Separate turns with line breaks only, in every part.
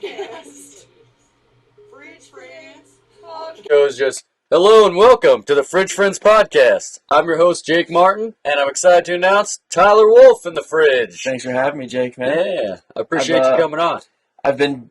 podcast. Fridge Friends podcast.
It was just, hello and welcome to the Fridge Friends podcast. I'm your host, Jake Martin, and I'm excited to announce Tyler Wolf in the fridge.
Thanks for having me, Jake, man.
Yeah, I appreciate you coming on.
I've been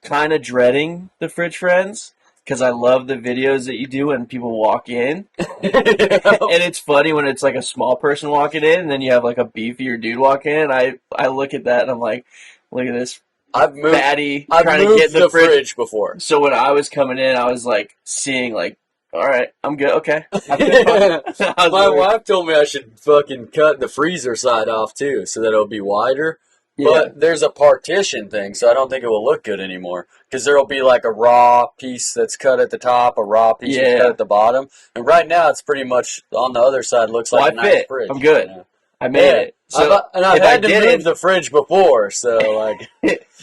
kind of dreading the Fridge Friends because I love the videos that you do when people walk in. And it's funny when it's like a small person walking in and then you have like a beefier dude walk in. I look at that and I'm like, look at this fatty trying to get in the fridge
before.
So when I was coming in, I was like seeing like, all right, I'm good. Okay. My
wife told me I should fucking cut the freezer side off too so that it'll be wider.
Yeah.
But there's a partition thing, so I don't think it will look good anymore. Because there will be like a raw piece that's cut at the top, a raw piece that's cut at the bottom. And right now, it's pretty much on the other side looks like a nice fridge.
I'm good. You know? I made it.
So I've had to move the fridge before, so like...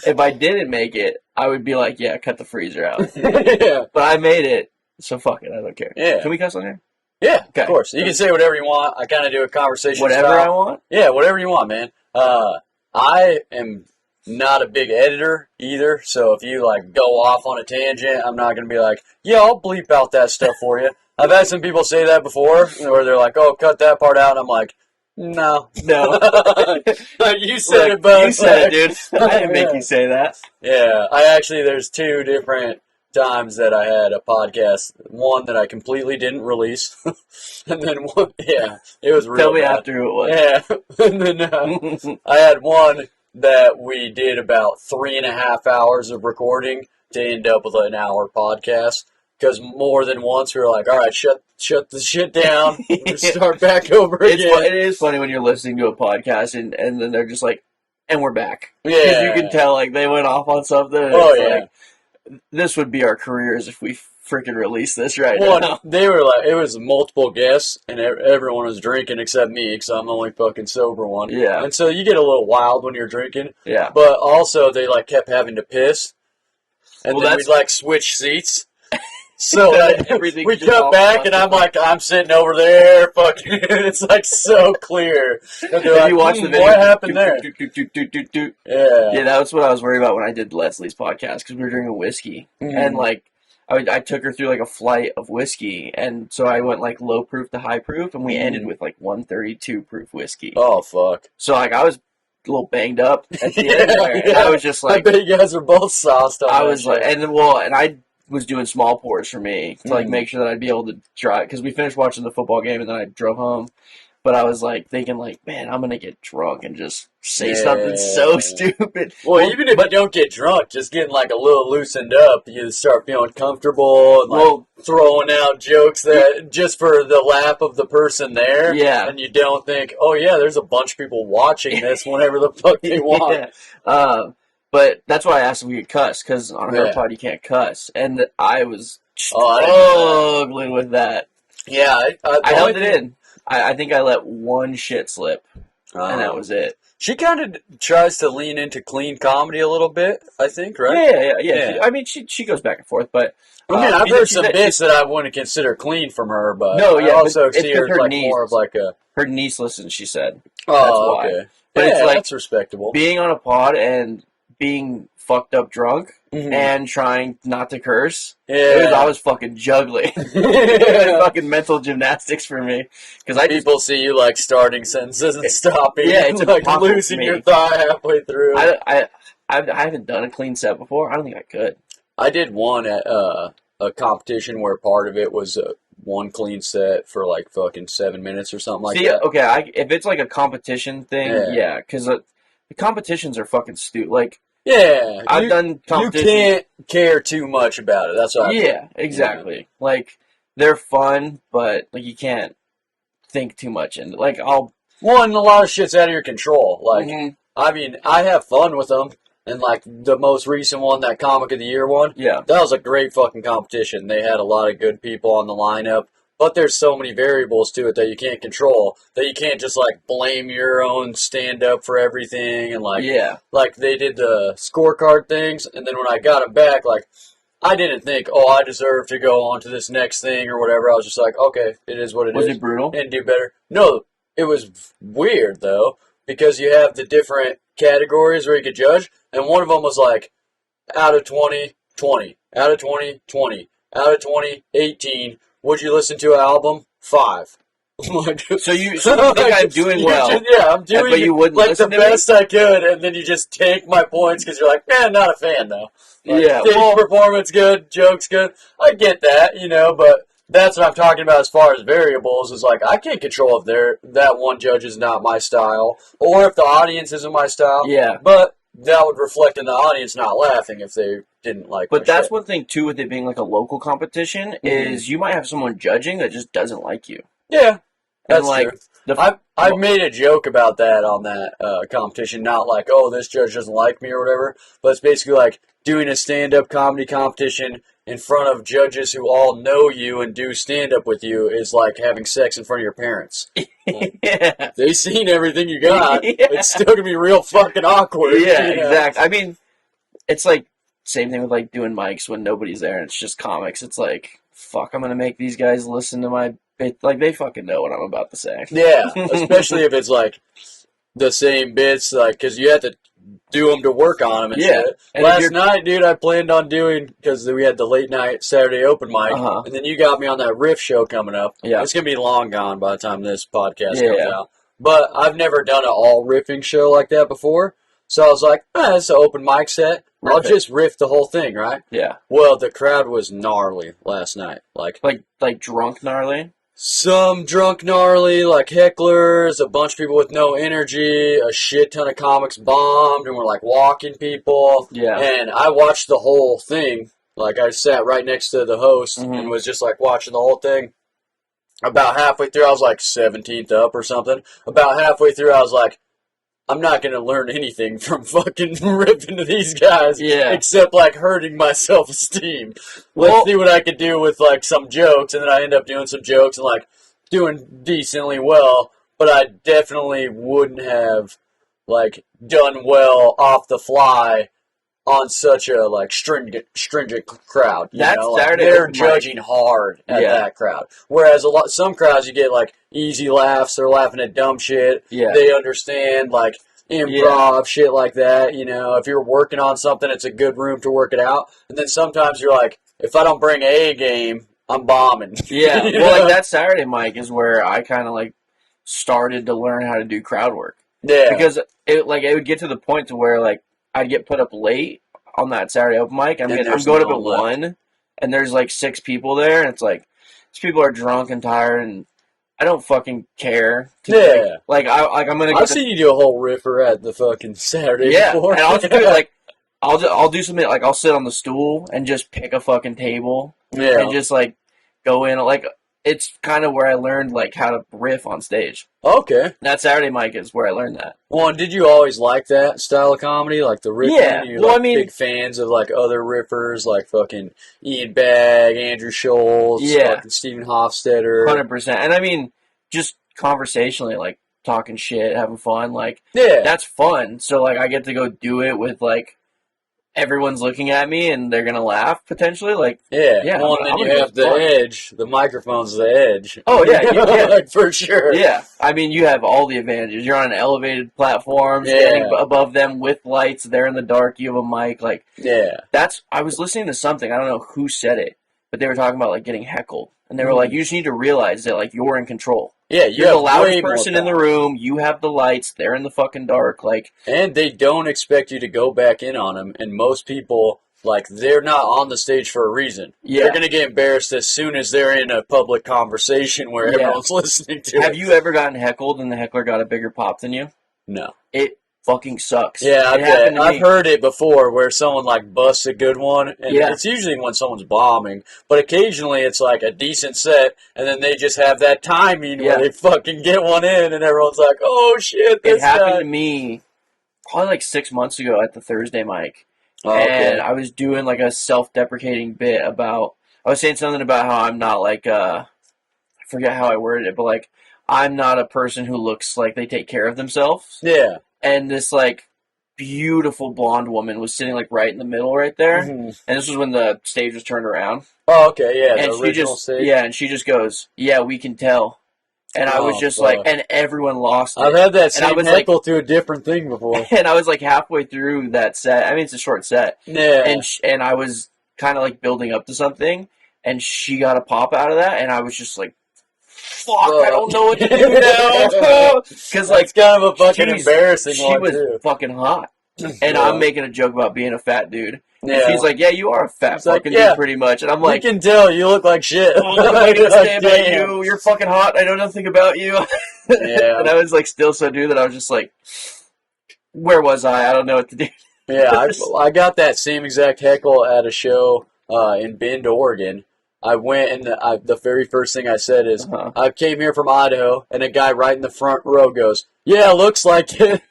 If I didn't make it, I would be like, yeah, cut the freezer out.
Yeah.
But I made it, so fuck it, I don't care.
Yeah.
Can we cuss on here?
Yeah, okay. Of course. You can say whatever you want. I kind of do a conversation
Whatever
style.
I want?
Yeah, whatever you want, man. I am not a big editor either, so if you like go off on a tangent, I'm not going to be like, yeah, I'll bleep out that stuff for you. I've had some people say that before, where they're like, oh, cut that part out, and I'm like, no. You said it, but
you said it, dude. I didn't make you say that.
Yeah, there's two different times that I had a podcast. One that I completely didn't release, and then one, it was real.
Tell me
bad.
after who it was.
Yeah, and then I had one that we did about 3.5 hours of recording to end up with an hour podcast. Because more than once we were like, all right, shut the shit down, start back over again.
It is funny when you're listening to a podcast and then they're just like, and we're back.
Yeah.
Because you can tell like they went off on something.
Oh, yeah.
Like, this would be our careers if we freaking released this right now.
They were like, it was multiple guests and everyone was drinking except me because I'm the only fucking sober one.
Yeah.
And so you get a little wild when you're drinking.
Yeah.
But also they like kept having to piss. And then we'd like switch seats. So we cut back, and I'm sitting over there, fucking. It's like so clear. And they're like,
you watch the video,
what happened there?
Yeah, that's what I was worried about when I did Leslie's podcast because we were drinking whiskey, and like I took her through like a flight of whiskey, and so I went like low proof to high proof, and we ended with like 132 proof whiskey.
Oh fuck!
So like I was a little banged up at the end there, and I was just like,
I bet you guys are both sauced on.
I was like, and I was doing small pours for me to like make sure that I'd be able to drive because we finished watching the football game and then I drove home. But I was like thinking like, man, I'm gonna get drunk and just say something so stupid.
Well, even if you don't get drunk, just getting like a little loosened up, you start feeling comfortable and like throwing out jokes that just for the laugh of the person there.
Yeah.
And you don't think, oh yeah, there's a bunch of people watching this whenever the fuck they want.
Yeah. But that's why I asked if we could cuss, because on her pod you can't cuss. And I was struggling with that.
Yeah.
I held it in. I think I let one shit slip, and that was it.
She kind of tries to lean into clean comedy a little bit, I think, right?
Yeah. I mean, she goes back and forth, but...
I've heard some bits that I wouldn't consider clean from her, but I also see her like more of like a...
Her niece listens, she said.
Oh, that's okay.
But it's like
that's respectable.
Being on a pod and being fucked up drunk and trying not to curse.
Yeah.
I was fucking juggling. Fucking mental gymnastics for me. Because
people see you like starting sentences and stopping.
Yeah, it's
like losing your thought halfway through.
I haven't done a clean set before. I don't think I could.
I did one at a competition where part of it was one clean set for like fucking 7 minutes or something like that.
Okay, if it's like a competition thing, because the competitions are fucking stupid. Like, I've done competitions.
You can't care too much about it. That's what I think.
Exactly. Yeah. Like, they're fun, but like you can't think too much into. Like, a
lot of shit's out of your control. Like, I mean, I have fun with them. And, like, the most recent one, that Comic of the Year one, that was a great fucking competition. They had a lot of good people on the lineup. But there's so many variables to it that you can't control, that you can't just, like, blame your own stand-up for everything. And, like, like they did the scorecard things, and then when I got them back, like, I didn't think, I deserve to go on to this next thing or whatever. I was just like, okay, it is what it is.
Was it brutal?
And do better. No, it was weird, though, because you have the different categories where you could judge, and one of them was like, out of 20, 20. Out of 20, 20. Out of 20, 18. Would you listen to an album? 5.
So you think I'm doing well?
Yeah, I'm doing
but you wouldn't
like
listen
the
to
best I could, and then you just tank my points because you're like, man, not a fan though. Like,
yeah,
stage performance good, jokes good. I get that, but that's what I'm talking about as far as variables. Is like I can't control if that one judge is not my style, or if the audience isn't my style.
Yeah,
but that would reflect in the audience not laughing if they didn't like.
But that's one thing too with it being like a local competition is you might have someone judging that just doesn't like you.
Yeah, that's
like
true. I've made a joke about that on that competition. Not like, oh, this judge doesn't like me or whatever, but it's basically like doing a stand-up comedy competition in front of judges who all know you and do stand-up with you is like having sex in front of your parents.
Yeah.
They've seen everything you got. Yeah. It's still going to be real fucking awkward.
Yeah, exactly. I mean, it's like same thing with like doing mics when nobody's there and it's just comics. It's like, fuck, I'm going to make these guys listen to my bit. Like, they fucking know what I'm about to say.
Yeah, especially if it's like the same bits, like, because you have to do them to work on them and shit. And last night, dude, I planned on doing, because we had the late night Saturday open mic, and then you got me on that Riff show coming up. Yeah. It's going to be long gone by the time this podcast comes out. But I've never done an all riffing show like that before. So I was like, it's an open mic set. I'll just riff the whole thing, right? Yeah. Well, the crowd was gnarly last night. Like
drunk gnarly?
Some drunk gnarly, like hecklers, a bunch of people with no energy, a shit ton of comics bombed, and we're like walking people. Yeah. And I watched the whole thing. Like I sat right next to the host and was just like watching the whole thing. About halfway through, I was like 17th up or something. About halfway through, I was like, I'm not going to learn anything from fucking ripping to these guys except, like, hurting my self-esteem. Let's see what I could do with, like, some jokes, and then I end up doing some jokes and, like, doing decently well, but I definitely wouldn't have, like, done well off the fly on such a, like, stringent crowd.
That's
Saturday. They're judging hard at that crowd. Whereas some crowds you get, like, easy laughs. They're laughing at dumb shit. Yeah. They understand, like, improv, shit like that. If you're working on something, it's a good room to work it out. And then sometimes you're like, if I don't bring A game, I'm bombing.
Yeah. Well, like, that Saturday mic is where I kind of, like, started to learn how to do crowd work. Yeah. Because it would get to the point to where, like, I'd get put up late on that Saturday open mic. I'm going up at 1, and there's like 6 people there, and it's like, these people are drunk and tired, and I don't fucking care. I'm gonna.
I've seen you do a whole riffer at the fucking Saturday before.
And I'll just do it like, I'll do something like I'll sit on the stool and just pick a fucking table, and just like go in like. It's kind of where I learned, like, how to riff on stage. Okay. That Saturday mic is where I learned that.
Well, and did you always like that style of comedy? Like, the riffing?
Yeah.
You're big fans of, like, other riffers, like fucking Ian Bagg, Andrew Schultz, fucking Stephen Hofstetter.
100%. And, I mean, just conversationally, like, talking shit, having fun, like, that's fun. So, like, I get to go do it with, like, everyone's looking at me and they're gonna laugh potentially. Like,
well, and then you have the edge. The microphone's the edge.
Oh yeah,
like, for sure.
Yeah, I mean, you have all the advantages. You're on an elevated platform, standing above them with lights. They're in the dark. You have a mic. Like, I was listening to something. I don't know who said it, but they were talking about like getting heckled, and they were like, you just need to realize that like you're in control. Yeah, you're the loudest person in the room. You have the lights. They're in the fucking dark. Like,
and they don't expect you to go back in on them. And most people, like, they're not on the stage for a reason. Yeah. They're gonna get embarrassed as soon as they're in a public conversation where everyone's listening to.
Have you ever gotten heckled and the heckler got a bigger pop than you?
No.
It fucking sucks.
Yeah, I've heard it before where someone like busts a good one, and it's usually when someone's bombing, but occasionally it's like a decent set, and then they just have that timing where they fucking get one in, and everyone's like, oh shit, this
It happened to me probably like 6 months ago at the Thursday mic, and I was doing like a self-deprecating bit about, I was saying something about how I'm not like, I forget how I worded it, but like, I'm not a person who looks like they take care of themselves. Yeah. And this, like, beautiful blonde woman was sitting, like, right in the middle right there. Mm-hmm. And this was when the stage was turned around.
Oh, okay, yeah,
and
the original stage.
Yeah, and she just goes, yeah, we can tell. And I was just like, and everyone lost it.
I've had that same heckle to a different thing before.
And I was like halfway through that set. I mean, it's a short set.
Yeah.
And I was kind of like building up to something, and she got a pop out of that, and I was just like, fuck, I don't know what to do now. Because like,
it's kind of a fucking embarrassing
one, she was fucking hot. And I'm making a joke about being a fat dude. And she's like, yeah, you are a fat fucking dude pretty much. And I'm like,
you can tell you look like shit.
I didn't say about you. You're fucking hot. I know nothing about you. Yeah. And I was like still so dude that I was just like, where was I? I don't know what to do.
Yeah, I got that same exact heckle at a show in Bend, Oregon. I went, and the very first thing I said is, I came here from Idaho, and a guy right in the front row goes, yeah, looks like it.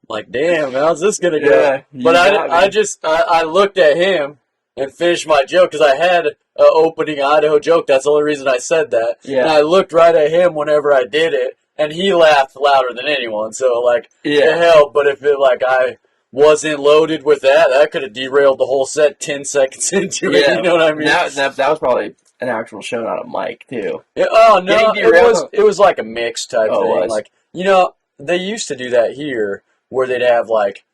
Like, damn, how's this going to go? Yeah, but I looked at him and finished my joke, because I had an opening Idaho joke. That's the only reason I said that. Yeah. And I looked right at him whenever I did it, and he laughed louder than anyone. So, like, it helped, but if I wasn't loaded with that could have derailed the whole set 10 seconds into it. You know what I mean?
That was probably an actual show, not a mic, too.
Yeah, oh, no, it was like a mix type thing. Like, they used to do that here, where they'd have, like,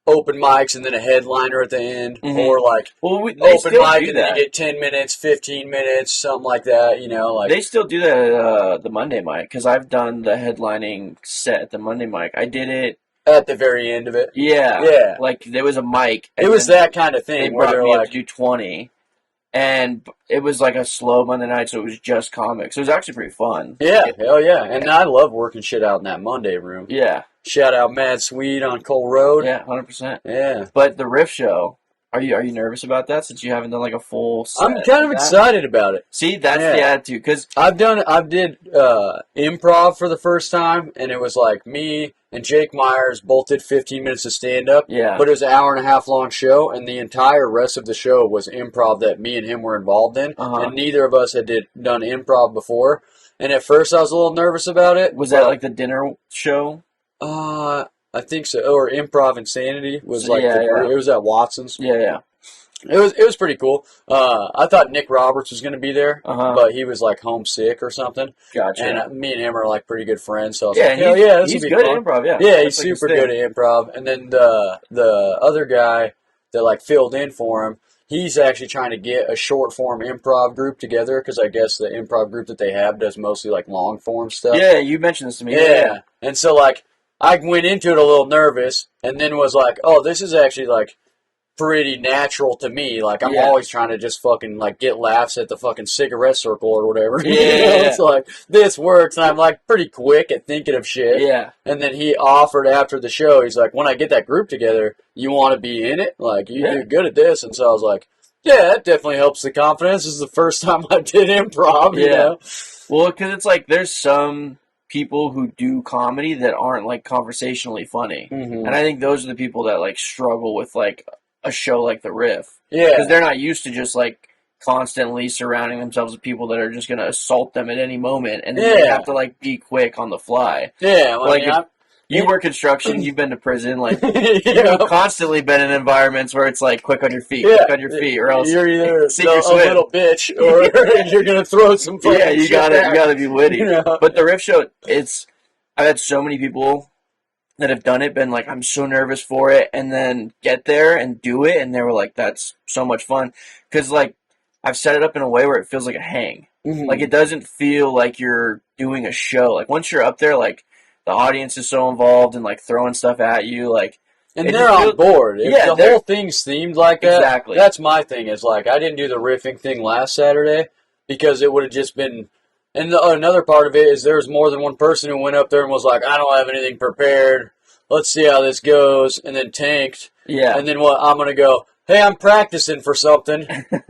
open mics and then a headliner at the end, or, like, open mic and then you get 10 minutes, 15 minutes, something like that, like...
They still do that at the Monday mic, because I've done the headlining set at the Monday mic. I did it...
At the very end of it?
Yeah. Yeah. Like, there was a mic.
It was that kind of thing,
where they're like... to do 20. And it was like a slow Monday night, so it was just comics. It was actually pretty fun.
Yeah, hell yeah. And I love working shit out in that Monday room.
Yeah.
Shout out Mad Sweet on Cole Road.
Yeah, 100%.
Yeah.
But the Riff show, are you nervous about that since you haven't done like a full set?
I'm kind of excited about it.
See, that's the attitude. Because
I did improv for the first time, and it was like me and Jake Myers both did 15 minutes of stand-up.
Yeah.
But it was an hour and a half long show, and the entire rest of the show was improv that me and him were involved in. And neither of us had done improv before. And at first I was a little nervous about it.
Was that like the dinner show?
I think so. Or Improv Insanity was it was at Watson's.
Yeah.
It was pretty cool. I thought Nick Roberts was going to be there, but he was like homesick or something.
Gotcha.
And me and him are like pretty good friends, so I was like, hell yeah, this will be
good
fun.
At improv, yeah.
Yeah, he's super good at improv. And then the other guy that like filled in for him, he's actually trying to get a short form improv group together, because I guess the improv group that they have does mostly like long form stuff.
Yeah, you mentioned this to me.
Yeah. And so like I went into it a little nervous, and then was like, oh, this is actually like pretty natural to me. Like, I'm always trying to just fucking like get laughs at the fucking cigarette circle or whatever.
Yeah.
It's like, this works, and I'm like pretty quick at thinking of shit.
Yeah.
And then he offered after the show, he's like, when I get that group together, you want to be in it? Like, you're good at this. And so I was like, yeah, that definitely helps the confidence. This is the first time I did improv, you know?
Well, because it's like, there's some people who do comedy that aren't like conversationally funny. And I think those are the people that like struggle with like a show like the Riff. Yeah. Because they're not used to just like constantly surrounding themselves with people that are just going to assault them at any moment, and then they have to like be quick on the fly. Yeah. Well, like, you work construction, you've been to prison, like, you've constantly been in environments where it's like, quick on your feet, or else
you're either a little bitch, or you're going to throw some fucking
you gotta be witty. But the Riff show, I've had so many people that have done it, been like, I'm so nervous for it, and then get there and do it, and they were like, that's so much fun. Because, like, I've set it up in a way where it feels like a hang. Like, it doesn't feel like you're doing a show. Like, once you're up there, like, the audience is so involved and like throwing stuff at you, like,
and they're on board. If the whole thing's themed like that, exactly. That's my thing. Is like, I didn't do the riffing thing last Saturday because it would have just been. And another part of it is there's more than one person who went up there and was like, I don't have anything prepared. Let's see how this goes, and then tanked. Yeah. And then I'm gonna go, hey, I'm practicing for something,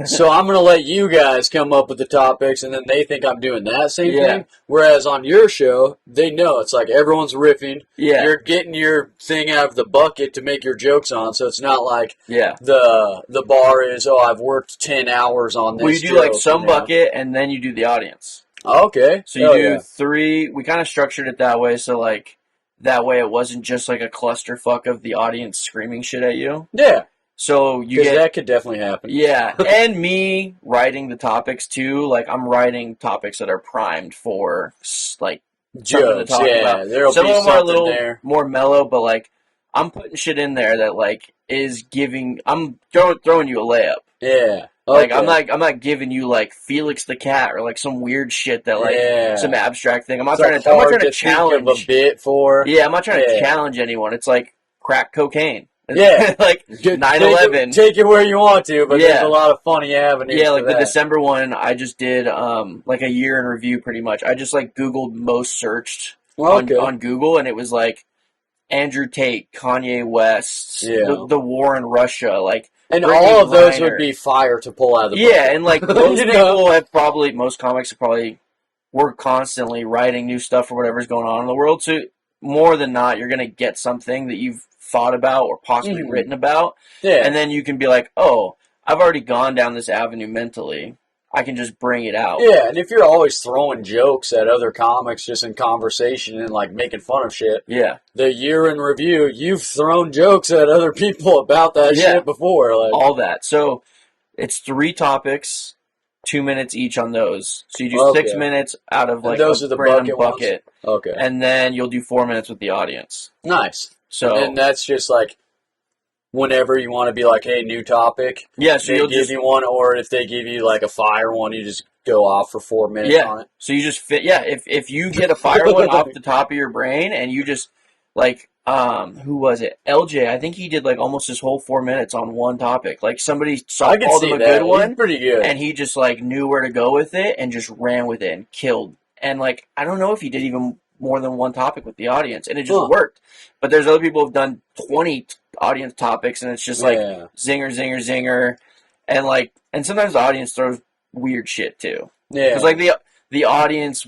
so I'm going to let you guys come up with the topics, and then they think I'm doing that same thing. Whereas on your show, they know it's like everyone's riffing. Yeah. You're getting your thing out of the bucket to make your jokes on, so it's not like the bar is, I've worked 10 hours on this.
Well, you do like some bucket, and then you do the audience.
Okay.
So you do 3. We kind of structured it that way, so like that way it wasn't just like a clusterfuck of the audience screaming shit at you.
Yeah.
So you get
that could definitely happen.
Yeah, and me writing the topics too. Like I'm writing topics that are primed for like something to talk about.
There'll
Some
be
of them are a
something
little
there.
more mellow, but like I'm putting shit in there that like is giving. I'm throwing you a layup.
Yeah.
Like I'm not giving you like Felix the Cat or like some weird shit that like some abstract thing. I'm not trying to challenge.
Think of a bit for.
Yeah, I'm not trying to challenge anyone. It's like crack cocaine.
Yeah,
like 9/11.
Take it where you want to, but there's a lot of funny avenues.
Yeah, like
the
December one, I just did like a year in review, pretty much. I just like Googled most searched on Google, and it was like Andrew Tate, Kanye West, the war in Russia, like.
And all of those would be fire to pull out of the book.
Yeah, and like most people have probably, most comics have probably, we're constantly writing new stuff for whatever's going on in the world. So more than not, you're gonna get something that you've thought about or possibly written about. Yeah. And then you can be like, oh, I've already gone down this avenue mentally. I can just bring it out.
Yeah, and if you're always throwing jokes at other comics just in conversation and like making fun of shit.
Yeah.
The year in review, you've thrown jokes at other people about that shit before. Like
all that. So it's 3 topics, 2 minutes each on those. So you do 6 minutes out of like
those are the bucket. Okay.
And then you'll do 4 minutes with the audience.
Nice.
So
and that's just like whenever you want to be like, hey, new topic.
Yeah, so
you'll give you one, or if they give you like a fire one, you just go off for 4 minutes on it.
So you just fit. Yeah, if you get a fire one off the top of your brain, and you just like who was it? LJ. I think he did like almost his whole 4 minutes on one topic. Like somebody called him a good one.
He's pretty good,
and he just like knew where to go with it and just ran with it and killed. And like I don't know if he did even more than one topic with the audience, and it just worked. But there's other people who've done 20 audience topics, and it's just like zinger, zinger, zinger, and like, and sometimes the audience throws weird shit too. Yeah, because like the audience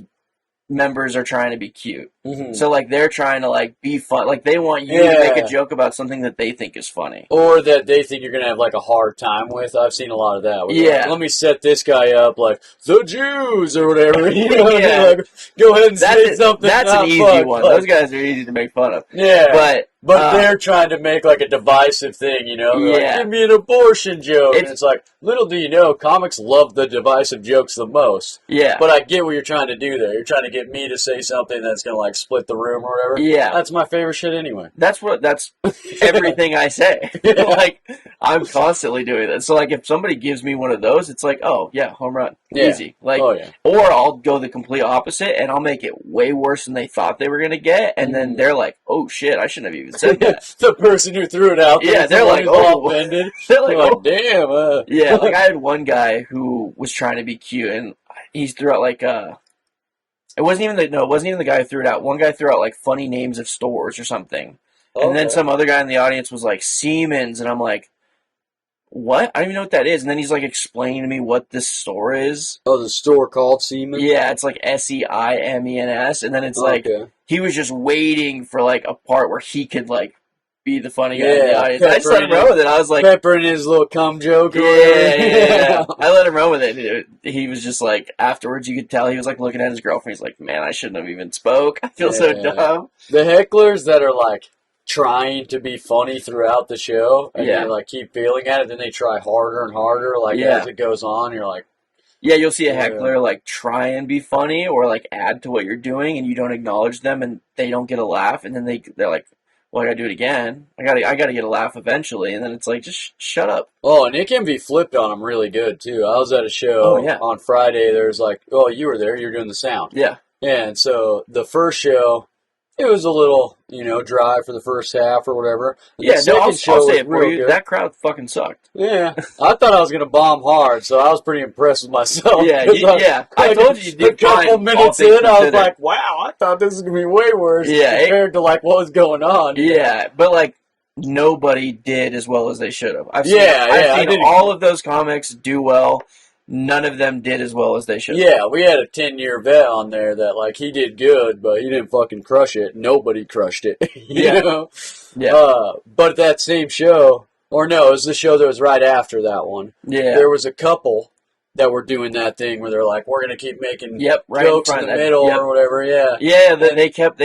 members are trying to be cute, so like they're trying to like be fun, like they want you to make a joke about something that they think is funny,
or that they think you're gonna have like a hard time with. I've seen a lot of that. Like, let me set this guy up like the Jews or whatever. You know, like, go ahead and say something.
That's an easy one. Those guys are easy to make fun of.
Yeah, but they're trying to make like a divisive thing, you know? Like, give me an abortion joke. And it's like, little do you know, comics love the divisive jokes the most.
Yeah.
But I get what you're trying to do there. You're trying to get me to say something that's going to like split the room or whatever.
Yeah.
That's my favorite shit anyway.
That's everything I say. Like, I'm constantly doing that. So like, if somebody gives me one of those, it's like, oh, yeah, home run. Easy. Like, or I'll go the complete opposite and I'll make it way worse than they thought they were going to get. And then they're like, oh shit, I shouldn't have even said that.
The person who threw it out there,
they're like, oh,
offended. They're like, oh, damn.
Yeah, like I had one guy who was trying to be cute, and he threw out like it wasn't even the guy who threw it out. One guy threw out like funny names of stores or something, and then some other guy in the audience was like Siemens, and I'm like, what? I don't even know what that is. And then he's like explaining to me what this store is.
Oh, the store called Siemens?
Yeah, it's like SEIMENS, and then it's like he was just waiting for like a part where he could like be the funny guy in the audience. I just let him run with it. I was like,
peppering his little cum joke.
Yeah. I let him run with it. He was just like, afterwards, you could tell he was like looking at his girlfriend. He's like, man, I shouldn't have even spoke. I feel so dumb.
The hecklers that are like trying to be funny throughout the show, and they like keep failing at it, then they try harder and harder. Like as it goes on, you're like,
yeah, you'll see a heckler like try and be funny or like add to what you're doing, and you don't acknowledge them, and they don't get a laugh, and then they're like, well, I gotta do it again. I gotta get a laugh eventually, and then it's like, just shut up.
Oh, and it can be flipped on them really good too. I was at a show on Friday. There's like, oh, you were there. You were doing the sound.
Yeah.
And so the first show, it was a little, dry for the first half or whatever.
I'll say it for you. Good. That crowd fucking sucked.
Yeah. I thought I was going to bomb hard, so I was pretty impressed with myself.
Yeah, I told you did.
A couple minutes in, I was like, wow, I thought this was going to be way worse compared to like what was going on.
Yeah, but like nobody did as well as they should have. I've seen all of those comics do well. None of them did as well as they should.
Yeah, we had a 10-year vet on there that, like, he did good, but he didn't fucking crush it. Nobody crushed it, you know?
Yeah.
But that same show, or no, it was the show that was right after that one.
Yeah.
There was a couple that were doing that thing where they're like, we're going to keep making jokes in the middle or whatever,
Yeah, they kept,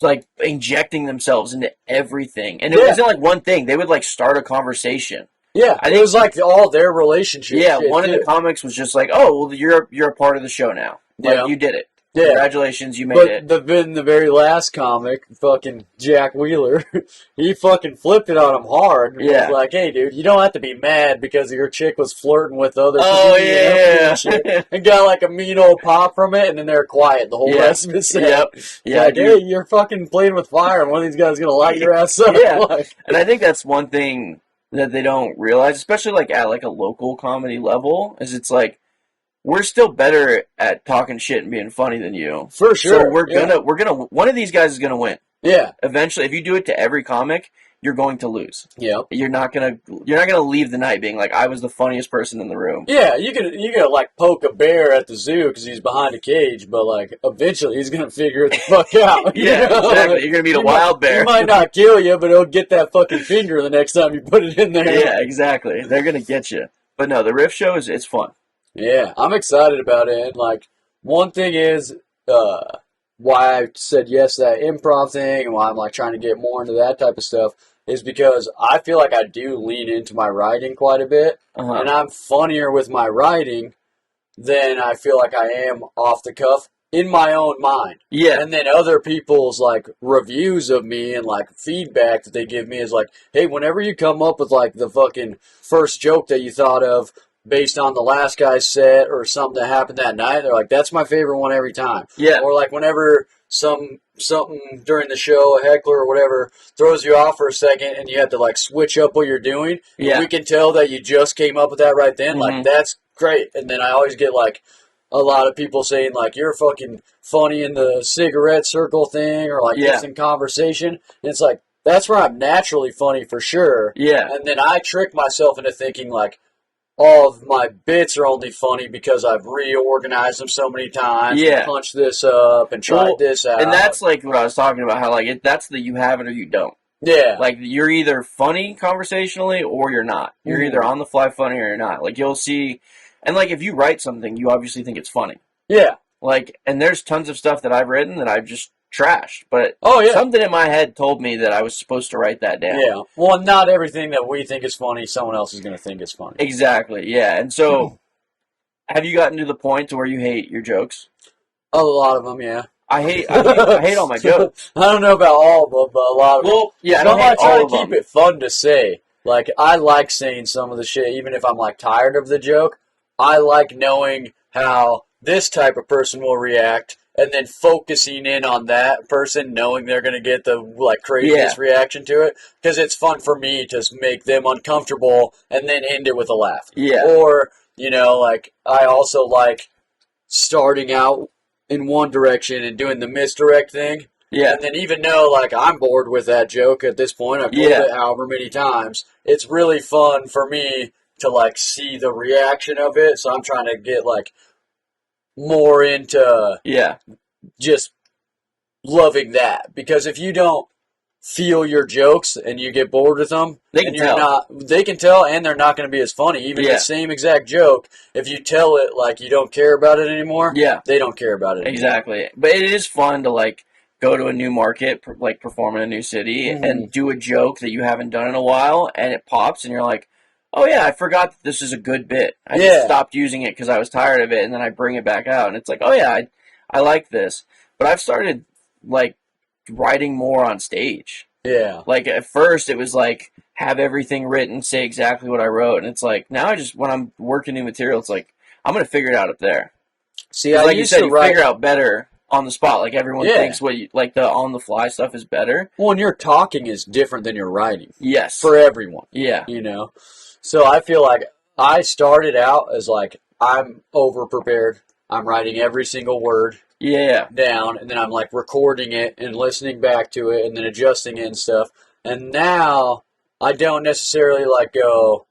like injecting themselves into everything, and it wasn't like one thing. They would like start a conversation.
Yeah, I think it was like all their relationships.
Yeah, one of the comics was just like, "Oh, well, you're a part of the show now. Like you did it. Yeah. Congratulations, you made it."
But the very last comic, fucking Jack Wheeler, he fucking flipped it on him hard. And was like, "Hey, dude, you don't have to be mad because your chick was flirting with other people."
Oh yeah,
and got like a mean old pop from it, and then they're quiet the whole rest of his set.
Yep. Yeah,
like, hey, you're fucking playing with fire, and one of these guys is gonna light your ass up.
Yeah, and I think that's one thing that they don't realize, especially like at like a local comedy level, is it's like we're still better at talking shit and being funny than you.
For sure.
So we're gonna one of these guys is gonna win.
Yeah.
Eventually, if you do it to every comic, you're going to lose.
Yeah.
You're not gonna leave the night being like, I was the funniest person in the room.
Yeah, you can like poke a bear at the zoo because he's behind a cage, but like eventually he's gonna figure it the fuck out.
Yeah, exactly. You're gonna meet a wild bear.
He might not kill you, but he'll get that fucking finger the next time you put it in there.
Yeah, exactly. They're gonna get you. But no, the Riff show it's fun.
Yeah, I'm excited about it. And like one thing is why I said yes to that improv thing and why I'm like trying to get more into that type of stuff is because I feel like I do lean into my writing quite a bit, and I'm funnier with my writing than I feel like I am off the cuff in my own mind.
Yeah.
And then other people's like reviews of me and like feedback that they give me is like, hey, whenever you come up with like the fucking first joke that you thought of based on the last guy's set or something that happened that night, they're like, that's my favorite one every time.
Yeah.
Or like whenever something during the show, a heckler or whatever, throws you off for a second and you have to like switch up what you're doing. Yeah. We can tell that you just came up with that right then. Mm-hmm. Like, that's great. And then I always get like a lot of people saying like, you're fucking funny in the cigarette circle thing or like just in conversation. And it's like, that's where I'm naturally funny for sure.
Yeah.
And then I trick myself into thinking like, all of my bits are only funny because I've reorganized them so many times.
Yeah.
And punched this up and tried this out.
And that's like what I was talking about, how like that's the you have it or you don't.
Yeah.
Like you're either funny conversationally or you're not. You're either on the fly funny or you're not. Like you'll see, and like if you write something, you obviously think it's funny.
Yeah.
Like, and there's tons of stuff that I've written that I've just trashed, but something in my head told me that I was supposed to write that down.
Yeah. Well, not everything that we think is funny, someone else is going to think is funny.
Exactly. Yeah. And so, have you gotten to the point to where you hate your jokes?
A lot of them, yeah.
I hate all my jokes.
I don't know about all of them, but a lot of them.
Well, yeah,
I try to keep it fun to say. Like, I like saying some of the shit, even if I'm like tired of the joke. I like knowing how this type of person will react, and then focusing in on that person, knowing they're going to get the like craziest reaction to it, because it's fun for me to make them uncomfortable and then end it with a laugh.
Yeah.
Or, you know, like, I also like starting out in one direction and doing the misdirect thing.
Yeah.
And then even though, like, I'm bored with that joke at this point, I've told it however many times, it's really fun for me to, like, see the reaction of it, so I'm trying to get, like, more into just loving that. Because if you don't feel your jokes and you get bored with them, they can tell, and they're not going to be as funny. Even the same exact joke, if you tell it like you don't care about it anymore, they don't care about it anymore.
Exactly. But it is fun to like go to a new market, like perform in a new city, and do a joke that you haven't done in a while, and it pops, and you're like, oh yeah, I forgot that this is a good bit. I just stopped using it because I was tired of it, and then I bring it back out, and it's like, oh yeah, I like this. But I've started, like, writing more on stage.
Yeah.
Like, at first, it was like, have everything written, say exactly what I wrote, and it's like, now I just, when I'm working new material, it's like, I'm going to figure it out up there.
See,
like you said, you figure out better on the spot. Like, everyone thinks like, the on-the-fly stuff is better.
Well, and your talking is different than your writing.
Yes.
For everyone.
Yeah.
You know? So I feel like I started out as like, I'm over-prepared. I'm writing every single word down, and then I'm like recording it and listening back to it and then adjusting it and stuff. And now I don't necessarily like go,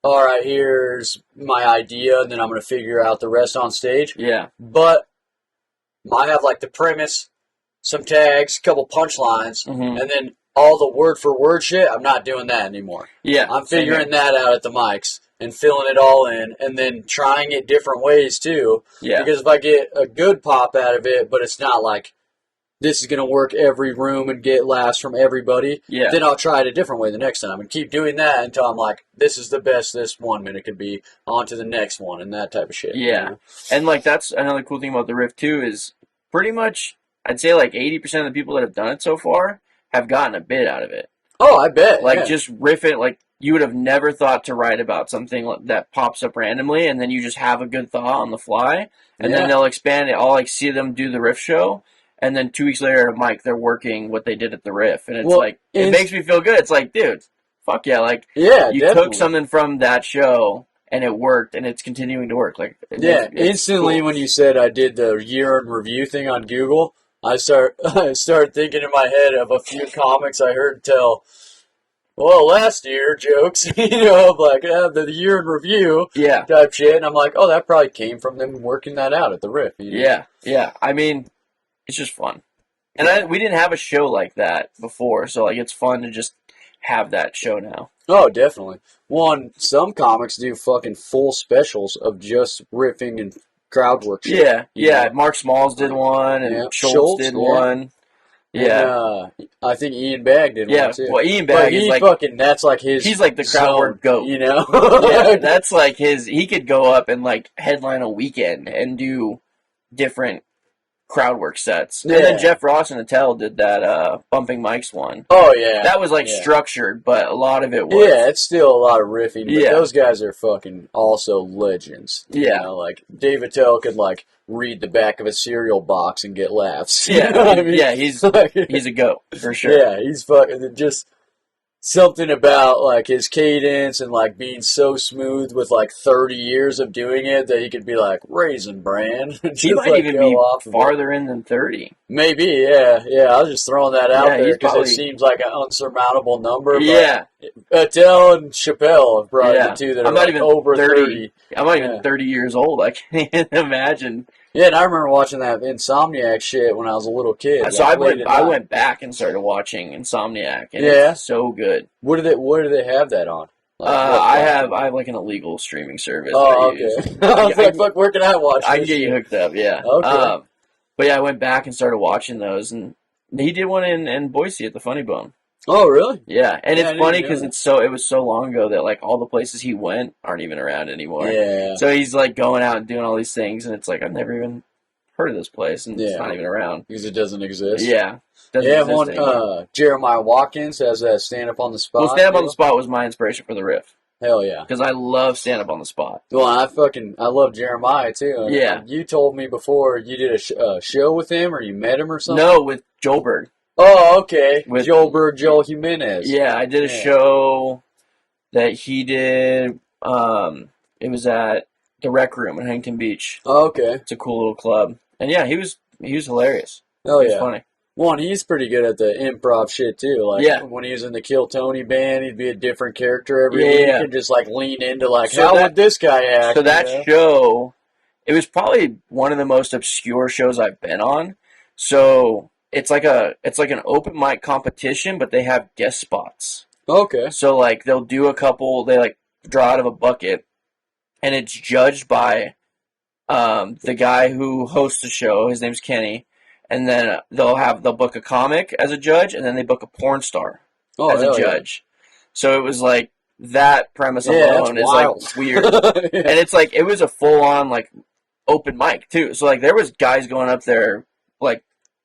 all right, here's my idea, and then I'm going to figure out the rest on stage.
Yeah.
But I have like the premise, some tags, a couple punchlines, and then all the word-for-word shit, I'm not doing that anymore.
Yeah.
I'm figuring that out at the mics and filling it all in and then trying it different ways, too.
Yeah.
Because if I get a good pop out of it, but it's not, like, this is going to work every room and get laughs from everybody.
Yeah.
Then I'll try it a different way the next time and keep doing that until I'm like, this is the best this 1 minute could be, on to the next one and that type of shit.
Yeah. You know? And like that's another cool thing about the Riff too is pretty much I'd say like 80% of the people that have done it so far have gotten a bit out of it.
Oh, I bet.
Like just riff it, like you would have never thought to write about something that pops up randomly, and then you just have a good thought on the fly, and then they'll expand it. I'll like see them do the Riff show, and then 2 weeks later at a mic, they're working what they did at the Riff, and it's it makes me feel good. It's like, dude, fuck yeah, like you
definitely
took something from that show and it worked, and it's continuing to work. Like
instantly
cool.
When you said I did the year in review thing on Google, I started thinking in my head of a few comics I heard tell, well, last year jokes, like the year in review type shit, and I'm like, oh, that probably came from them working that out at the Riff.
Yeah. I mean, it's just fun, and we didn't have a show like that before, so like it's fun to just have that show now.
Oh, definitely. Some comics do fucking full specials of just riffing and crowd work shit.
Yeah. Mark Smalls did one, and Schultz did one. Yeah.
And, I think Ian Bagg did one too.
Well, Ian Bagg is like
that's like his.
He's like the crowd work goat, that's like his. He could go up and like headline a weekend and do different crowd work sets. And then Jeff Ross and Attell did that bumping mics one.
Oh yeah,
that was like structured, but a lot of it was.
Yeah, it's still a lot of riffing. But those guys are fucking also legends. You know, like Dave Attell could like read the back of a cereal box and get laughs.
Yeah,
I mean?
he's a goat for sure.
Yeah, he's fucking just something about like his cadence and like being so smooth with like 30 years of doing it that he could be like Raisin Bran.
He might even be farther in than 30.
Maybe, yeah. I was just throwing that out there because it seems like an unsurmountable number. But Attell and Chappelle have probably the two that are even over 30.
I'm not even 30 years old. I can't even imagine.
Yeah, and I remember watching that Insomniac shit when I was a little kid.
So I went back and started watching Insomniac, and it's so good.
Where do they have that on? Like,
I have like an illegal streaming service.
Oh, okay. I was like, fuck, where can I watch
I can get you hooked up, yeah.
Okay.
But yeah, I went back and started watching those, and he did one in Boise at the Funny Bone.
Oh, really?
Yeah, and it's funny because it was so long ago that like all the places he went aren't even around anymore.
Yeah.
So he's like going out and doing all these things, and it's like I've never even heard of this place, and it's not even around
because it doesn't exist.
Yeah.
Jeremiah Watkins has that stand up on the spot.
Well, stand up on the spot was my inspiration for the Riff.
Hell yeah,
because I love stand up on the spot.
Well, I love Jeremiah too.
Yeah,
you told me before you did a show with him, or you met him or something.
No, with Joelberg.
Oh, okay. With Joelberg, Joel Jimenez.
Yeah, I did a show that he did. It was at the Rec Room in Huntington Beach.
Oh, okay.
It's a cool little club, and yeah, he was hilarious.
Oh,
he was funny.
He's pretty good at the improv shit too. Like when he was in the Kill Tony band, he'd be a different character every week and just like lean into like, how would this guy act?
So that show, it was probably one of the most obscure shows I've been on. So it's like an open mic competition, but they have guest spots.
Okay.
So like they'll do a couple, they like draw out of a bucket, and it's judged by the guy who hosts the show. His name's Kenny. And then they'll book a comic as a judge, and then they book a porn star as a judge. So it was like that premise alone is like weird. And it's like it was a full on like open mic too. So like there was guys going up there like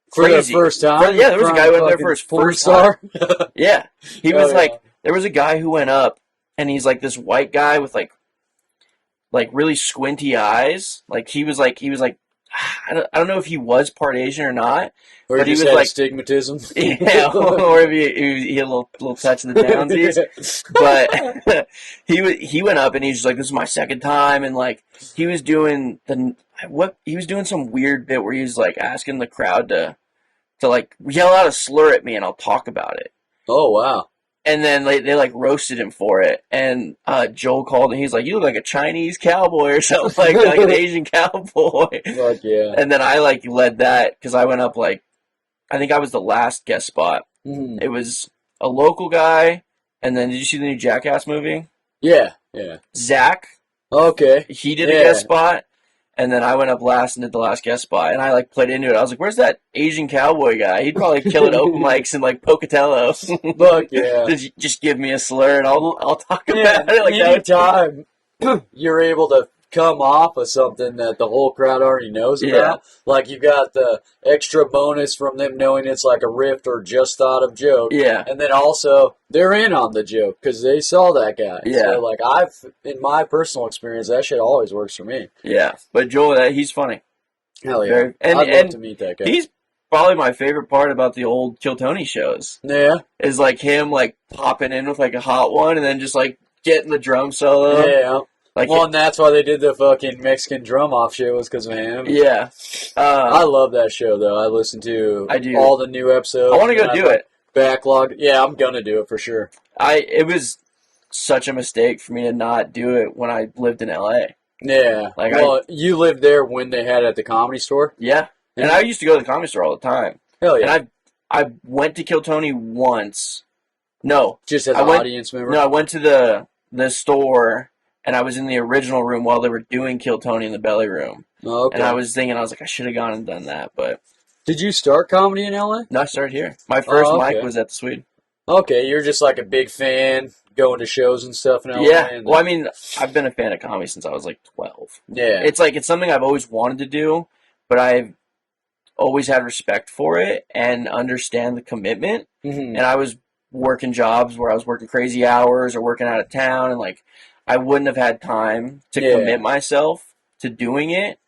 crazy.
For the first time.
There was a guy who went there for his first star. Yeah, he was like there was a guy who went up, and he's like this white guy with like really squinty eyes. Like he was like. I don't know if he was part Asian or not,
or
but
he was
like
astigmatism.
Yeah, or if he had a little touch of the downsies. But he went up and he's just like, "This is my second time," and like he was doing some weird bit where he was like asking the crowd to like yell out a slur at me and I'll talk about it.
Oh wow.
And then they like roasted him for it, and Joel called and he's like, "You look like a Chinese cowboy or something like an Asian cowboy."
Fuck yeah!
And then I like led that because I went up like, I think I was the last guest spot.
Mm.
It was a local guy, and then did you see the new Jackass movie?
Yeah.
Zach.
Okay.
He did a guest spot, And then I went up last and did the last guest spot, and I like played into it. I was like, "Where's that Asian cowboy guy? He'd probably kill at open mics in like Pocatello."
Fuck yeah!
just give me a slur, and I'll talk about it. Like
anytime you're able to come off of something that the whole crowd already knows about, like you got the extra bonus from them knowing it's like a riff or just thought of joke, and then also they're in on the joke because they saw that guy. So like in my personal experience, that shit always works for me. Yeah,
but Joel, he's funny.
Hell yeah, I'd love to meet that guy.
He's probably my favorite part about the old Kill Tony shows.
Yeah,
is like him like popping in with like a hot one and then just like getting the drum solo.
Yeah. Like and that's why they did the fucking Mexican drum off show was because of him. Yeah. I love that show, though. I listen to all the new episodes.
I want to go do it.
Backlog. Yeah, I'm going to do it for sure.
It was such a mistake for me to not do it when I lived in L.A.
Yeah. Like you lived there when they had it at the Comedy Store?
Yeah. And I used to go to the Comedy Store all the time.
Hell yeah.
And I went to Kill Tony once. No.
Just as an audience member?
No, I went to the store... And I was in the original room while they were doing Kill Tony in the belly room. Oh, okay. And I was like, I should have gone and done that, but...
Did you start comedy in L.A.?
No, I started here. My first mic was at the Swede.
Okay, you're just like a big fan, going to shows and stuff in L.A.?
Yeah, well, I mean, I've been a fan of comedy since I was like 12. Yeah. It's something I've always wanted to do, but I've always had respect for it and understand the commitment. Mm-hmm. And I was working jobs where I was working crazy hours or working out of town and like... I wouldn't have had time to commit myself to doing it.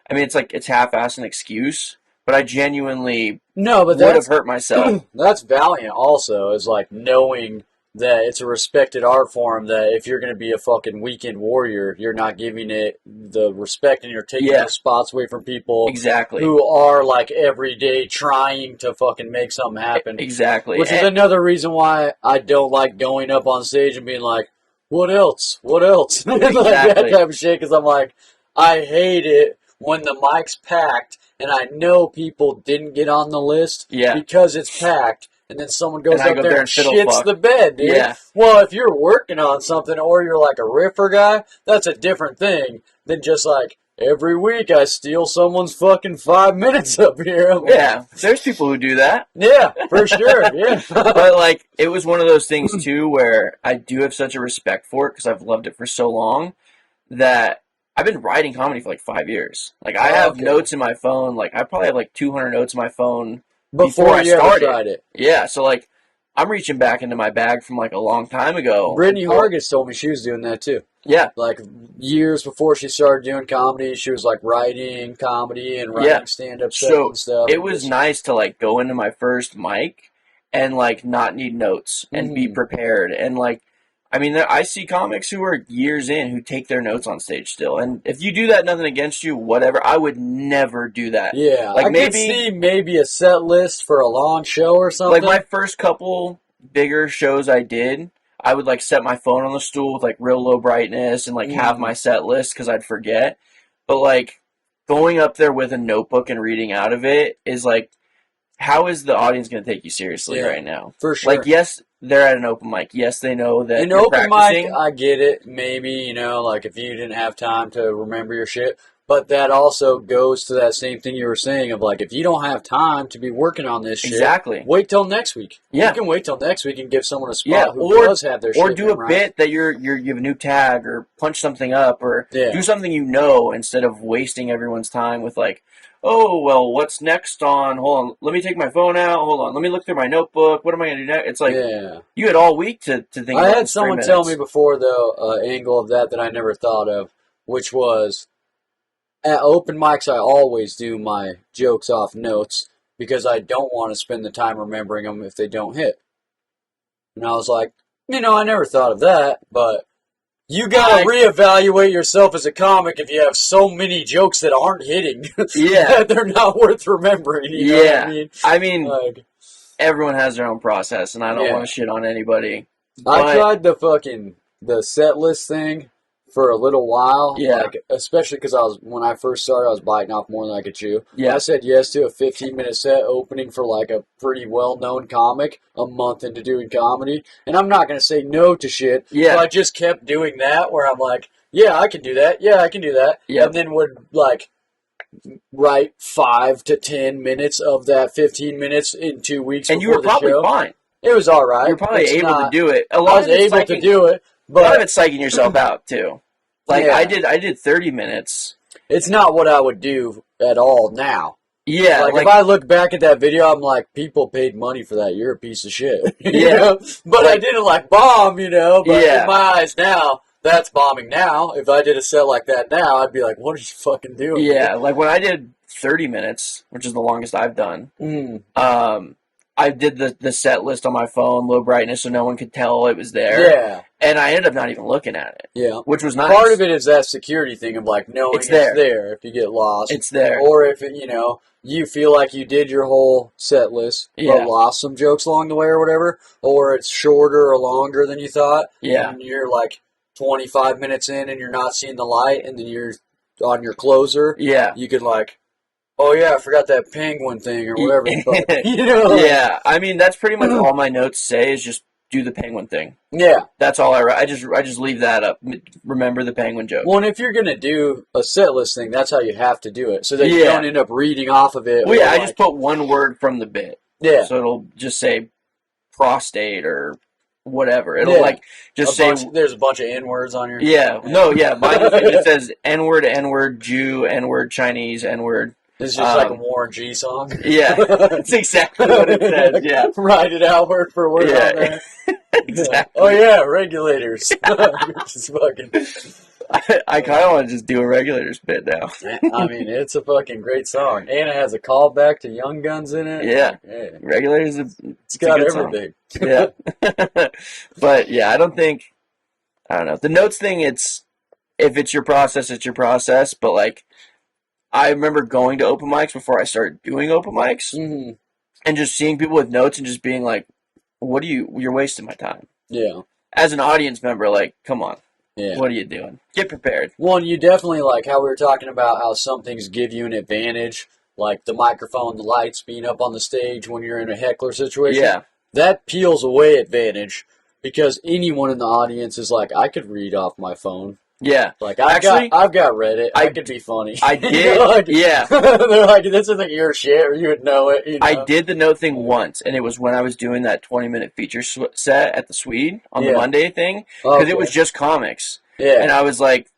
I mean, it's half-assed an excuse, but I genuinely would have hurt myself.
That's valiant also, is like knowing that it's a respected art form, that if you're going to be a fucking weekend warrior, you're not giving it the respect and you're taking the spots away from people who are like every day trying to fucking make something happen.
Exactly.
Which is another reason why I don't like going up on stage and being like, what else? What else? Like that type of shit, because I'm like, I hate it when the mic's packed and I know people didn't get on the list because it's packed, and then someone goes up there and shits the bed, dude. Yeah. Well, if you're working on something or you're like a riffer guy, that's a different thing than just like, every week I steal someone's fucking 5 minutes up here.
Yeah, there's people who do that.
Yeah, for sure, yeah.
But, like, it was one of those things, too, where I do have such a respect for it because I've loved it for so long that I've been writing comedy for, like, 5 years. Like, I have notes in my phone. Like, I probably have, like, 200 notes in my phone before I started. Tried it. Yeah, so, like, I'm reaching back into my bag from, like, a long time ago.
Brittany Hargis told me she was doing that, too.
Yeah.
Like, years before she started doing comedy, she was, like, writing comedy and writing stand-up stuff and stuff.
It was nice to, like, go into my first mic and, like, not need notes and be prepared. And, like, I mean, I see comics who are years in who take their notes on stage still. And if you do that, nothing against you, whatever. I would never do that.
Yeah. Like, I could see maybe a set list for a long show or something.
Like, my first couple bigger shows I did, I would, like, set my phone on the stool with, like, real low brightness and, like, have my set list because I'd forget. But, like, going up there with a notebook and reading out of it is, like, how is the audience going to take you seriously right now?
For sure.
Like, yes, they're at an open mic. Yes, they know that
you're practicing. Mic, I get it. Maybe, you know, like, if you didn't have time to remember your shit. But that also goes to that same thing you were saying of, like, if you don't have time to be working on this shit, wait till next week. Yeah. You can wait till next week and give someone a spot who does have their shit.
Or do a bit that you have a new tag, or punch something up, or do something you know instead of wasting everyone's time with, like, oh, well, what's next on? Hold on, let me take my phone out. Hold on, let me look through my notebook. What am I going to do next? It's like, you had all week to think about it.
I had someone tell me before, though, angle of that I never thought of, which was, at open mics, I always do my jokes off notes because I don't want to spend the time remembering them if they don't hit. And I was like, you know, I never thought of that, but you gotta reevaluate yourself as a comic if you have so many jokes that aren't hitting. That they're not worth remembering. You know what I mean? Like,
everyone has their own process, and I don't want to shit on anybody.
I tried the set list thing for a little while, like, especially because when I first started, I was biting off more than I could chew. I said yes to a 15-minute set opening for, like, a pretty well-known comic a month into doing comedy, and I'm not going to say no to shit, so I just kept doing that, where I'm like, yeah, I can do that. Yeah, I can do that.
Yep.
And then would, like, write 5 to 10 minutes of that 15 minutes in 2 weeks
And
before
you were probably
the show.
fine.
It was all right.
You're probably able to do it.
I was able to do it, but
a lot of it's psyching yourself out too. Like
yeah.
I did 30 minutes.
It's not what I would do at all now.
Yeah,
like if I look back at that video, I'm like, people paid money for that. You're a piece of shit.
Yeah,
know? But I didn't bomb, But
yeah.
in my eyes now, that's bombing now. If I did a set like that now, I'd be like, what are you fucking doing?
Yeah, like when I did 30 minutes, which is the longest I've done. I did the set list on my phone, low brightness, so no one could tell it was there.
Yeah.
And I ended up not even looking at it.
Yeah.
Which was nice.
Part of it is that security thing of knowing it's there if you get lost.
It's there.
Or if, you feel like you did your whole set list, but lost some jokes along the way or whatever, or it's shorter or longer than you thought.
Yeah.
And you're 25 minutes in and you're not seeing the light, and then you're on your closer.
Yeah.
You could oh yeah, I forgot that penguin thing or whatever.
Yeah, I mean that's pretty much all my notes say is just do the penguin thing. Yeah, that's all I write. I just leave that up. Remember the penguin joke.
Well, and if you're gonna do a set list thing, that's how you have to do it, so that you don't end up reading off of it.
Well, yeah, I just put one word from the bit.
Yeah,
so it'll just say prostate or whatever. It'll just say
there's a bunch of N words on your.
Yeah, no, yeah, mine just says N word, Jew, N word, Chinese, N word.
It's just like a Warren G song.
Yeah, that's exactly what it says. Yeah,
write it out word for word on there.
Exactly.
Oh yeah, regulators. Just fucking.
I kind of want to just do a regulators bit now.
I mean, it's a fucking great song, and it has a callback to Young Guns in it.
Yeah, regulators.
It's got everything.
Yeah, but yeah, I don't know. The notes thing. If it's your process, it's your process. But I remember going to open mics before I started doing open mics, and just seeing people with notes and just being like, you're wasting my time. Yeah. As an audience member, come on. Yeah. What are you doing? Get prepared.
Well, and you definitely, how we were talking about how some things give you an advantage, like the microphone, the lights being up on the stage when you're in a heckler situation. Yeah. That peels away advantage because anyone in the audience is I could read off my phone.
Yeah.
I've got Reddit. I could be funny.
I did. Yeah.
They're like, this isn't your shit, or you would know it.
I did the note thing once, and it was when I was doing that 20-minute feature set at the Swede on the Monday thing, because it was just comics. Yeah. And I was like,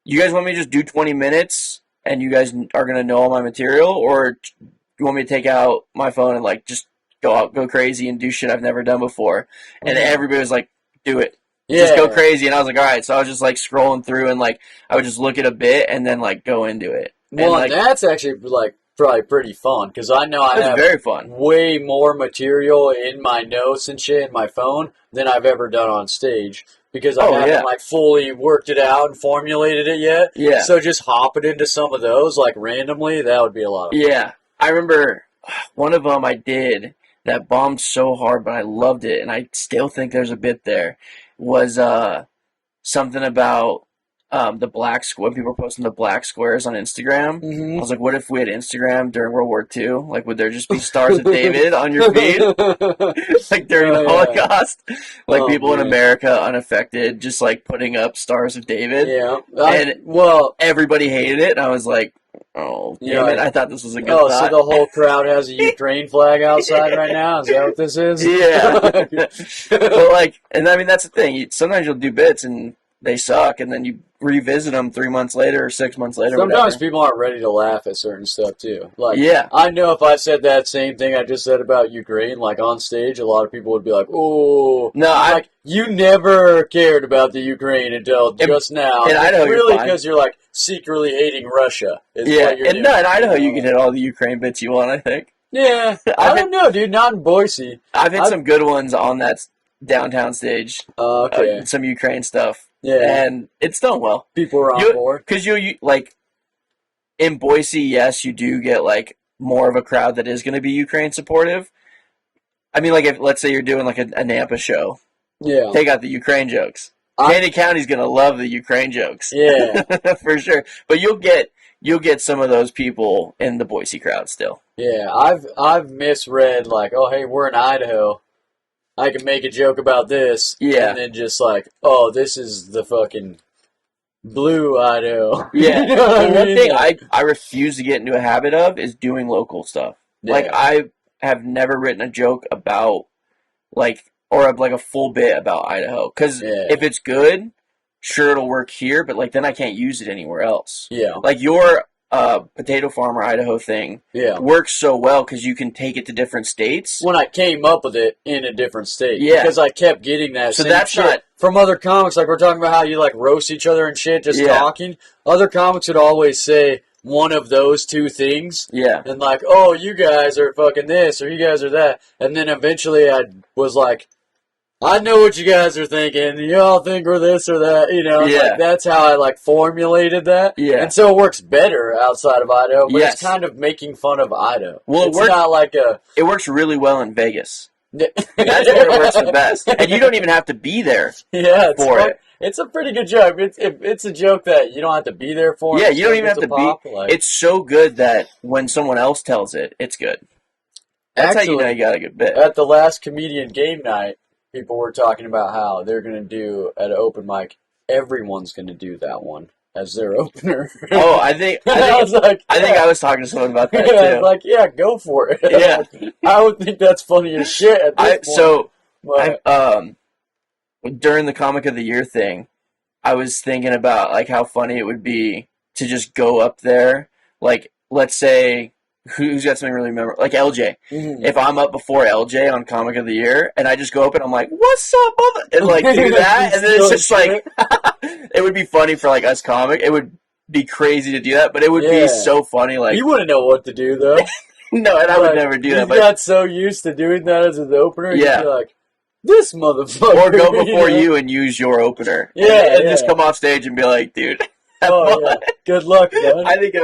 you guys want me to just do 20 minutes, and you guys are going to know all my material, or you want me to take out my phone and just go crazy and do shit I've never done before? And everybody was like, do it. Yeah. Just go crazy, and I was like, all right. So I was just scrolling through, and I would just look at a bit, and then go into it.
Well, and that's actually probably pretty fun because I know I have
very fun.
Way more material in my notes and shit in my phone than I've ever done on stage because I haven't fully worked it out and formulated it yet. Yeah. So just hopping into some of those randomly, that would be a lot of fun.
Yeah, I remember one of them I did that bombed so hard, but I loved it, and I still think there's a bit there. Was something about the black square. People were posting the black squares on Instagram. I was like, what if we had Instagram during World War II? Would there just be stars of David on your feed? During the Holocaust? People in America, unaffected, just putting up stars of David. Yeah. Everybody hated it, and I was like, oh, damn it. I thought this was a good thought.
So the whole crowd has a Ukraine flag outside right now? Is that what this is?
Yeah. But, and I mean, that's the thing. Sometimes you'll do bits and they suck, and then you revisit them 3 months later or 6 months later.
Sometimes people aren't ready to laugh at certain stuff, too.
Yeah.
I know if I said that same thing I just said about Ukraine, on stage, a lot of people would be like, oh. No, you never cared about the Ukraine until just now.
And I know
really because you're, secretly hating Russia.
Yeah, in Idaho you can hit all the Ukraine bits you want, I think.
Yeah. I don't know, dude. Not in Boise.
I've hit some good ones on that downtown stage.
Okay.
Some Ukraine stuff.
Yeah.
And it's done well.
People are on board.
Because you in Boise, yes, you do get, more of a crowd that is going to be Ukraine supportive. I mean, if, let's say you're doing, a Nampa show. Yeah. Take out the Ukraine jokes. Candy County's going to love the Ukraine jokes.
Yeah.
For sure. But you'll get some of those people in the Boise crowd still.
Yeah. I've misread, oh, hey, we're in Idaho. I can make a joke about this, and then just oh, this is the fucking blue Idaho.
Yeah.
You know what I
One
mean?
thing I refuse to get into a habit of is doing local stuff.
Yeah.
Like, I have never written a joke about, like, or like a full bit about Idaho. Because if it's good, sure, it'll work here, but, like, then I can't use it anywhere else.
Yeah.
Like, your potato farmer Idaho thing works so well because you can take it to different states.
When I came up with it in a different state.
Yeah.
Because I kept getting that
So
same
that's
shit
not...
from other comics. Like, we're talking about how you, like, roast each other and shit just talking. Other comics would always say one of those two things.
Yeah.
And, like, oh, you guys are fucking this or you guys are that. And then eventually I was like, I know what you guys are thinking. Y'all think we're this or that, you know.
Yeah.
Like, that's how I, like, formulated that.
Yeah.
And so it works better outside of Idaho, but it's kind of making fun of Idaho.
Well,
it's not like a...
It works really well in Vegas. That's where it works the best. And you don't even have to be there for it.
It's a pretty good joke. It's a joke that you don't have to be there for.
Yeah, you don't even have to be... Like, it's so good that when someone else tells it, it's good. That's actually, how you know you got a good bit.
At the last comedian game night, people were talking about how they're going to do, at an open mic, everyone's going to do that one as their opener.
Oh, I think I was talking to someone about that, too.
I was like, yeah, go for it.
Yeah.
I would think that's funny as shit at this point.
So, during the Comic of the Year thing, I was thinking about, like, how funny it would be to just go up there, like, let's say... Who's got something really memorable? Like LJ. Mm-hmm. If I'm up before LJ on Comic of the Year, and I just go up and I'm like, "What's up, mother?" and like do that, and then it's just like, it would be funny for like us comic. It would be crazy to do that, but it would be so funny. Like,
you wouldn't know what to do though.
No, and I would never do that.
You got so used to doing that as an opener, you'd be like, this motherfucker.
Or go before you and use your opener. And just come off stage and be like, dude.
Good luck, man.
I think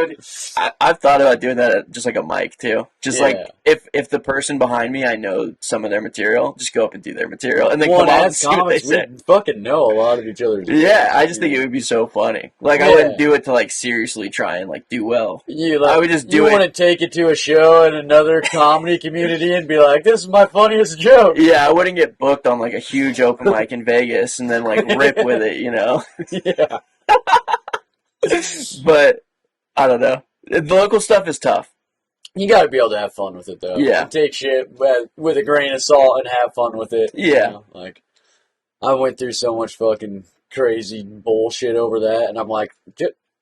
I've thought about doing that at just like a mic too. Just like if the person behind me, I know some of their material, just go up and do their material, and then come out and see what they say.
We fucking know a lot of each other's.
Yeah, I just think it would be so funny. Like I wouldn't do it to like seriously try and like do well. I would just do it. You want
to take it to a show in another comedy community and be like, "This is my funniest joke."
Yeah, I wouldn't get booked on like a huge open mic in Vegas and then like rip with it, you know?
Yeah.
But I don't know. The local stuff is tough.
You got to be able to have fun with it, though.
Yeah.
And take shit with a grain of salt and have fun with it.
Yeah.
You know? Like, I went through so much fucking crazy bullshit over that, and I'm like,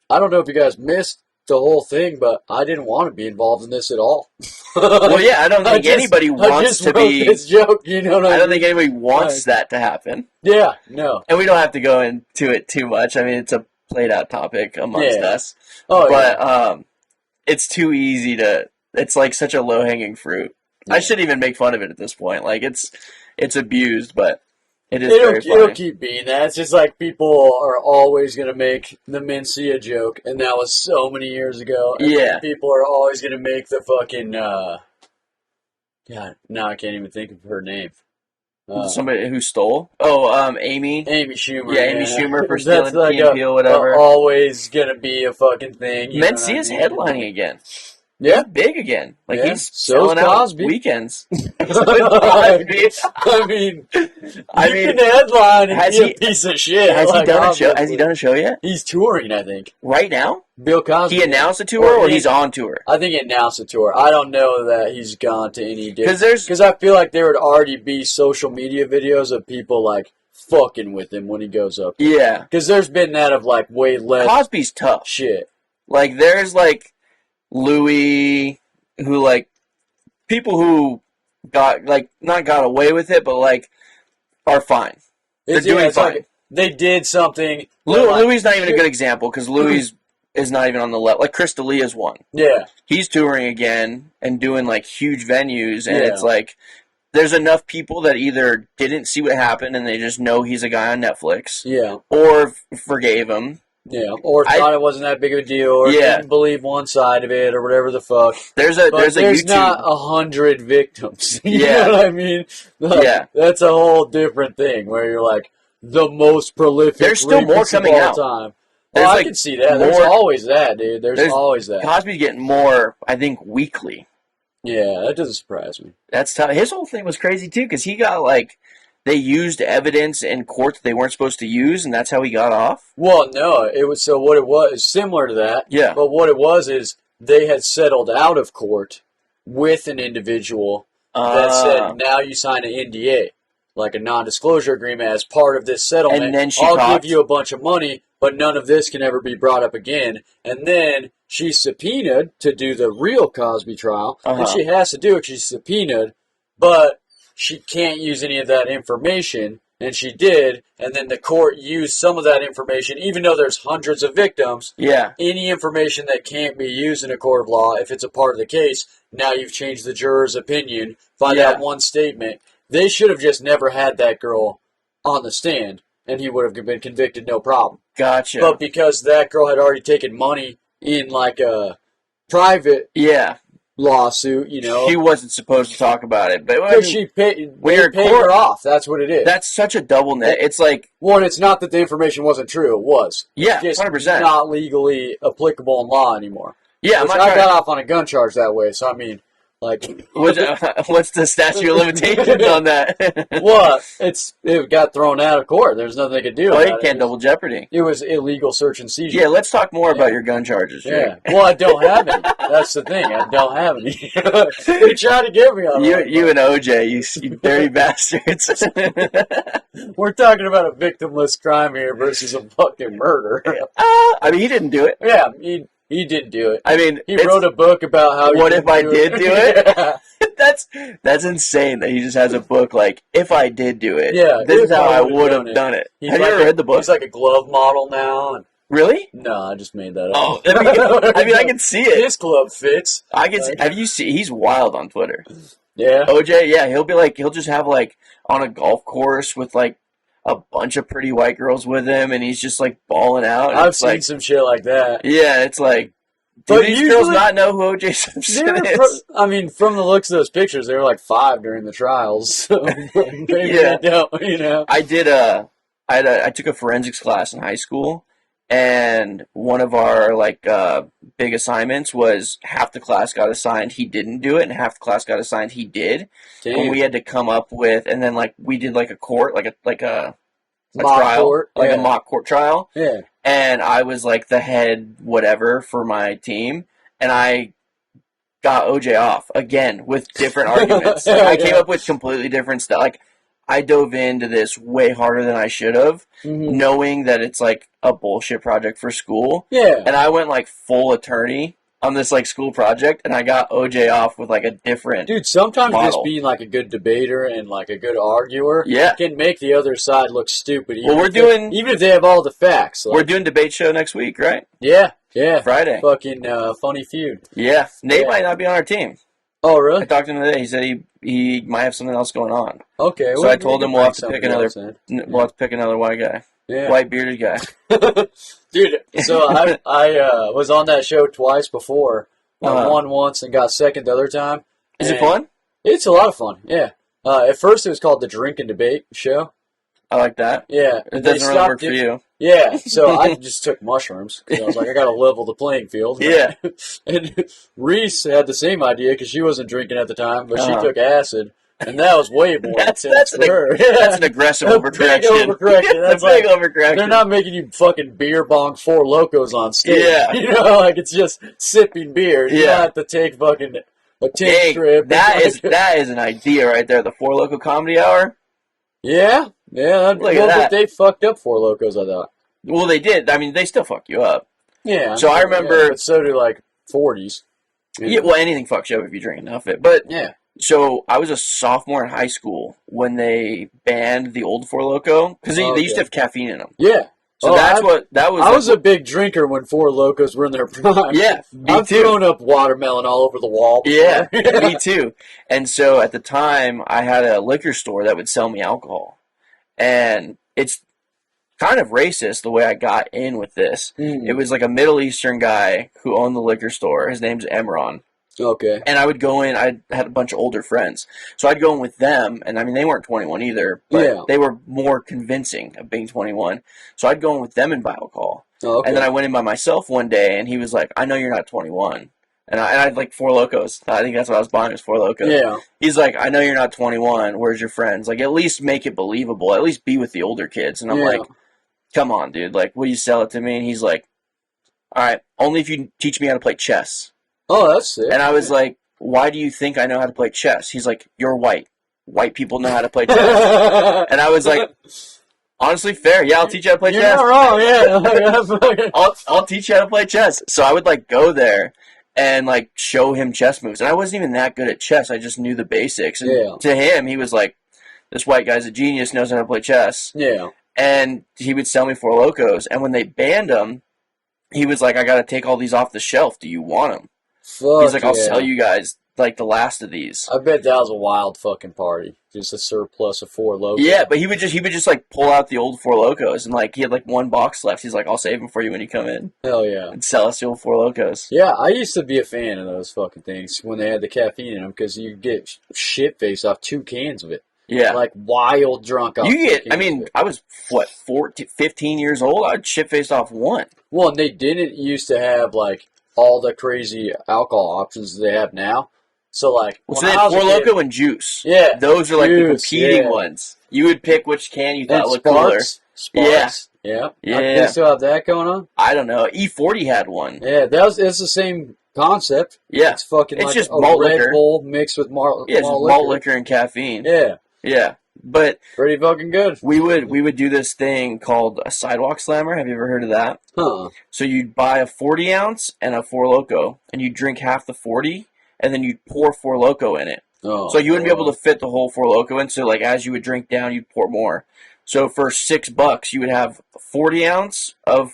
I don't know if you guys missed the whole thing, but I didn't want to be involved in this at all.
Well, yeah, I don't think anybody wants to be.
This joke, you know what I mean?
I don't think anybody wants that to happen.
Yeah, no.
And we don't have to go into it too much. I mean, it's a played out topic amongst us.
Oh,
but it's too easy to. It's like such a low hanging fruit. Yeah. I shouldn't even make fun of it at this point. Like it's abused, but it is very funny.
It'll keep being that. It's just like people are always gonna make the Mencia joke, and that was so many years ago. And people are always gonna make the fucking. God, now I can't even think of her name.
Somebody who stole? Oh, Amy.
Amy Schumer.
Yeah, Amy Schumer for stealing like Key and Peele, whatever.
Always gonna be a fucking thing.
Mencia's headlining again.
Yeah,
he's big again. Like he's
selling out weekends. I mean, you can headline and be a piece of shit.
Has he done a show? Has he done a show yet?
He's touring, I think.
Right now?
Bill Cosby.
He announced a tour, or he's on tour?
I think he announced a tour. I don't know that he's gone to any because I feel like there would already be social media videos of people like fucking with him when he goes up.
Yeah,
because there's been that of like way less.
Cosby's tough
shit.
Like there's like Louis, who like people who got like not got away with it, but like are fine. They're doing fine.
Like they did something.
Louis not even a good example because Louis is not even on the level. Like Chris D'Elia's one.
Yeah,
he's touring again and doing like huge venues, and it's like there's enough people that either didn't see what happened and they just know he's a guy on Netflix.
Yeah,
or forgave him.
Yeah, or thought it wasn't that big of a deal, or didn't believe one side of it, or whatever the fuck.
There's YouTube.
Not 100 victims. You
know
what I mean? Like, that's a whole different thing where you're like the most prolific.
There's still more coming out.
Time. Well, I can see that. There's always that, dude. There's always that.
Cosby's getting more, I think, weekly.
Yeah, that doesn't surprise me.
That's tough. His whole thing was crazy too, because he got like they used evidence in court that they weren't supposed to use, and that's how he got off?
Well, no, it was so what it was similar to that.
Yeah.
But what it was is they had settled out of court with an individual that said, now you sign an NDA, like a non-disclosure agreement as part of this settlement.
And then
I'll give you a bunch of money, but none of this can ever be brought up again. And then she's subpoenaed to do the real Cosby trial, and she has to do it. She's subpoenaed, but she can't use any of that information, and she did, and then the court used some of that information, even though there's hundreds of victims.
Yeah.
Any information that can't be used in a court of law, if it's a part of the case, now you've changed the juror's opinion by that one statement. They should have just never had that girl on the stand, and he would have been convicted, no problem.
Gotcha.
But because that girl had already taken money in like a private lawsuit, you know.
She wasn't supposed to talk about it. But
Because she paid her off. That's what it is.
That's such a double net. It's like...
Well, it's not that the information wasn't true. It was.
Yeah,
it's just
100%.
not legally applicable in law anymore.
Yeah,
I got off on a gun charge that way, so I mean... Like,
what's the statute of limitations on that?
Well, it got thrown out of court. There's nothing they could do.
Well, you can't double jeopardy.
It was illegal search and seizure.
Yeah, let's talk more about your gun charges.
Yeah. Well, I don't have any. That's the thing. I don't have any. They tried to get me on
you and OJ, you dirty bastards.
We're talking about a victimless crime here versus a fucking murder.
I mean, he didn't do it.
Yeah, he did do it.
I mean,
he wrote a book about how.
What if I did do it? That's insane that he just has a book like, if I did do it, this is how I would have done it. Have you ever read the book?
He's like a glove model now.
Really?
No, I just made that up.
Oh, I mean, I can see it.
His glove fits.
I can see. Have you seen? He's wild on Twitter.
Yeah.
OJ, yeah, he'll just have like on a golf course with like a bunch of pretty white girls with him, and he's just like balling out.
I've seen some shit like that.
Yeah, it's like, do these girls not know who O.J. Simpson is?
I mean, from the looks of those pictures, they were like 5 during the trials. So maybe they don't, you know.
I took a forensics class in high school, and one of our like big assignments was half the class got assigned he didn't do it, and half the class got assigned he did.
Damn.
And we had to come up with, and then like we did like a court, like a
mock
trial,
court.
like a mock court trial.
Yeah.
And I was like the head whatever for my team, and I got OJ off again with different arguments. Like, I came up with completely different stuff. Like, I dove into this way harder than I should have, knowing that it's like a bullshit project for school.
Yeah.
And I went like full attorney on this like school project, and I got OJ off with like a different
sometimes
model.
just being like a good debater and like a good arguer can make the other side look stupid.
Well,
even if they have all the facts.
We're doing debate show next week, right?
Yeah.
Friday.
Fucking Funny Feud.
Yeah. Nate might not be on our team.
Oh, really?
I talked to him today. He said he might have something else going on.
Okay.
So I told him we'll have to pick another white guy.
Yeah.
White bearded guy.
Dude, so I was on that show twice before. I won once and got second the other time.
Is it fun?
It's a lot of fun, yeah. At first it was called the Drink and Debate Show.
I like that.
Yeah.
It doesn't really work for you.
Yeah, so I just took mushrooms. I was like, I got to level the playing field.
Yeah.
And Reese had the same idea because she wasn't drinking at the time, but she took acid. And that was way more intense for her.
That's an aggressive overcorrection.
That's
a big overcorrection.
They're not making you fucking beer bong 4 Locos on stage.
Yeah.
You know, like it's just sipping beer. You don't have to take fucking a 10 trip.
That is an idea right there. The 4 Loco Comedy Hour.
Yeah. Yeah.
Look at that.
They fucked up 4 Locos, I thought.
Well, they did. I mean, they still fuck you up.
Yeah.
So I remember.
But so do like 40s.
Yeah, well, anything fucks you up if you drink enough of it. But
yeah.
So I was a sophomore in high school when they banned the old 4 Loco because they used to have caffeine in them.
Yeah.
So that was.
I was a big drinker when 4 Locos were in their prime.
Yeah,
I've thrown up watermelon all over the wall before.
Yeah, me too. And so at the time, I had a liquor store that would sell me alcohol, and it's kind of racist the way I got in with this. It was like a Middle Eastern guy who owned the liquor store. His name's Emron.
Okay.
And I would go in, I had a bunch of older friends. So I'd go in with them, and I mean, they weren't 21 either, but they were more convincing of being 21. So I'd go in with them and buy alcohol.
Okay.
And then I went in by myself one day, and he was like, I know you're not 21, And I had like Four Locos. I think that's what I was buying, was Four Locos.
Yeah.
He's like, I know you're not 21. Where's your friends? Like, at least make it believable. At least be with the older kids. And I'm like, come on, dude. Like, will you sell it to me? And he's like, all right, only if you teach me how to play chess.
Oh, that's sick.
And I was like, why do you think I know how to play chess? He's like, you're white. White people know how to play chess. And I was like, honestly, fair. Yeah, I'll teach you how to play chess.
You're not wrong, yeah.
I'll teach you how to play chess. So I would, like, go there and, like, show him chess moves. And I wasn't even that good at chess. I just knew the basics. And to him, he was like, this white guy's a genius, knows how to play chess.
Yeah.
And he would sell me Four Locos. And when they banned them, he was like, I got to take all these off the shelf. Do you want them? He's like, I'll sell you guys, like, the last of these.
I bet that was a wild fucking party. Just a surplus of Four Locos.
Yeah, but he would just like pull out the old Four Locos, and like he had like one box left. He's like, I'll save them for you when you come in.
Hell yeah.
And sell us the old Four Locos.
Yeah, I used to be a fan of those fucking things when they had the caffeine in them, because you get shit-faced off 2 cans of it.
Yeah.
Like, wild drunk off
I was, 15 years old? I'd shit-faced off 1.
Well, and they didn't used to have, like, all the crazy alcohol options they have now. So, like,
so they had Four Loco and Juice.
Yeah.
Those are, like, the competing ones. You would pick which can you thought looked cooler.
Sparks. Yeah. They still have that going on?
I don't know. E40 had one.
Yeah, it's the same concept.
Yeah.
It's fucking
it's
like
just
a
malt
Red
liquor.
Bull mixed with malt liquor.
Malt liquor and caffeine.
Yeah.
Yeah. But
pretty fucking good.
We would do this thing called a sidewalk slammer. Have you ever heard of that?
Huh.
So you'd buy a 40 ounce and a Four Loco, and you'd drink half the 40, and then you'd pour Four Loco in it.
Oh,
so you wouldn't be able to fit the whole Four Loco in. So like as you would drink down, you'd pour more. So for $6, you would have 40 ounce of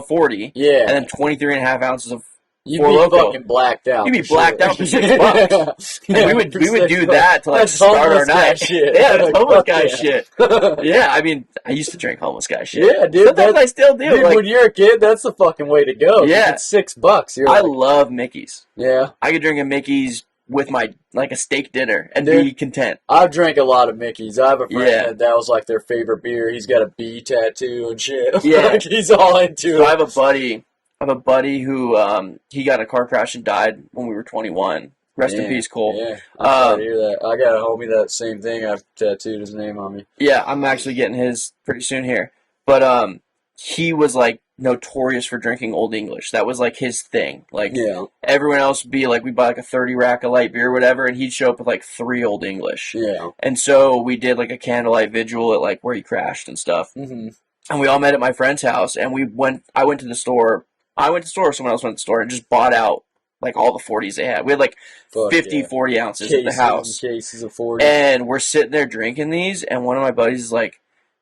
40, and then 23.5 ounces of
You'd
Four
be
Loco.
fucking blacked out.
You'd be blacked out for $6. And we would do that to like
that's
start our night.
Shit.
Yeah, that's homeless guy shit. Yeah, I mean, I used to drink homeless guy shit.
Yeah, dude.
Sometimes I still do.
Dude,
like,
when you're a kid, that's the fucking way to go.
Yeah,
it's $6.
I love Mickey's.
Yeah,
I could drink a Mickey's with my like a steak dinner and be content.
I've drank a lot of Mickey's. I have a friend that was like their favorite beer. He's got a bee tattoo and shit.
Yeah,
like, he's all into it.
I have a buddy who he got in a car crash and died when we were 21. Rest in peace, Cole.
Yeah, I'm sorry to hear that. I got a homie that same thing. I've tattooed his name on me.
Yeah, I'm actually getting his pretty soon here. But he was like notorious for drinking Old English. That was like his thing. Like everyone else would be like, we'd buy like a 30 rack of light beer or whatever, and he'd show up with like 3 Old English. Yeah. And so we did like a candlelight vigil at like where he crashed and stuff. Mm-hmm. And we all met at my friend's house, and I went to the store. Someone else went to the store and just bought out like all the 40s they had. We had like 40 ounces at the house.
Cases of 40.
And we're sitting there drinking these, and one of my buddies is like,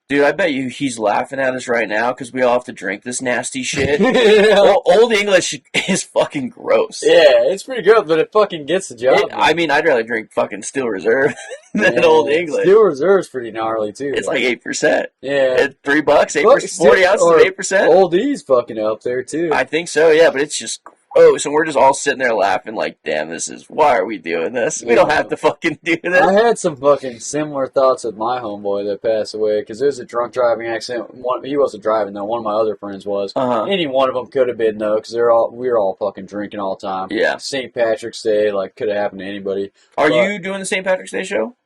dude, I bet you he's laughing at us right now because we all have to drink this nasty shit. Old English is fucking gross.
Yeah, it's pretty gross, but it fucking gets the job.
I mean, I'd rather drink fucking Steel Reserve than Old English.
Steel Reserve's pretty gnarly, too.
It's like 8%.
Yeah.
It's $3, 8%, 40 ounces of 8%.
Old E's fucking up there, too.
I think so, yeah, but it's just gross, and we're just all sitting there laughing like, damn, why are we doing this? We don't have to fucking do this.
I had some fucking similar thoughts with my homeboy that passed away, because there was a drunk driving accident. He wasn't driving, though. One of my other friends was. Any one of them could have been, though, because we were all fucking drinking all the time.
Yeah.
St. Patrick's Day, like, could have happened to anybody.
Are you doing the St. Patrick's Day show?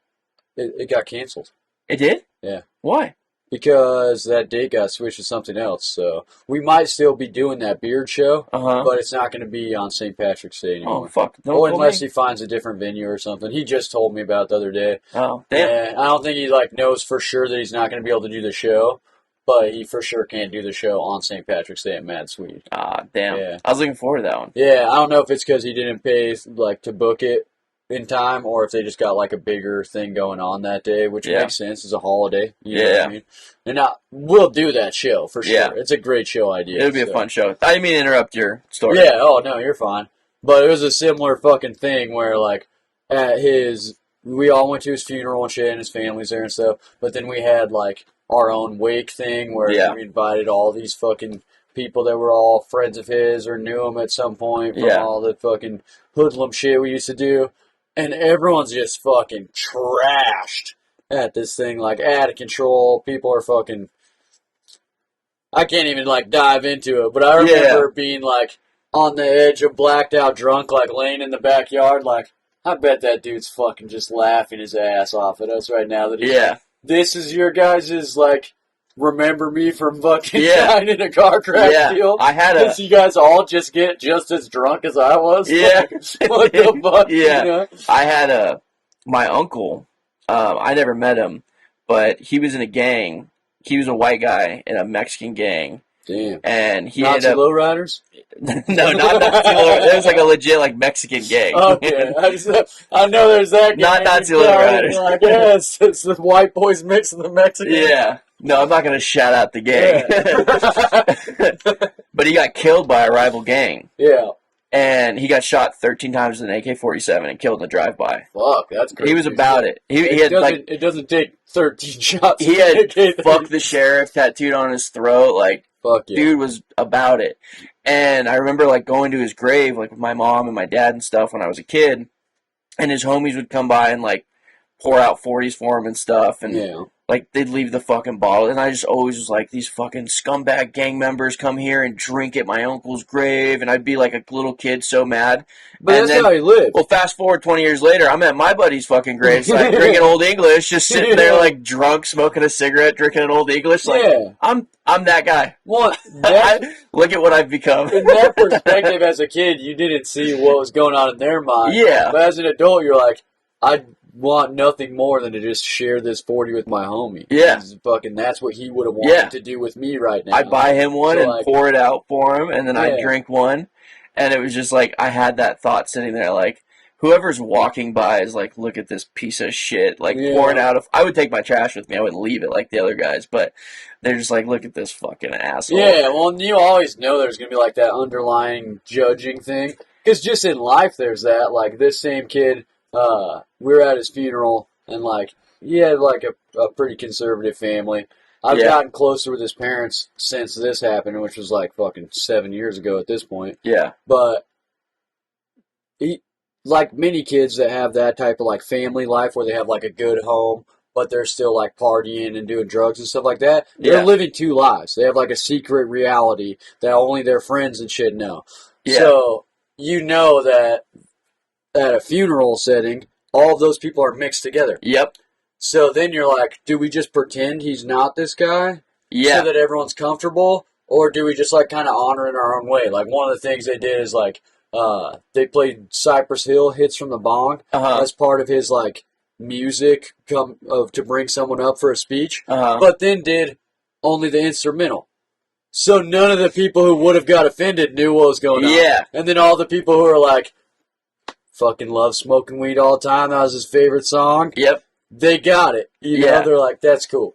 It got canceled.
It did?
Yeah.
Why?
Because that date got switched to something else. So we might still be doing that beard show, but it's not going to be on St. Patrick's Day anymore.
Oh, fuck.
Unless he finds a different venue or something. He just told me about it the other day.
Oh, damn.
And I don't think he knows for sure that he's not going to be able to do the show, but he for sure can't do the show on St. Patrick's Day at Mad Swede.
Ah, damn.
Yeah.
I was looking forward to that one.
Yeah, I don't know if it's because he didn't pay to book it in time, or if they just got like a bigger thing going on that day, which makes sense as a holiday. You know what I mean? And we'll do that show for sure. Yeah. It's a great show idea.
It'll be a fun show. I didn't mean to interrupt your story.
Yeah, oh no, you're fine. But it was a similar fucking thing where like we all went to his funeral and shit, and his family's there and stuff, but then we had like our own wake thing where we invited all these fucking people that were all friends of his or knew him at some point from all the fucking hoodlum shit we used to do. And everyone's just fucking trashed at this thing, like, out of control. People are fucking... I can't even, like, dive into it, but I remember being, like, on the edge of blacked out drunk, like laying in the backyard, like, I bet that dude's fucking just laughing his ass off at us right now. That this is your guys' like, remember me from fucking dying in a car crash deal?
I had
a... you guys all just get just as drunk as I was?
Yeah.
What the fuck?
Yeah.
You know?
I had my uncle, I never met him, but he was in a gang. He was a white guy in a Mexican gang.
Damn.
And he
Nazi
ended up...
lowriders?
No, not Nazi lowriders. It was like a legit like Mexican gang.
Okay. I know there's that gang.
Not Nazi lowriders.
Like, yes, it's the white boys mixing the Mexicans.
Yeah. No, I'm not going to shout out the gang. Yeah. But he got killed by a rival gang.
Yeah.
And he got shot 13 times with an AK-47 and killed in a drive-by.
Fuck, that's crazy.
He was about it.
It doesn't take 13 shots.
He had "fuck the sheriff" tattooed on his throat. Like,
fuck yeah.
Dude was about it. And I remember like going to his grave like with my mom and my dad and stuff when I was a kid. And his homies would come by and like pour out 40s for him and stuff. And like they'd leave the fucking bottle. And I just always was like, these fucking scumbag gang members come here and drink at my uncle's grave. And I'd be like a little kid so mad.
But
and
that's how he lived.
Well, fast forward 20 years later, I'm at my buddy's fucking grave, like drinking Old English, just sitting there like drunk, smoking a cigarette, drinking an Old English. Like, I'm that guy.
What?
Look at what I've become.
In that perspective, as a kid, you didn't see what was going on in their mind.
Yeah.
But as an adult, you're like, I want nothing more than to just share this 40 with my homie.
Yeah.
Fucking, that's what he would have wanted to do with me right now.
I'd buy him one and pour it out for him, and then I'd drink one. And it was just like, I had that thought sitting there, like, whoever's walking by is like, look at this piece of shit, like, pouring out I would take my trash with me, I wouldn't leave it like the other guys, but they're just like, look at this fucking asshole. Yeah,
well, you always know there's going to be like that underlying judging thing. Because just in life, there's that, like, this same kid, we were at his funeral, and like, he had like a pretty conservative family. I've gotten closer with his parents since this happened, which was like fucking 7 years ago at this point.
Yeah.
But he, like many kids that have that type of like family life where they have like a good home, but they're still like partying and doing drugs and stuff like that. They're living two lives. They have like a secret reality that only their friends and shit know. Yeah. So you know that at a funeral setting, all of those people are mixed together.
Yep.
So then you're like, do we just pretend he's not this guy?
Yeah.
So that everyone's comfortable? Or do we just like kind of honor in our own way? Like one of the things they did is like, they played Cypress Hill Hits from the Bong as part of his like music to bring someone up for a speech. But then did only the instrumental. So none of the people who would have got offended knew what was going on.
Yeah.
And then all the people who are like, fucking love smoking weed all the time, that was his favorite song.
Yep.
They got it. You know, they're like, that's cool.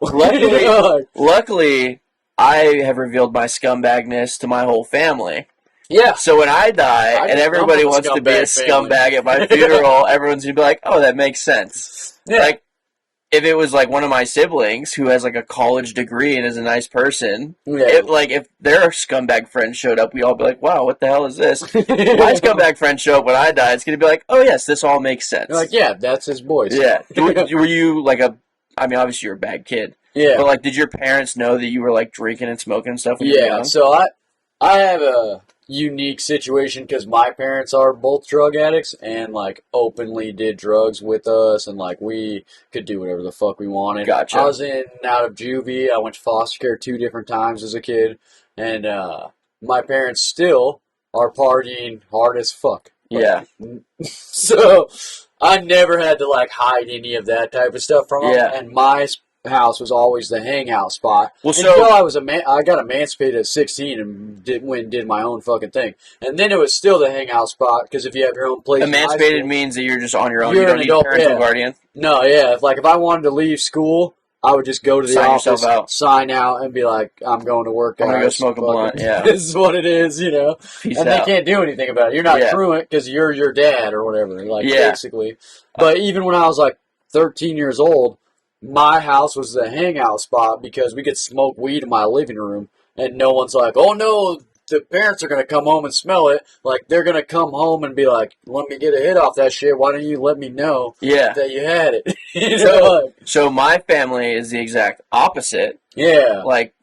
Luckily, I have revealed my scumbagness to my whole family.
Yeah.
So when I die, and everybody wants to be a scumbag at my funeral, everyone's going to be like, oh, that makes sense. Yeah. Like, if it was like one of my siblings who has like a college degree and is a nice person, if their scumbag friend showed up, we all be like, wow, what the hell is this? My scumbag friend show up when I die, it's going to be like, oh yes, this all makes sense.
You're like, yeah, that's his boys.
Yeah. Were you like I mean, obviously you're a bad kid. Yeah. But like, did your parents know that you were like drinking and smoking and stuff when you were young?
So I have a unique situation because my parents are both drug addicts and like openly did drugs with us, and like we could do whatever the fuck we wanted.
Gotcha.
I was in and out of juvie. I went to foster care 2 different times as a kid, and my parents still are partying hard as fuck.
Yeah.
So I never had to like hide any of that type of stuff from them.
Yeah.
And my house was always the hangout spot.
Well,
until I got emancipated at 16 and did my own fucking thing. And then it was still the hangout spot because if you have your own place,
emancipated means that you're just on your own. You don't need parental guardian.
No, yeah. If I wanted to leave school, I would just go to the office, sign out, and be like, I'm going to work.
I'm going to go smoke a blunt, yeah.
This is what it is, you know.
Peace
and
out.
they can't do anything about it. You're not truant because you're your dad or whatever, like, basically. But even when I was, like, 13 years old, my house was the hangout spot because we could smoke weed in my living room, and no one's like, oh, no, the parents are going to come home and smell it. Like, they're going to come home and be like, let me get a hit off that shit. Why don't you let me know that you had it?
So my family is the exact opposite.
Yeah.
Like,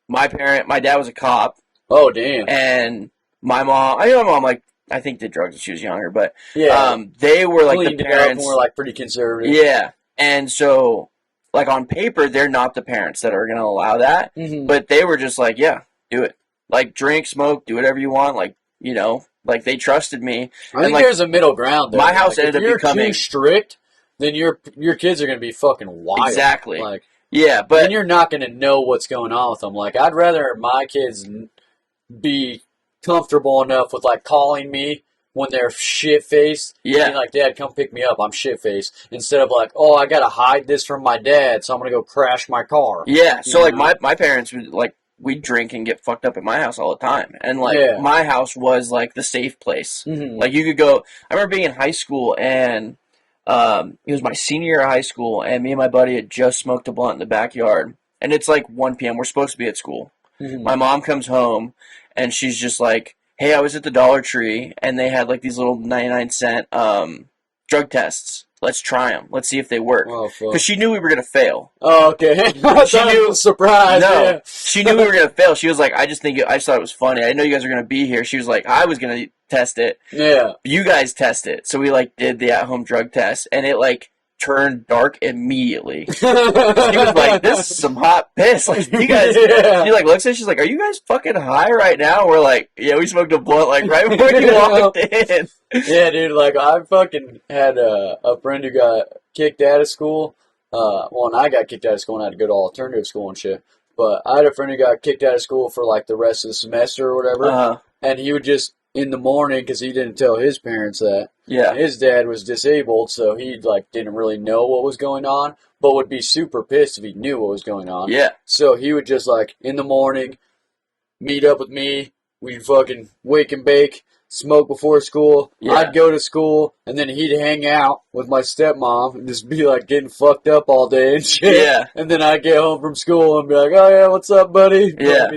my dad was a cop.
Oh, damn.
And my mom, I know my mom, like, I think did drugs when she was younger, but
Yeah.
they were like
Cleaned
the
it up
parents.
and were like pretty conservative.
Yeah. And so, like, on paper, they're not the parents that are going to allow that.
Mm-hmm.
But they were just like, yeah, do it. Like, drink, smoke, do whatever you want. Like, you know, like, they trusted me.
I think
like,
there's a middle ground there.
My house
like,
ended
if
up becoming...
you're too strict, then your kids are going to be fucking wild.
Exactly.
Like,
yeah, but...
then you're not going to know what's going on with them. Like, I'd rather my kids be comfortable enough with, like, calling me when they're shit-faced.
Yeah.
Being like, Dad, come pick me up. I'm shit-faced. Instead of like, oh, I got to hide this from my dad, so I'm going to go crash my car.
Yeah, so, like, my parents would, like, we'd drink and get fucked up at my house all the time. And, like, my house was, like, the safe place.
Mm-hmm.
Like, you could go... I remember being in high school, and it was my senior year of high school, and me and my buddy had just smoked a blunt in the backyard. And it's, like, 1 p.m. We're supposed to be at school. Mm-hmm. My mom comes home, and she's just like, hey, I was at the Dollar Tree, and they had, like, these little 99-cent drug tests. Let's try them. Let's see if they work. Because she knew we were going to fail.
Oh, okay. She knew. Surprise.
No,
yeah.
She knew we were going to fail. She was like, I just thought it was funny. I didn't know you guys were going to be here. She was like, I was going to test it.
Yeah.
You guys test it. So we, like, did the at-home drug test, and it, like, turned dark immediately. She was like, this is some hot piss. Like, you guys, she, like, looks at it, she's like, are you guys fucking high right now? We're like, yeah, we smoked a blunt, like, right before you walked in.
Yeah, dude, like, I fucking had a friend who got kicked out of school. Well, and I got kicked out of school and I had to go to alternative school and shit. But I had a friend who got kicked out of school for, like, the rest of the semester or whatever. And he would just, in the morning, because he didn't tell his parents that. Yeah. His dad was disabled, so he, like, didn't really know what was going on, but would be super pissed if he knew what was going on. Yeah. So he would just, like, in the morning, meet up with me. We'd fucking wake and bake, smoke before school. Yeah. I'd go to school, and then he'd hang out with my stepmom and just be, like, getting fucked up all day and shit. Yeah. And then I'd get home from school and be like, oh, yeah, what's up, buddy? Yeah.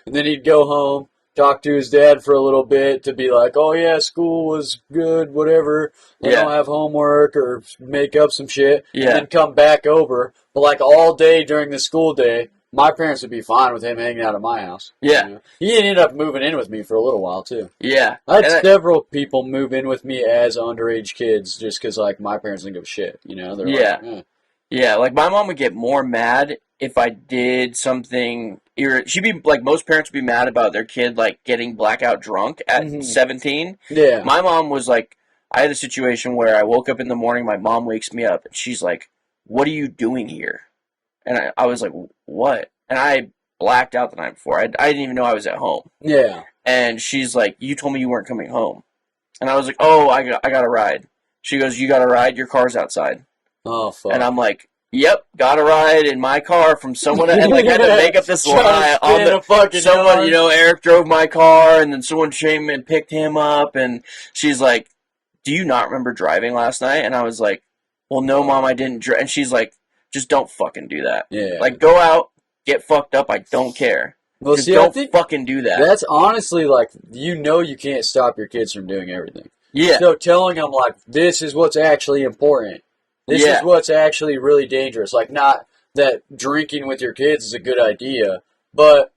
And then he'd go home, talk to his dad for a little bit to be like, oh, yeah, school was good, whatever. I don't have homework or make up some shit. Yeah. And then come back over. But, like, all day during the school day, my parents would be fine with him hanging out at my house. Yeah. You know? He ended up moving in with me for a little while, too. Yeah. I had several people move in with me as underage kids just because, like, my parents didn't give a shit, you know? They're like, eh. Yeah, like, my mom would get more mad if I did something... She'd be, like, most parents would be mad about their kid, like, getting blackout drunk at 17. Yeah. My mom was, like... I had a situation where I woke up in the morning, my mom wakes me up, and she's like, what are you doing here? And I was like, what? And I blacked out the night before. I didn't even know I was at home. Yeah. And she's like, you told me you weren't coming home. And I was like, oh, I got a ride. She goes, you got a ride? Your car's outside. Oh, fuck. And I'm like, yep, got a ride in my car from someone, and like had to make up this lie on the fucking someone, yard. You know, Eric drove my car, and then someone came and picked him up, and she's like, do you not remember driving last night? And I was like, well, no, Mom, I didn't drive. And she's like, just don't fucking do that. Yeah. Like, go out, get fucked up, I don't care. Well, just don't fucking do that. That's honestly, like, you know you can't stop your kids from doing everything. Yeah. So telling them, like, this is what's actually important. This is what's actually really dangerous. Like, not that drinking with your kids is a good idea, but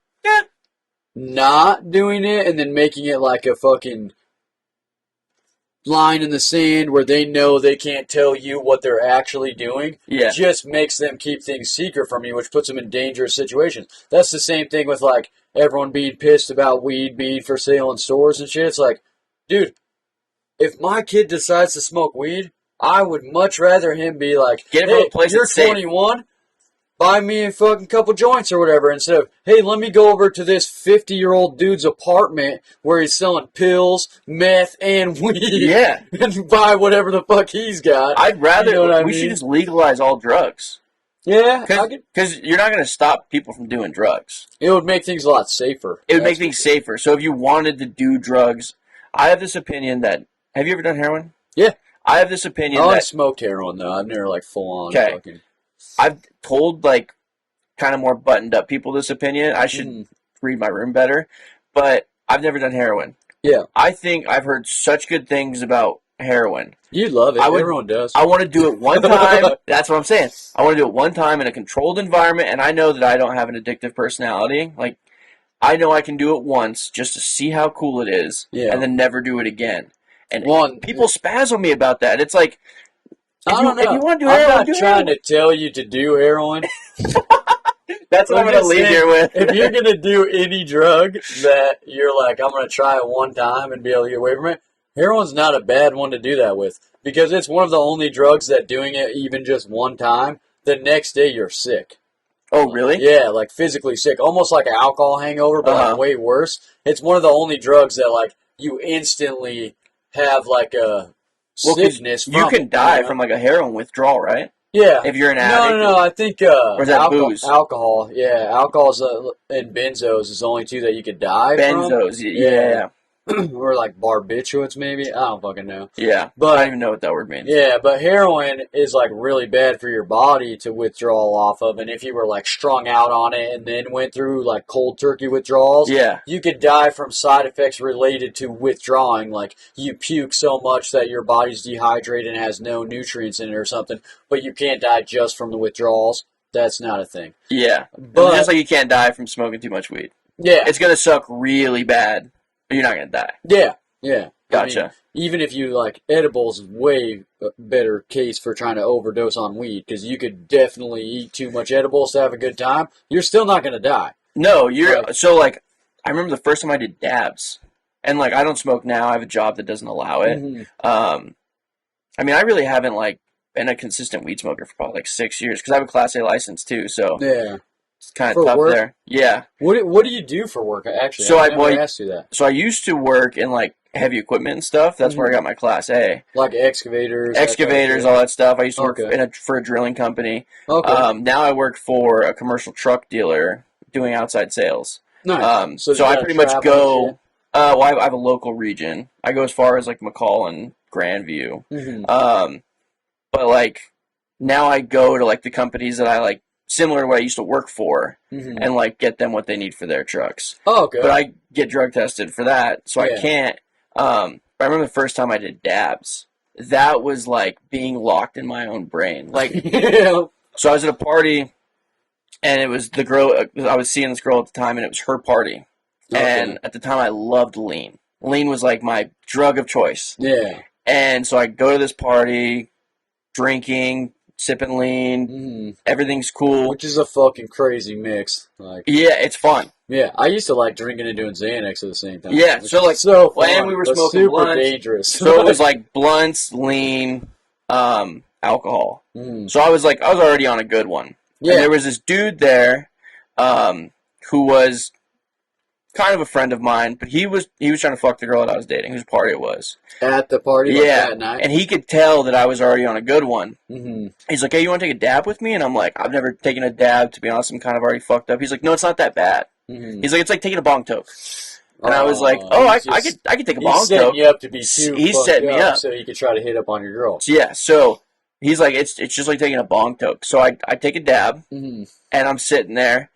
not doing it and then making it like a fucking line in the sand where they know they can't tell you what they're actually doing just makes them keep things secret from you, which puts them in dangerous situations. That's the same thing with, like, everyone being pissed about weed being for sale in stores and shit. It's like, dude, if my kid decides to smoke weed, I would much rather him be like, hey, you're 21, buy me a fucking couple joints or whatever, instead of, hey, let me go over to this 50-year-old dude's apartment where he's selling pills, meth, and weed. Yeah. And buy whatever the fuck he's got.
I'd rather, you know we should just legalize all drugs.
Yeah.
Because you're not going to stop people from doing drugs.
It would make things a lot safer.
It would make things safer. So if you wanted to do drugs, I have this opinion that, have you ever done heroin? Yeah. I have this opinion
I smoked heroin, though. I've never, like, full-on fucking...
I've told, like, kind of more buttoned-up people this opinion. I should read my room better. But I've never done heroin. Yeah. I think I've heard such good things about heroin.
You love it. Everyone does.
I want to do it one time. That's what I'm saying. I want to do it one time in a controlled environment, and I know that I don't have an addictive personality. Like, I know I can do it once just to see how cool it is, and then never do it again. And people spaz on me about that. It's like,
I don't know.
If you want to do heroin,
I'm not trying to tell you to do heroin.
That's what I'm going to leave here with.
If you're going to do any drug that you're like, I'm going to try it one time and be able to get away from it, heroin's not a bad one to do that with. Because it's one of the only drugs that doing it even just one time, the next day you're sick.
Oh, really?
Yeah, like physically sick. Almost like an alcohol hangover, but like way worse. It's one of the only drugs that like you instantly have like a sickness from.
You can die from like a heroin withdrawal, right?
Yeah.
If you're an addict.
No, I think
or is that booze?
Alcohol. Yeah, alcohol's and benzos is the only two that you could die from.
Benzos, yeah.
Or like barbiturates, maybe. I don't fucking know.
Yeah,
but
I don't even know what that word means.
Yeah, but heroin is like really bad for your body to withdraw off of, and if you were like strung out on it and then went through like cold turkey withdrawals, you could die from side effects related to withdrawing. Like you puke so much that your body's dehydrated and has no nutrients in it or something, but you can't die just from the withdrawals. That's not a thing.
Yeah, but just like you can't die from smoking too much weed. Yeah, it's gonna suck really bad. But you're not going to die.
Yeah.
Gotcha.
I mean, even if you like edibles, way better case for trying to overdose on weed because you could definitely eat too much edibles to have a good time. You're still not going to die.
No, so like I remember the first time I did dabs, and like I don't smoke now. I have a job that doesn't allow it. Mm-hmm. I mean, I really haven't like been a consistent weed smoker for probably like 6 years because I have a Class A license too. So
yeah.
It's kind of tough
work?
there. Yeah.
What do you do for work, actually? So I never asked you that.
So I used to work in, like, heavy equipment and stuff. That's where I got my Class A.
Like excavators?
All that stuff. I used to work for a drilling company. Okay. Now I work for a commercial truck dealer doing outside sales. Nice. So I pretty much go... well, I have a local region. I go as far as, like, McCall and Grandview. Mm-hmm. But, like, now I go to, like, the companies that I, like, similar to what I used to work for, and like get them what they need for their trucks. Oh, okay. But I get drug tested for that, so I can't. But I remember the first time I did dabs. That was like being locked in my own brain. Like, so I was at a party, and it was the girl. I was seeing this girl at the time, and it was her party. Okay. And at the time, I loved lean. Lean was like my drug of choice. Yeah. And so I go to this party, drinking, sipping lean, everything's cool.
Which is a fucking crazy mix. Like,
yeah, it's fun.
Yeah, I used to like drinking and doing Xanax at the same time.
Yeah, so like,
so fun,
and we were smoking
super
blunts.
Dangerous.
So it was like blunts, lean, alcohol. So I was already on a good one. Yeah. And there was this dude there, who was kind of a friend of mine, but he was trying to fuck the girl that I was dating, whose party it was.
At the party?
Yeah,
that night?
And he could tell that I was already on a good one. Mm-hmm. He's like, hey, you want to take a dab with me? And I'm like, I've never taken a dab, to be honest, I'm kind of already fucked up. He's like, no, it's not that bad. Mm-hmm. He's like, it's like taking a bong toke. And I was like, oh, I could take a bong toke.
He's setting you up to be too
He's setting me up.
So you could try to hit up on your girl.
Yeah, so he's like, it's just like taking a bong toke. So I take a dab, and I'm sitting there,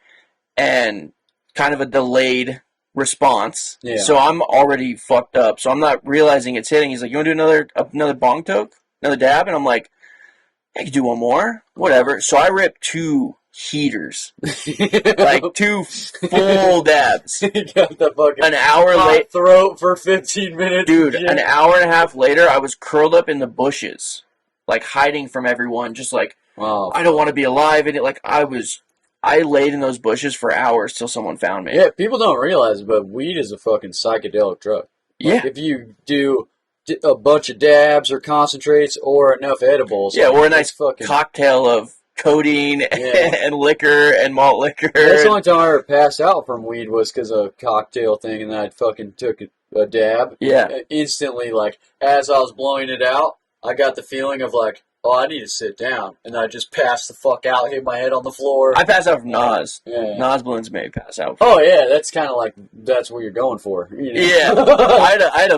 and kind of a delayed response. Yeah. So I'm already fucked up. So I'm not realizing it's hitting. He's like, you want to do another bong toke? Another dab? And I'm like, I could do one more. Whatever. So I ripped 2 heaters. Like 2 full dabs.
You got the fucking
an hour late
throat for 15 minutes.
Dude, an hour and a half later, I was curled up in the bushes. Like hiding from everyone. Just like, wow. I don't want to be alive. And like I laid in those bushes for hours till someone found me.
Yeah, people don't realize it, but weed is a fucking psychedelic drug. Like,
yeah.
If you do a bunch of dabs or concentrates or enough edibles.
Yeah, or a nice fucking cocktail of codeine and liquor and malt liquor.
That's the only time I ever passed out from weed was because of a cocktail thing, and then I fucking took a dab.
Yeah.
And instantly, like, as I was blowing it out, I got the feeling of like, oh, I need to sit down. And I just passed the fuck out, hit my head on the floor.
I passed out from Nas. Yeah. Nas balloons made me pass out.
Oh, yeah, that's kind of like, that's what you're going for. You know?
Yeah. I had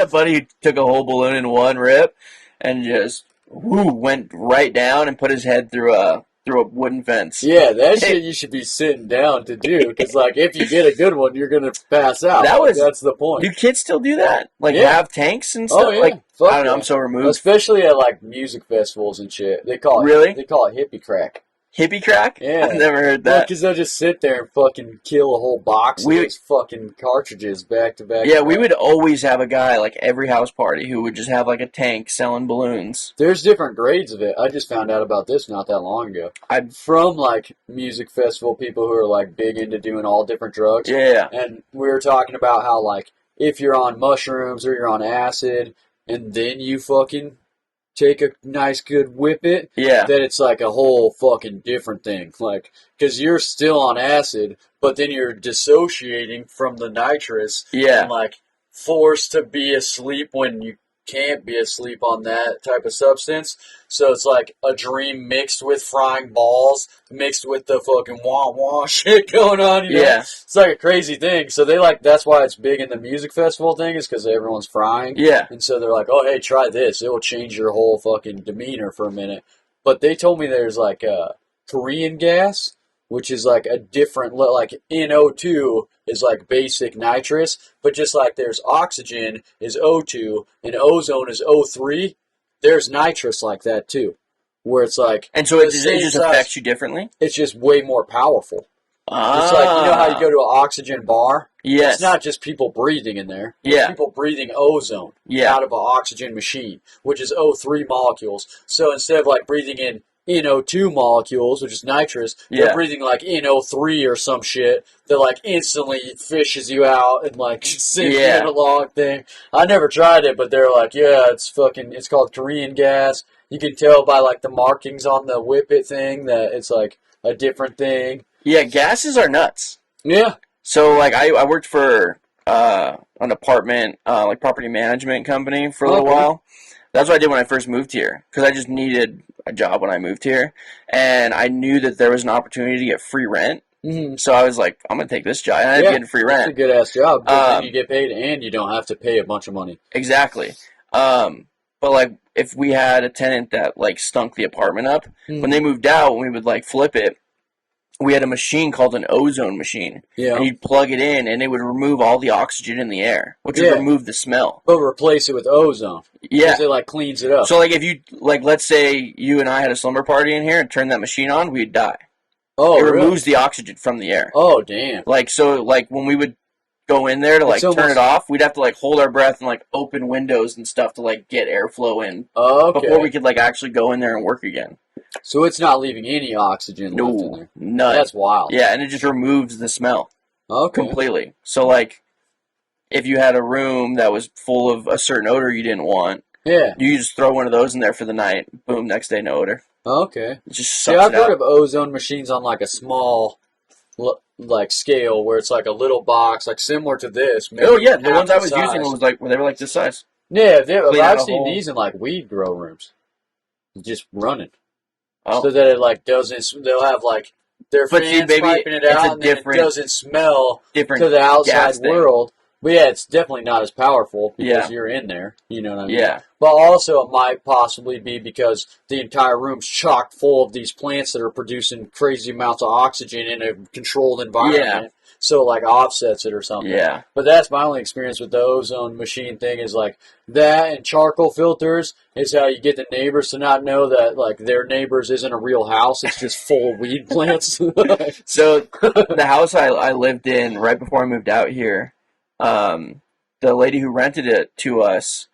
a buddy who took a whole balloon in one rip and just went right down and put his head through a wooden fence.
Yeah, that shit you should be sitting down to do, because like if you get a good one, you're gonna pass out. That's the point.
Do kids still do that? Like have tanks and stuff?
Oh, yeah.
Like I don't know. I'm so removed.
Especially at like music festivals and shit. They call it hippie crack.
Hippie crack?
Yeah.
I've never heard that.
Because they'll just sit there and fucking kill a whole box of those fucking cartridges back to back.
Yeah, we would always have a guy, like, every house party who would just have, like, a tank selling balloons.
There's different grades of it. I just found out about this not that long ago. From, like, music festival people who are, like, big into doing all different drugs.
Yeah.
And we were talking about how, like, if you're on mushrooms or you're on acid, and then you fucking take a nice good whip it, that it's like a whole fucking different thing. Like, because you're still on acid, but then you're dissociating from the nitrous and, like, forced to be asleep when you can't be asleep on that type of substance. So it's like a dream mixed with frying balls, mixed with the fucking wah-wah shit going on, you know? Yeah. It's like a crazy thing. So they like, that's why it's big in the music festival thing, is because everyone's frying. Yeah. And so they're like, oh, hey, try this. It will change your whole fucking demeanor for a minute. But they told me there's like Korean gas, which is like a different, like NO2 is like basic nitrous, but just like there's oxygen is O2 and ozone is O3, there's nitrous like that too, where it's like... And so it just affects you differently? It's just way more powerful. It's like, you know how you go to an oxygen bar? Yes. It's not just people breathing in there. It's people breathing ozone out of an oxygen machine, which is O3 molecules. So instead of like breathing in NO2 molecules, which is nitrous, they're breathing like NO3 or some shit that like instantly fishes you out and like sinks you in a long thing. I never tried it, but they're like, it's called Korean gas. You can tell by like the markings on the whippet thing that it's like a different thing. Yeah, gases are nuts. Yeah. So like I worked for an apartment like property management company for a little while. That's what I did when I first moved here, because I just needed a job when I moved here, and I knew that there was an opportunity to get free rent. Mm-hmm. So I was like, I'm going to take this job, and I ended up getting free rent. It's a good-ass job, then you get paid, and you don't have to pay a bunch of money. Exactly. But, like, if we had a tenant that, like, stunk the apartment up, when they moved out, when we would, like, flip it, we had a machine called an ozone machine. Yeah. And you'd plug it in, and it would remove all the oxygen in the air, which would remove the smell. But replace it with ozone. Yeah. Because it, like, cleans it up. So, like, if you, like, let's say you and I had a slumber party in here and turned that machine on, we'd die. Oh, it removes the oxygen from the air. Oh, damn. Like, so, like, when we would go in there to, like, turn it off, we'd have to, like, hold our breath and, like, open windows and stuff to, like, get airflow in. Before we could, like, actually go in there and work again. So it's not leaving any oxygen left in there? None. That's wild. Yeah, and it just removes the smell. Completely. So, like, if you had a room that was full of a certain odor you didn't want, you just throw one of those in there for the night. Boom, next day, no odor. Okay. It just sucks I've heard of ozone machines on, like, a small, like, scale where it's, like, a little box, like, similar to this. Oh, yeah, the ones I was using was, like, they were, like, this size. Yeah, I've seen these in, like, weed grow rooms. Just running. So that it, like, doesn't, they'll have, like, their fans piping it out, and then it doesn't smell to the outside world. But yeah, it's definitely not as powerful because you're in there, you know what I mean? Yeah. But also it might possibly be because the entire room's chock full of these plants that are producing crazy amounts of oxygen in a controlled environment. Yeah. So, like, offsets it or something. Yeah. But that's my only experience with the ozone machine thing is, like, that and charcoal filters is how you get the neighbors to not know that, like, their neighbors isn't a real house. It's just full of weed plants. So, the house I lived in right before I moved out here, the lady who rented it to us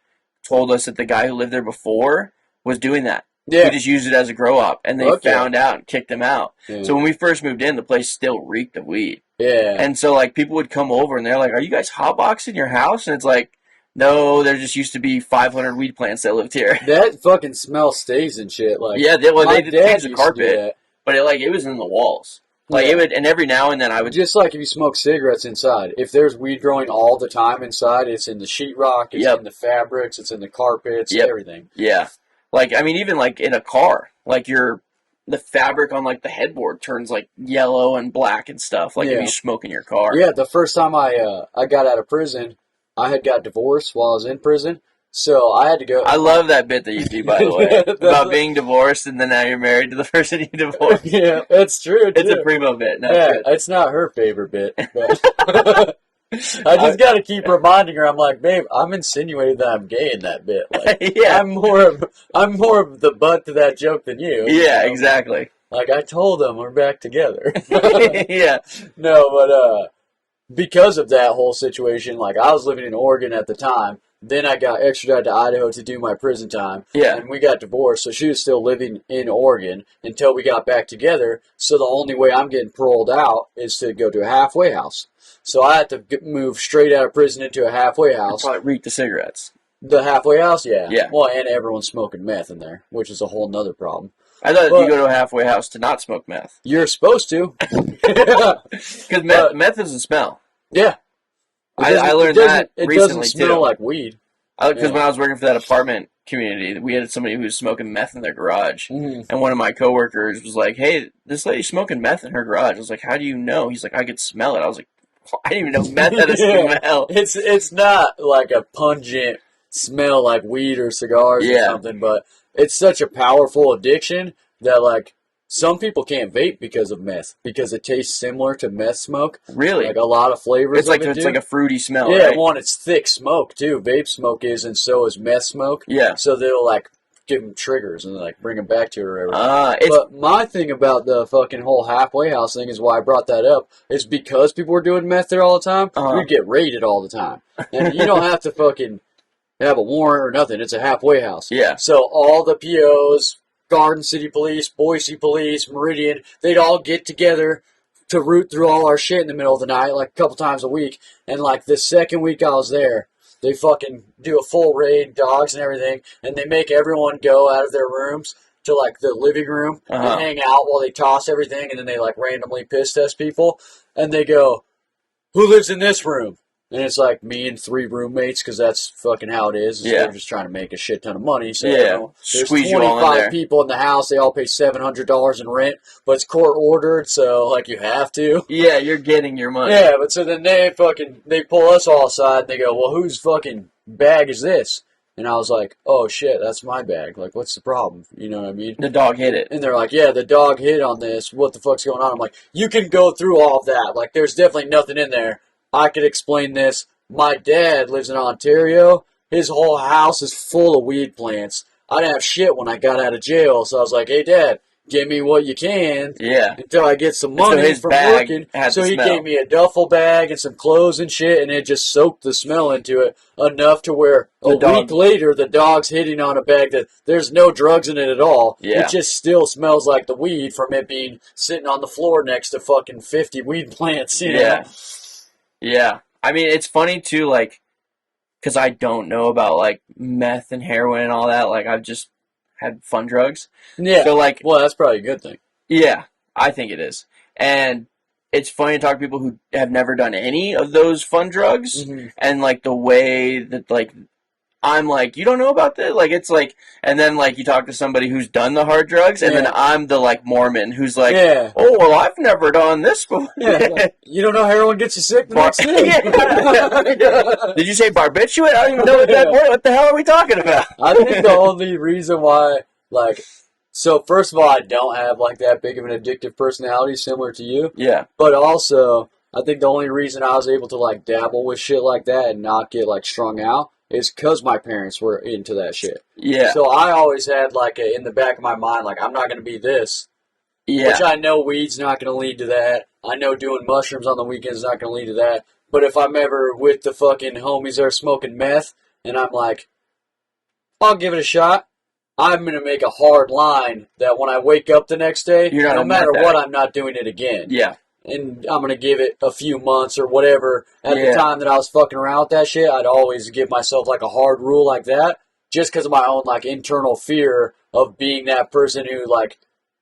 told us that the guy who lived there before was doing that. Yeah. We just used it as a grow-op, and they found out and kicked him out. Yeah. So when we first moved in, the place still reeked of weed. Yeah. And so, like, people would come over, and they're like, are you guys hotboxing your house? And it's like, no, there just used to be 500 weed plants that lived here. That fucking smell stays and shit. Like, yeah, they did change the carpet, but it was in the walls. Like, it would, and every now and then I would... Just like if you smoke cigarettes inside. If there's weed growing all the time inside, it's in the sheetrock, it's in the fabrics, it's in the carpets, everything. Yeah. Like, I mean, even, like, in a car, like, the fabric on, like, the headboard turns, like, yellow and black and stuff, like, if you smoke in your car. Yeah, the first time I got out of prison, I had got divorced while I was in prison, so I had to go... I love that bit that you do, by the way, about being divorced and then now you're married to the person you divorced. Yeah, it's true, too. It's a primo bit. No, it's not her favorite bit, but... I just got to keep reminding her. I'm like, babe, I'm insinuating that I'm gay in that bit. Like, I'm more of the butt to that joke than you. Yeah, exactly. Like, I told them we're back together.
Yeah.
No, but, because of that whole situation, like, I was living in Oregon at the time. Then I got extradited to Idaho to do my prison time.
Yeah.
And we got divorced, so she was still living in Oregon until we got back together. So the only way I'm getting paroled out is to go to a halfway house. So I had to move straight out of prison into a halfway house.
Probably reek the cigarettes.
The halfway house, yeah.
Yeah.
Well, and everyone's smoking meth in there, which is a whole nother problem.
I thought you go to a halfway house to not smoke meth.
You're supposed to.
Because meth doesn't smell.
Yeah.
I learned that recently,
it doesn't smell
too.
like weed.
Because when I was working for that apartment community, we had somebody who was smoking meth in their garage.
Mm-hmm.
And one of my coworkers was like, hey, this lady's smoking meth in her garage. I was like, how do you know? He's like, I could smell it. I was like, I didn't even know meth had a smell.
It's not like a pungent smell like weed or cigars or something, but it's such a powerful addiction that, like, some people can't vape because of meth, because it tastes similar to meth smoke.
Really?
Like a lot of flavors.
It's like a fruity smell.
Yeah,
right?
one, it's thick smoke too. Vape smoke is, and so is meth smoke.
Yeah.
So they'll like give them triggers and like bring them back to it or whatever.
But
But my thing about the fucking whole halfway house thing is why I brought that up is because people were doing meth there all the time. You'd get raided all the time, and you don't have to fucking have a warrant or nothing. It's a halfway house.
Yeah.
So all the POs, Garden City Police, Boise Police, Meridian, they'd all get together to root through all our shit in the middle of the night, like a couple times a week. And like the second week I was there, they fucking do a full raid, dogs and everything, and they make everyone go out of their rooms to like the living room and hang out while they toss everything, and then they like randomly piss test people. And they go, who lives in this room? And it's like me and 3 roommates, because that's fucking how it is.
Yeah.
They're just trying to make a shit ton of money. So,
Yeah.
there's
Squeeze you all in
25
there.
people in the house. They all pay $700 in rent, but it's court ordered, so like you have to.
yeah, you're getting your money.
Yeah, but so then they pull us all aside and they go, well, whose fucking bag is this? And I was like, oh shit, that's my bag. Like, what's the problem? You know what I mean?
The dog hit it.
And they're like, yeah, the dog hit on this. What the fuck's going on? I'm like, you can go through all of that. Like, there's definitely nothing in there. I could explain this. My dad lives in Ontario. His whole house is full of weed plants. I didn't have shit when I got out of jail, so I was like, hey, Dad, give me what you can until I get some money from working. So he gave me a duffel bag and some clothes and shit, and it just soaked the smell into it enough to where a week later the dog's hitting on a bag that there's no drugs in it at all.
Yeah.
It just still smells like the weed from it being sitting on the floor next to fucking 50 weed plants. You know?
Yeah. I mean, it's funny too, like, because I don't know about like meth and heroin and all that. Like, I've just had fun drugs.
Yeah.
So like,
well, that's probably a good thing.
Yeah, I think it is. And it's funny to talk to people who have never done any of those fun drugs, and like the way that like I'm like, you don't know about this? Like, it's like, and then like you talk to somebody who's done the hard drugs, and then I'm the like Mormon who's like, oh well, I've never done this before.
You don't know heroin gets you sick the next day.
Did you say barbiturate? I don't even know what that word. What the hell are we talking about?
I think the only reason why, like, so first of all, I don't have like that big of an addictive personality similar to you.
Yeah.
But also, I think the only reason I was able to like dabble with shit like that and not get like strung out is because my parents were into that shit.
Yeah.
So I always had like in the back of my mind, like, I'm not going to be this.
Yeah.
Which I know weed's not going to lead to that. I know doing mushrooms on the weekends is not going to lead to that. But if I'm ever with the fucking homies that are smoking meth, and I'm like, I'll give it a shot, I'm going to make a hard line that when I wake up the next day, no matter what, I'm not doing it again.
Yeah.
And I'm going to give it a few months or whatever. At the time that I was fucking around with that shit, I'd always give myself like a hard rule like that, just because of my own like internal fear of being that person who like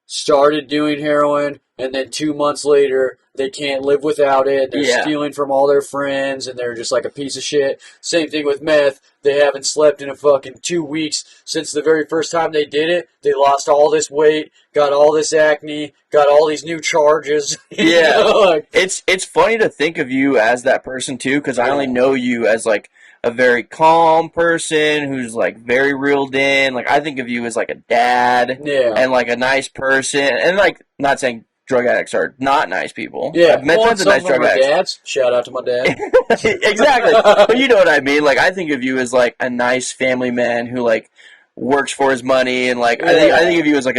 started doing heroin, and then 2 months later, they can't live without it. They're stealing from all their friends, and they're just like a piece of shit. Same thing with meth. They haven't slept in a fucking 2 weeks since the very first time they did it. They lost all this weight, got all this acne, got all these new charges.
Yeah. It's funny to think of you as that person, too, because I only know you as, like, a very calm person who's like very reeled in. Like, I think of you as like a dad and like a nice person, and like, not saying drug addicts are not nice people.
Yeah,
I've met tons of nice drug addicts.
Dads. Shout out to my dad.
Exactly. But you know what I mean. Like, I think of you as like a nice family man who like works for his money, and like I think of you as like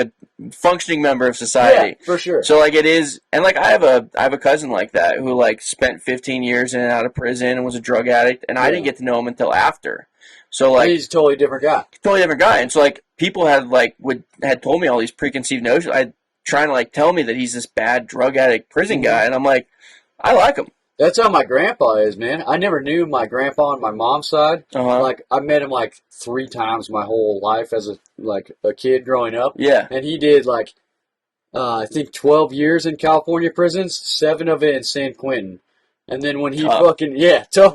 functioning member of society.
Yeah, for sure.
So like it is, and like I have a cousin like that who like spent 15 years in and out of prison and was a drug addict, and I didn't get to know him until after. So like
he's a totally different guy.
And so like people had told me all these preconceived notions. Trying to like tell me that he's this bad drug addict prison guy, and I'm like, I like him.
That's how my grandpa is, man. I never knew my grandpa on my mom's side. Like I met him like 3 times my whole life as a kid growing up.
Yeah,
and he did like I think 12 years in California prisons, 7 of it in San Quentin. And then when he tough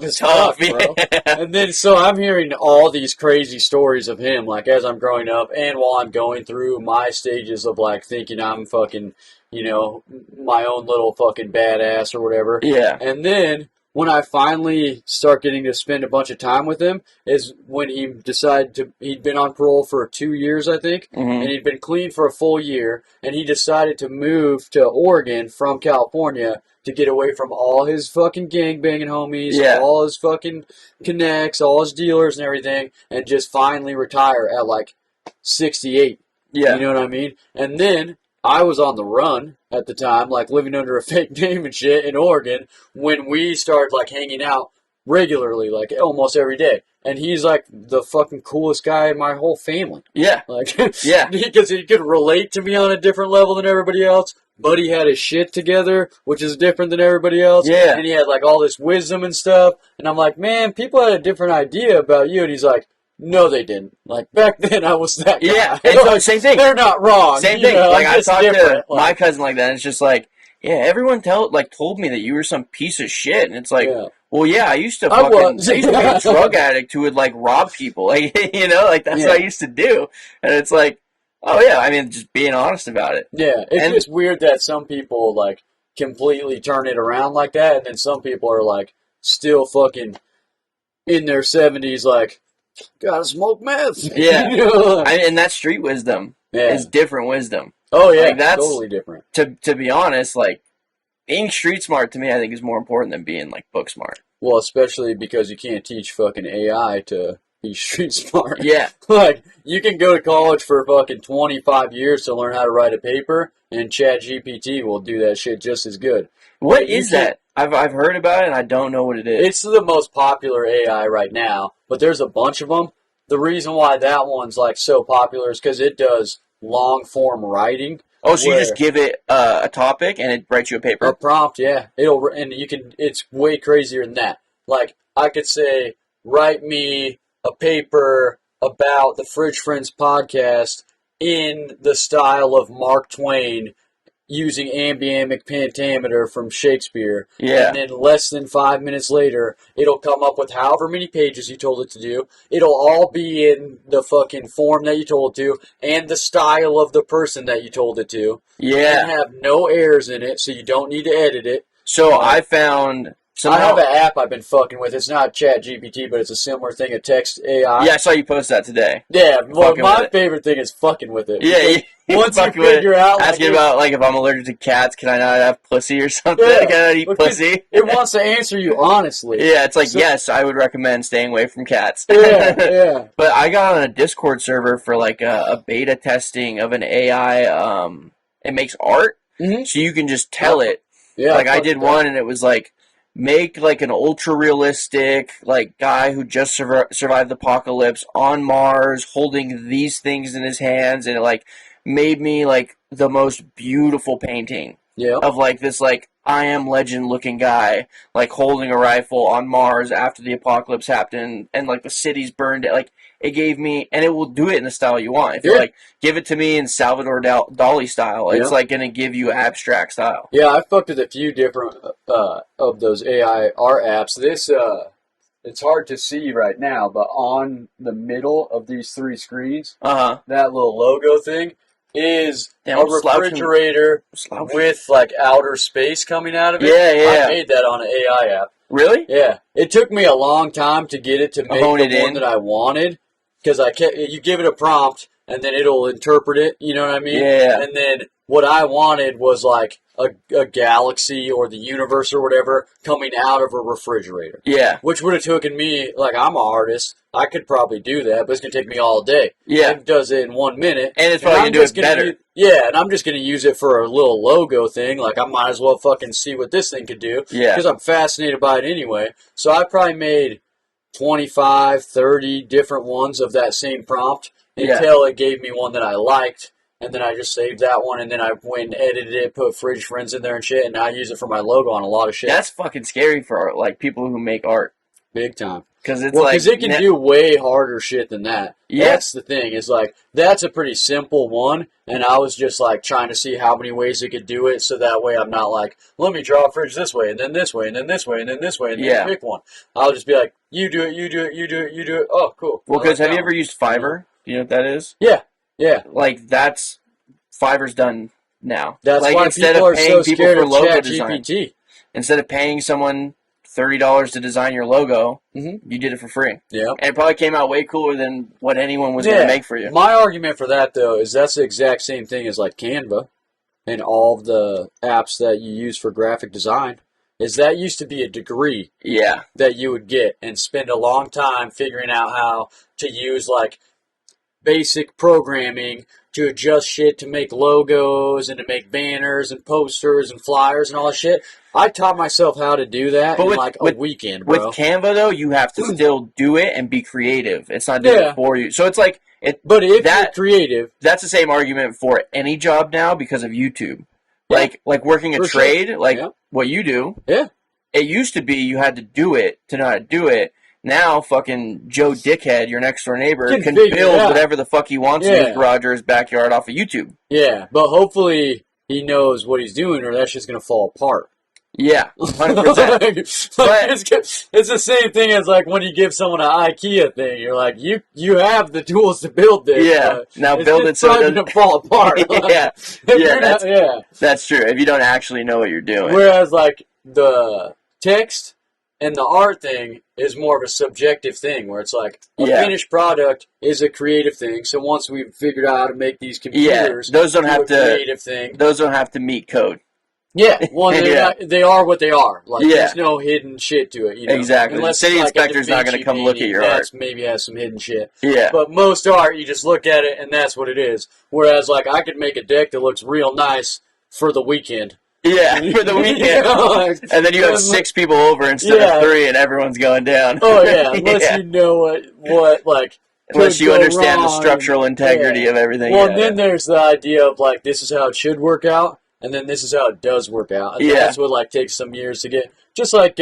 as tough, bro. And then so I'm hearing all these crazy stories of him, like as I'm growing up and while I'm going through my stages of like thinking I'm fucking, my own little fucking badass or whatever.
Yeah.
And then when I finally start getting to spend a bunch of time with him is when he decided he'd been on parole for 2 years, I think, and he'd been clean for a full year, and he decided to move to Oregon from California to get away from all his fucking gangbanging homies, all his fucking connects, all his dealers and everything, and just finally retire at like 68.
Yeah.
You know what I mean? And then I was on the run at the time, like living under a fake name and shit in Oregon when we started like hanging out regularly, like almost every day. And he's like the fucking coolest guy in my whole family.
Yeah.
Like, because he could relate to me on a different level than everybody else. But he had his shit together, which is different than everybody else.
Yeah.
And he had like all this wisdom and stuff. And I'm like, man, people had a different idea about you. And he's like, no, they didn't. Like, back then I was that guy.
Yeah, and so same thing.
They're not wrong.
Same thing. Like, I talked to
like,
my cousin like that, and it's just like, yeah, everyone told me that you were some piece of shit. And it's like, well, yeah, I used to be a drug addict who would, like, rob people. Like, like, that's what I used to do. And it's like, oh, yeah, I mean, just being honest about it.
Yeah, it's just weird that some people, like, completely turn it around like that, and then some people are, like, still fucking in their 70s, like, gotta smoke meth.
Yeah. And that's street wisdom. Yeah. It's different wisdom.
Oh, yeah,
like, that's
totally different.
To be honest, like, being street smart to me, I think, is more important than being, like, book smart.
Well, especially because you can't teach fucking AI to be street smart.
Yeah.
Like, you can go to college for fucking 25 years to learn how to write a paper, and ChatGPT will do that shit just as good.
What is that? I've heard about it, and I don't know what it is.
It's the most popular AI right now, but there's a bunch of them. The reason why that one's, like, so popular is because it does long-form writing.
Oh, so you just give it a topic, and it writes you a paper?
A prompt, yeah. It's way crazier than that. Like, I could say, write me a paper about the Fridge Friends podcast in the style of Mark Twain using ambient pentameter from Shakespeare.
Yeah.
And then less than 5 minutes later, it'll come up with however many pages you told it to do. It'll all be in the fucking form that you told it to and the style of the person that you told it to.
Yeah.
And have no errors in it, so you don't need to edit it.
So I found...
I have an app I've been fucking with. It's not ChatGPT, but it's a similar thing, a text AI.
Yeah, I saw you post that today.
Yeah, well, my favorite thing is fucking with it.
Yeah,
once you figure out...
Asking about, like, if I'm allergic to cats, can I not have pussy or something?
Yeah,
can I not eat pussy?
It wants to answer you honestly.
Yeah, it's like, yes, I would recommend staying away from cats.
Yeah.
But I got on a Discord server for, like, a beta testing of an AI, it makes art, so you can just tell it.
Yeah,
like, I did one, and it was like, make, like, an ultra-realistic, like, guy who just survived the apocalypse on Mars, holding these things in his hands, and it, like, made me, like, the most beautiful painting of, like, this, like, I Am Legend-looking guy, like, holding a rifle on Mars after the apocalypse happened, and, like, the city's burned. Like, it gave me, and it will do it in the style you want. If you like, give it to me in Salvador Dali style, it's, like, going to give you abstract style.
Yeah, I fucked with a few different of those AI art apps. This, it's hard to see right now, but on the middle of these 3 screens, that little logo thing is a refrigerator with, like, outer space coming out of it.
Yeah.
I made that on an AI app.
Really?
Yeah. It took me a long time to get it to make the one that I wanted, because you give it a prompt, and then it'll interpret it, you know what I mean?
Yeah.
And then what I wanted was, like, a galaxy or the universe or whatever coming out of a refrigerator.
Yeah.
Which would have taken me, like, I'm an artist. I could probably do that, but it's going to take me all day.
Yeah.
It does it in 1 minute.
And it's probably going to do it better.
And I'm just going to use it for a little logo thing. Like, I might as well fucking see what this thing could do.
Yeah.
Because I'm fascinated by it anyway. So I probably made 25, 30 different ones of that same prompt until it gave me one that I liked. And then I just saved that one, and then I went and edited it, put Fridge Friends in there and shit, and I use it for my logo on a lot of shit.
That's fucking scary for, like, people who make art.
Big time.
Because it's
Because it can do way harder shit than that.
Yeah.
That's the thing, is like, that's a pretty simple one, and I was just like trying to see how many ways it could do it, so that way I'm not like, let me draw a fridge this way, and then this way, and then this way, and then this way, and then pick one. I'll just be like, you do it, you do it, you do it, you do it. Oh, cool.
Well, because have you ever used Fiverr? Do you know what that is?
Yeah. Yeah.
Like, that's... Fiverr's done now.
That's
like,
why
instead
people
of
are
paying
so
people
scared
for
of
logo
ChatGPT.
design, instead of paying someone $30 to design your logo, you did it for free.
Yeah.
And it probably came out way cooler than what anyone was going to make for you.
My argument for that, though, is that's the exact same thing as like Canva and all of the apps that you use for graphic design. Is that used to be a degree that you would get and spend a long time figuring out how to use like basic programming to adjust shit to make logos and to make banners and posters and flyers and all that shit. I taught myself how to do that in like a weekend, bro.
With Canva, though, you have to still do it and be creative. It's not doing it for you. So it's like...
But if you're creative...
That's the same argument for any job now because of YouTube. Yeah. Like working a trade, what you do.
Yeah.
It used to be you had to do it to know how to do it. Now, fucking Joe Dickhead, your next door neighbor, can build whatever the fuck he wants in his garage or his backyard off of YouTube.
Yeah, but hopefully he knows what he's doing or that shit's going to fall apart.
Yeah, 100%.
But it's the same thing as like when you give someone an IKEA thing. You're like, you have the tools to build this.
Yeah, now build it so it doesn't
fall apart.
That's true. If you don't actually know what you're doing.
Whereas like the text and the art thing is more of a subjective thing, where it's like a finished product is a creative thing. So once we've figured out how to make these computers,
those don't have to
creative thing.
Those don't have to meet code.
Yeah, well, they are what they are. Like, there's no hidden shit to it. You know?
Exactly. Unless the city inspector's not going to come look at your art.
Maybe has some hidden shit.
Yeah.
But most art, you just look at it and that's what it is. Whereas, like, I could make a deck that looks real nice for the weekend.
Yeah, for the weekend. And then you have 6 people over instead of 3 and everyone's going down.
Oh, yeah, unless you know what like...
Unless you understand the structural integrity of everything.
Well, and then there's the idea of, like, this is how it should work out, and then this is how it does work out. And that's what, like, takes some years to get. Just like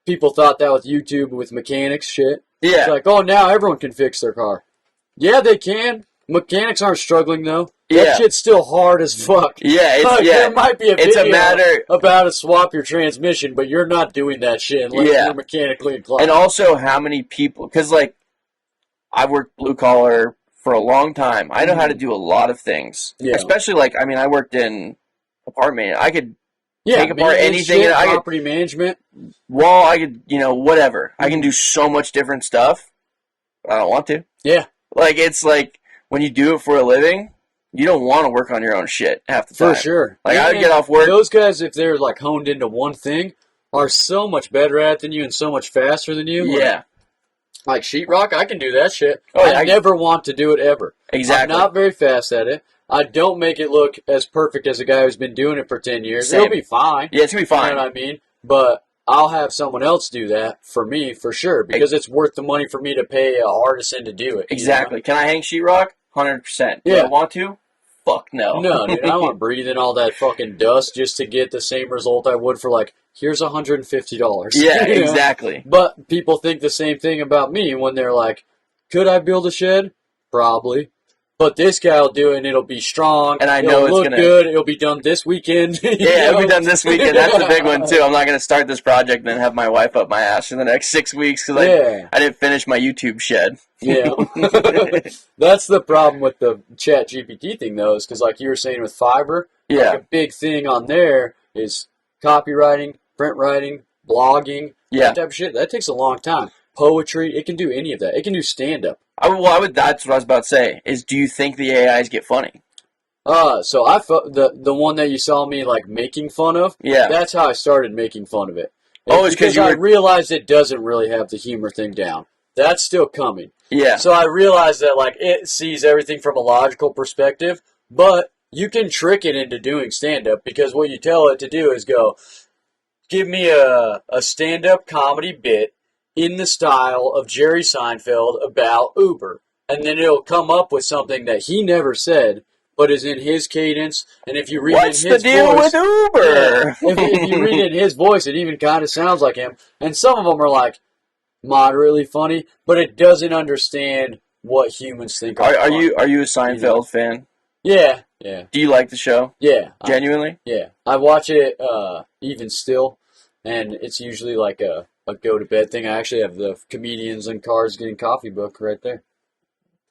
people thought that with YouTube, with mechanics shit.
Yeah.
It's like, oh, now everyone can fix their car. Yeah, they can. Mechanics aren't struggling, though. That shit's still hard as fuck.
Yeah,
there might be a video about how to swap your transmission, but you're not doing that shit unless you're mechanically inclined.
And also how many people... Because, like, I've worked blue-collar for a long time. I know how to do a lot of things. Yeah. Especially, like, I mean, I worked in apartment. I could take apart anything.
Property management.
Well, I could, whatever. I can do so much different stuff. I don't want to.
Yeah.
Like, it's like, when you do it for a living... You don't want to work on your own shit half the time.
For sure.
Like, I would get off work.
Those guys, if they're, like, honed into one thing, are so much better at it than you and so much faster than you.
Yeah.
Like sheetrock, I can do that shit.
Oh, yeah,
I never want to do it ever.
Exactly.
I'm not very fast at it. I don't make it look as perfect as a guy who's been doing it for 10 years.
Same.
It'll be fine.
Yeah, it's going to be fine.
You know what I mean? But I'll have someone else do that for me, for sure, because it's worth the money for me to pay an artisan to do it.
Exactly. Can I hang sheetrock? 100%. Do I want to? Fuck no.
No, dude, I don't want to breathe in all that fucking dust just to get the same result I would for, like, here's $150.
Yeah, exactly.
But people think the same thing about me when they're like, could I build a shed? Probably. But this guy will do it and it'll be strong.
And I know
it'll look good. It'll be done this weekend.
Yeah, it'll be done this weekend. That's the big one, too. I'm not going to start this project and then have my wife up my ass for the next 6 weeks because I didn't finish my YouTube shed.
Yeah. That's the problem with the Chat GPT thing, though, is because, like you were saying with Fiverr, like a big thing on there is copywriting, print writing, blogging, that type of shit. That takes a long time. Poetry, it can do any of that. It can do stand-up.
That's what I was about to say, is do you think the AIs get funny?
So the one that you saw me like making fun of.
Yeah.
That's how I started making fun of it.
It's
because I realized it doesn't really have the humor thing down. That's still coming.
Yeah.
So I realized that like it sees everything from a logical perspective, but you can trick it into doing stand-up because what you tell it to do is go, give me a stand-up comedy bit in the style of Jerry Seinfeld about Uber. And then it'll come up with something that he never said, but is in his cadence. And if you read
What's
in his
the deal
voice,
with Uber?
if you read it in his voice, it even kind of sounds like him. And some of them are like moderately funny, but it doesn't understand what humans think.
Are you a Seinfeld fan?
Yeah, yeah.
Do you like the show?
Yeah,
genuinely.
I watch it even still, and it's usually like a go to bed thing. I actually have the Comedians and Cars Getting Coffee book right there.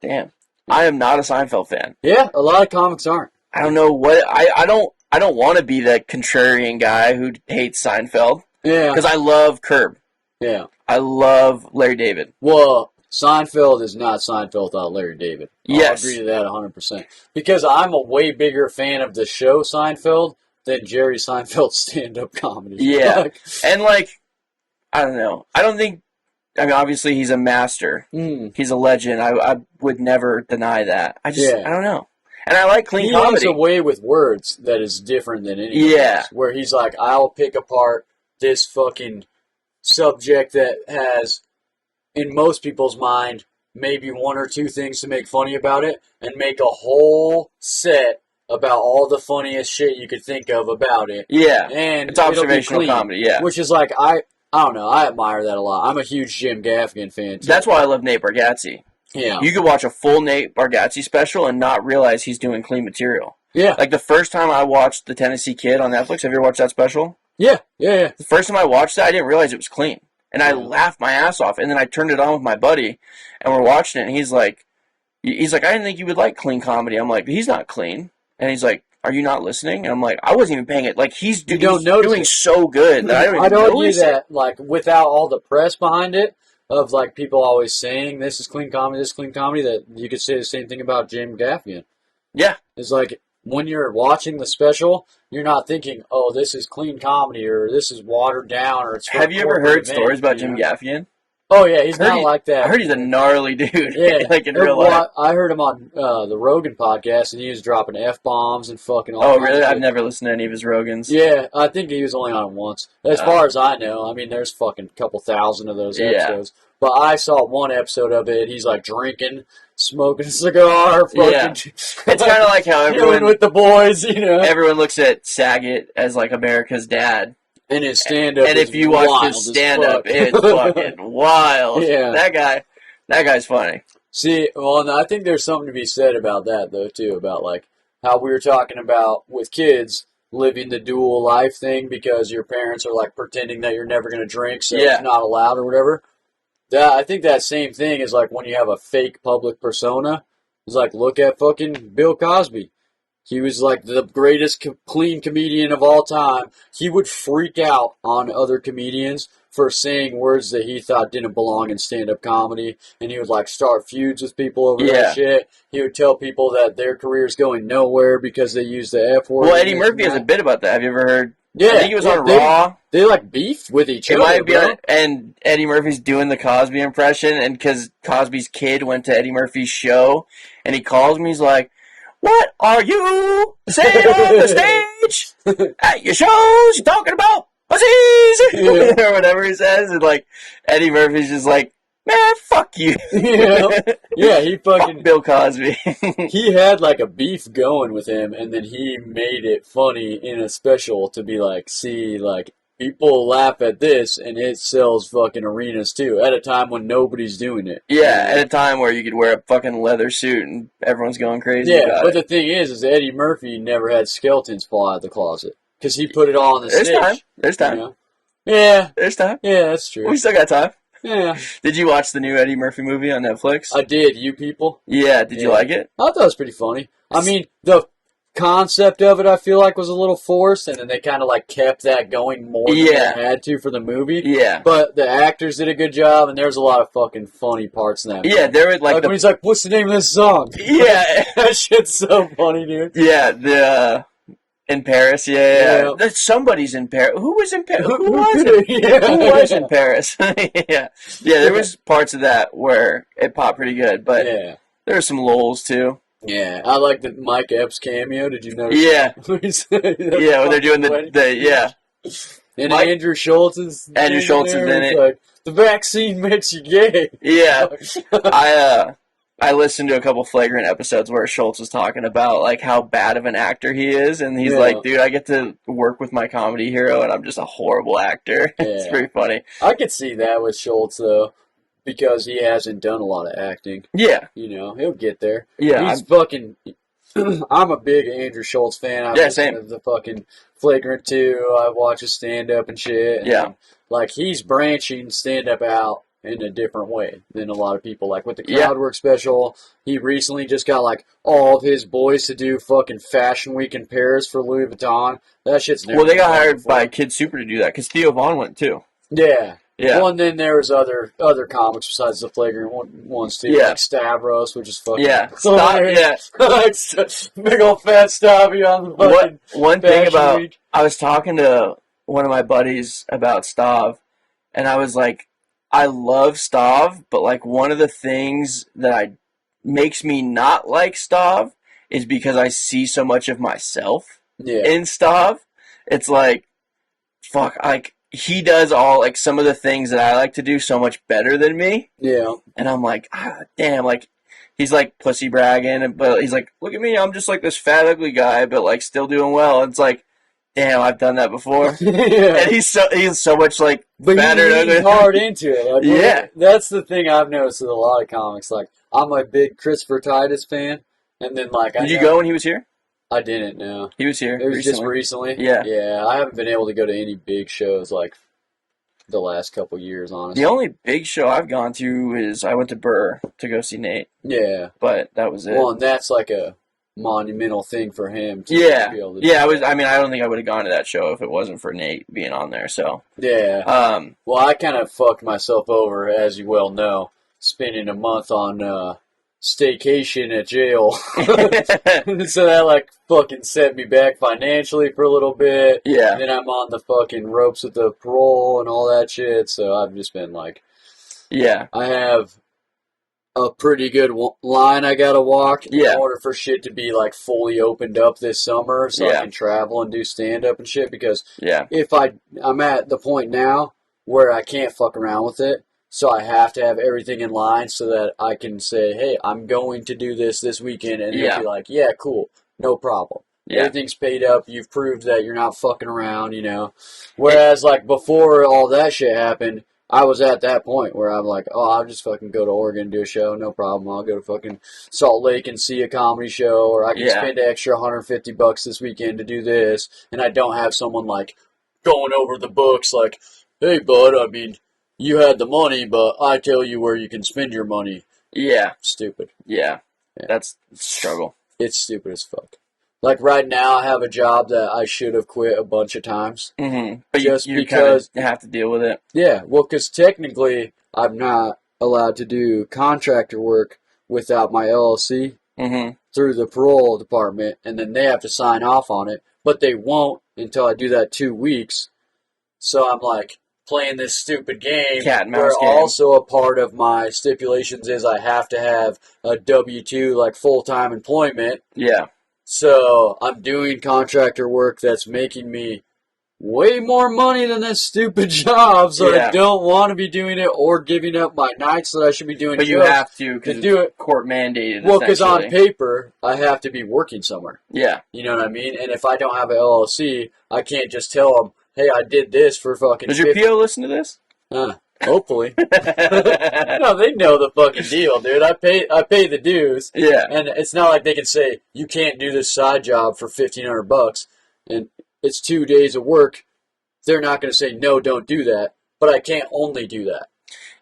Damn, I am not a Seinfeld fan.
Yeah, a lot of comics aren't.
I don't know what I don't want to be the contrarian guy who hates Seinfeld.
Yeah,
because I love Curb.
Yeah,
I love Larry David.
Well, Seinfeld is not Seinfeld without Larry David.
Yes.
I'll agree to that 100%. Because I'm a way bigger fan of the show Seinfeld than Jerry Seinfeld's stand-up comedy.
Yeah, and like, I don't know. I don't think. I mean, obviously he's a master. He's a legend. I would never deny that. I don't know. And I like clean comedy.
He has a way with words that is different than anyone else. Where he's like, I'll pick apart this fucking subject that has, in most people's mind, maybe one or two things to make funny about it, and make a whole set about all the funniest shit you could think of about it.
Yeah,
and
it's observational comedy. Yeah,
which is like I don't know. I admire that a lot. I'm a huge Jim Gaffigan fan too.
That's why I love Nate Bargatze.
Yeah,
you could watch a full Nate Bargatze special and not realize he's doing clean material.
Yeah,
like the first time I watched The Tennessee Kid on Netflix. Have you ever watched that special?
Yeah.
The first time I watched that, I didn't realize it was clean. And I laughed my ass off. And then I turned it on with my buddy, and we're watching it, and he's like, I didn't think you would like clean comedy. I'm like, he's not clean. And he's like, are you not listening? And I'm like, I wasn't even paying it. Like, he's doing so good that I don't even notice it.
That, like, without all the press behind it, of, like, people always saying, this is clean comedy, that you could say the same thing about Jim Gaffigan.
Yeah.
It's like, when you're watching the special, you're not thinking, oh, this is clean comedy, or this is watered down, or it's...
Have you ever heard stories about Jim Gaffigan?
Oh, yeah, he's not like that.
I heard he's a gnarly dude.
Yeah.
Like in real life.
I heard him on the Rogan podcast, and he was dropping F-bombs and fucking all
Oh, really? I've never listened to any of his Rogans.
Yeah, I think he was only on it once. As far as I know. I mean, there's fucking couple thousand of those episodes. But I saw one episode of it, he's like drinking, smoking a cigar, fucking...
It's kind of like how everyone...
with the boys, you know?
Everyone looks at Saget as like America's dad.
And his stand-up
and if you watch his stand-up, it's fucking wild. Yeah. That guy's funny.
See, well, I think there's something to be said about that, though, too, about, like, how we were talking about with kids living the dual life thing because your parents are, like, pretending that you're never going to drink, so it's not allowed or whatever. I think that same thing is, like, when you have a fake public persona. It's like, look at fucking Bill Cosby. He was like the greatest clean comedian of all time. He would freak out on other comedians for saying words that he thought didn't belong in stand-up comedy. And he would like start feuds with people over that shit. He would tell people that their career's going nowhere because they use the F word.
Well, Eddie Murphy has a bit about that. Have you ever heard?
Yeah.
I think he was on Raw.
They like beefed with each other.
Might be and Eddie Murphy's doing the Cosby impression. And because Cosby's kid went to Eddie Murphy's show. And he calls me, he's like, what are you saying on the stage at your shows? You talking about pussies? Or whatever he says. And like, Eddie Murphy's just like, man, fuck you.
Yeah, he fucking...
Fuck Bill Cosby.
He had like a beef going with him, and then he made it funny in a special to be like, see, like, people laugh at this, and it sells fucking arenas too, at a time when nobody's doing it.
Yeah, at a time where you could wear a fucking leather suit and everyone's going crazy about it.
The thing is Eddie Murphy never had skeletons fall out of the closet. Because he put it all on the stage.
There's time.
You know? Yeah.
There's time.
Yeah, that's true.
We still got time.
Yeah.
Did you watch the new Eddie Murphy movie on Netflix?
I did. You People?
Yeah. Did you like it?
I thought it was pretty funny. I mean, the concept of it, I feel like, was a little forced, and then they kind of like kept that going more than they had to for the movie. Yeah. But the actors did a good job, and there's a lot of fucking funny parts in that movie. Yeah, there was like when he's like, "What's the name of this song?" Yeah, that shit's so funny, dude. Yeah, in Paris, yeah. Somebody's in Paris. Who was in Paris? Who was it? Who was in Paris? Yeah, there was parts of that where it popped pretty good, but there were some lulls too. Yeah, I like the Mike Epps cameo. Did you notice? Yeah, when they're doing the And Andrew Schultz is in it. Like, the vaccine makes you gay. Yeah, I listened to a couple Flagrant episodes where Schultz was talking about like how bad of an actor he is, and he's like, "Dude, I get to work with my comedy hero, and I'm just a horrible actor." It's pretty funny. I could see that with Schultz though, because he hasn't done a lot of acting. Yeah, he'll get there. Yeah, he's fucking. I'm a big Andrew Schultz fan. Same. The fucking Flagrant 2. I watch his stand-up and shit. And, like, he's branching stand-up out in a different way than a lot of people. Like, with the crowd work special, he recently just got, like, all of his boys to do fucking Fashion Week in Paris for Louis Vuitton. That shit's never they got hired by Kid Super to do that, because Theo Vaughn went, too. Yeah. Yeah. Well, and then there was other comics besides the Flagrant ones too, like Stavros, which is fucking big old fat Stabby on the fucking one thing about week. I was talking to one of my buddies about Stav, and I was like, I love Stav, but like one of the things that makes me not like Stav is because I see so much of myself in Stav. It's like, fuck, like. He does all, like, some of the things that I like to do so much better than me. Yeah. And I'm like, damn, like, he's, like, pussy bragging, but he's like, look at me, I'm just, like, this fat, ugly guy, but, like, still doing well. And it's like, damn, I've done that before. And he's so much, like, fatter and ugly. He's hard into it. Like, that's the thing I've noticed with a lot of comics. Like, I'm a big Christopher Titus fan, and then, like, Did you go when he was here? I didn't know. He was here. It was just recently? Yeah. Yeah, I haven't been able to go to any big shows like the last couple years, honestly. The only big show I've gone to is I went to Burr to go see Nate. Yeah. But that was it. Well, and that's like a monumental thing for him to be able to do. I don't think I would have gone to that show if it wasn't for Nate being on there, so. Yeah. Well, I kind of fucked myself over, as you well know, spending a month on staycation at jail. So that like fucking set me back financially for a little bit. Yeah. And then I'm on the fucking ropes with the parole and all that shit. So I've just been like, I have a pretty good line I gotta walk in order for shit to be like fully opened up this summer, so I can travel and do stand up and shit. Because if I'm at the point now where I can't fuck around with it. So I have to have everything in line so that I can say, hey, I'm going to do this weekend. And they'll be like, yeah, cool. No problem. Yeah. Everything's paid up. You've proved that you're not fucking around, Whereas, like, before all that shit happened, I was at that point where I'm like, oh, I'll just fucking go to Oregon and do a show. No problem. I'll go to fucking Salt Lake and see a comedy show. Or I can spend an extra $150 this weekend to do this. And I don't have someone, like, going over the books like, hey, bud, I mean... You had the money, but I tell you where you can spend your money. Yeah. Stupid. Yeah. That's a struggle. It's stupid as fuck. Like right now, I have a job that I should have quit a bunch of times. Mm-hmm. But just because you have to deal with it. Yeah. Well, because technically, I'm not allowed to do contractor work without my LLC through the parole department, and then they have to sign off on it. But they won't until I do that 2 weeks. So I'm like... playing this stupid game cat and mouse game. Also a part of my stipulations is I have to have a W-2 like full-time employment. Yeah. So I'm doing contractor work that's making me way more money than this stupid job, so I don't want to be doing it or giving up my nights that I should be doing. But you have to do it court mandated. Well, because on paper I have to be working somewhere. Yeah. You know what I mean? And if I don't have an LLC, I can't just tell them, hey, I did this for fucking... Does your PO listen to this? Hopefully. No, they know the fucking deal, dude. I pay the dues. Yeah. And it's not like they can say, you can't do this side job for $1,500 and it's 2 days of work. They're not going to say, no, don't do that. But I can't only do that.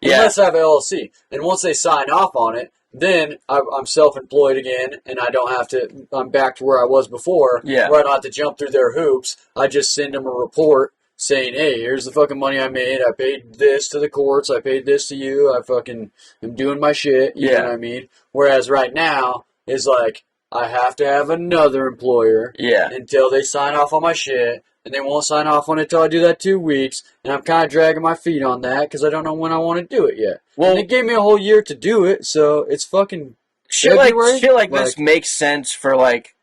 Unless I have an LLC. And once they sign off on it, then I'm self-employed again, and I don't have to, I'm back to where I was before, where I don't have to jump through their hoops. I just send them a report saying, hey, here's the fucking money I made. I paid this to the courts. I paid this to you. I fucking am doing my shit. You know what I mean? Whereas right now is like, I have to have another employer until they sign off on my shit. And they won't sign off on it until I do that 2 weeks. And I'm kind of dragging my feet on that because I don't know when I want to do it yet. Well, and they gave me a whole year to do it, so it's fucking
shit like this makes sense for, like,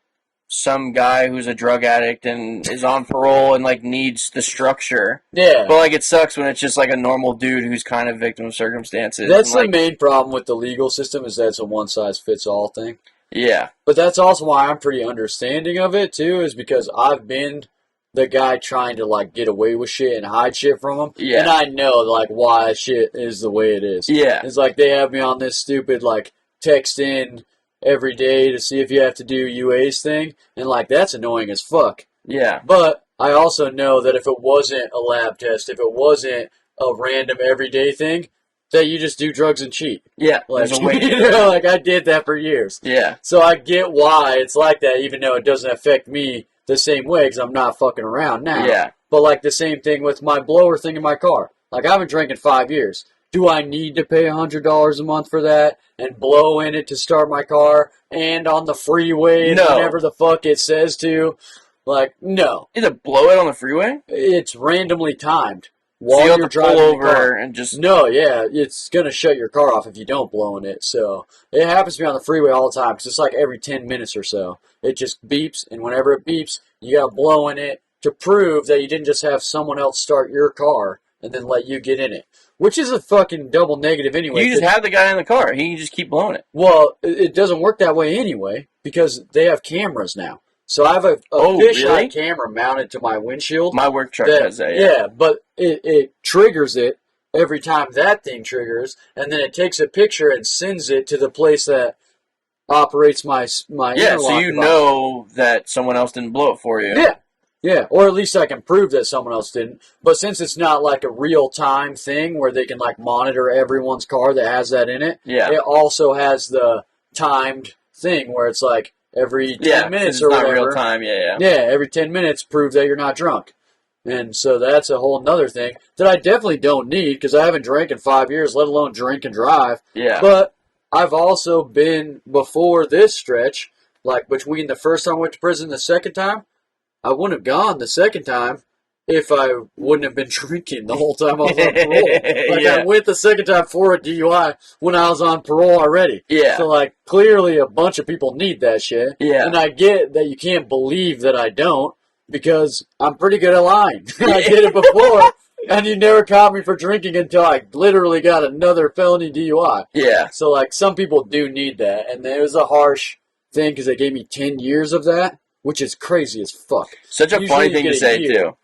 some guy who's a drug addict and is on parole and, like, needs the structure. Yeah. But, like, it sucks when it's just, like, a normal dude who's kind of victim of circumstances.
That's the main problem with the legal system is that it's a one-size-fits-all thing.
Yeah.
But that's also why I'm pretty understanding of it, too, is because I've been the guy trying to, like, get away with shit and hide shit from them. Yeah. And I know, like, why shit is the way it is. Yeah. It's like they have me on this stupid, like, text in every day to see if you have to do UA's thing. And, like, that's annoying as fuck. Yeah. But I also know that if it wasn't a lab test, if it wasn't a random everyday thing, that you just do drugs and cheat. Yeah. Like, you know, like, I did that for years. Yeah. So I get why it's like that, even though it doesn't affect me the same way because I'm not fucking around now. Yeah. But, like, the same thing with my blower thing in my car. Like, I haven't drank in 5 years. Do I need to pay $100 a month for that and blow in it to start my car and on the freeway and whatever the fuck it says to? Like, no.
Is it blow it on the freeway?
It's randomly timed.
While so you have to pull over and just...
No, yeah, it's going to shut your car off if you don't blow in it. So it happens to me on the freeway all the time because it's like every 10 minutes or so. It just beeps, and whenever it beeps, you got to blow in it to prove that you didn't just have someone else start your car and then let you get in it. Which is a fucking double negative anyway.
You just have the guy in the car. He can just keep blowing it.
Well, it doesn't work that way anyway because they have cameras now. So I have a fisheye camera mounted to my windshield.
My work truck has that,
yeah. But it triggers it every time that thing triggers, and then it takes a picture and sends it to the place that operates my interlock
so you know that someone else didn't blow it for you.
Yeah. Yeah, or at least I can prove that someone else didn't. But since it's not like a real-time thing where they can like monitor everyone's car that has that in it, it also has the timed thing where it's like, every 10 minutes or whatever.
Not real time,
Yeah, every 10 minutes prove that you're not drunk. And so that's a whole nother thing that I definitely don't need because I haven't drank in 5 years, let alone drink and drive. Yeah. But I've also been, before this stretch, like between the first time I went to prison and the second time, I wouldn't have gone the second time if I wouldn't have been drinking the whole time I was on parole. Like, I went the second time for a DUI when I was on parole already. Yeah. So, like, clearly a bunch of people need that shit. Yeah. And I get that you can't believe that I don't because I'm pretty good at lying. I did it before, and you never caught me for drinking until I literally got another felony DUI. Yeah. So, like, some people do need that, and it was a harsh thing because they gave me 10 years of that, which is crazy as fuck.
Such a funny thing to say, too.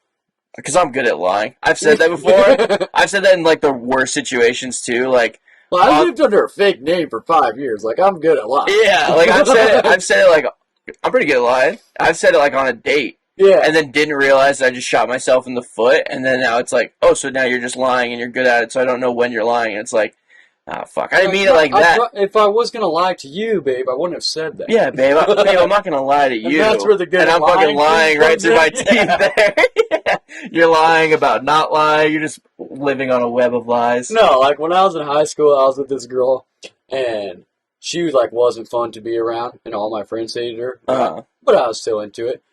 Because I'm good at lying. I've said that before. I've said that in, like, the worst situations, too. Like,
well, I lived under a fake name for 5 years. Like, I'm good at lying.
Yeah, like, I've said it, like, I'm pretty good at lying. I've said it, like, on a date. Yeah. And then didn't realize I just shot myself in the foot. And then now it's like, oh, so now you're just lying and you're good at it, so I don't know when you're lying. And it's like, oh, fuck. I didn't mean it like that.
If I was going to lie to you, babe, I wouldn't have said that.
Yeah, babe, I'm not going to lie to you.
And that's where the good
and I'm fucking lying right through my teeth there. Yeah. You're lying about not lying. You're just living on a web of lies.
No, like when I was in high school, I was with this girl, and she like wasn't fun to be around, and all my friends hated her. But I was still into it.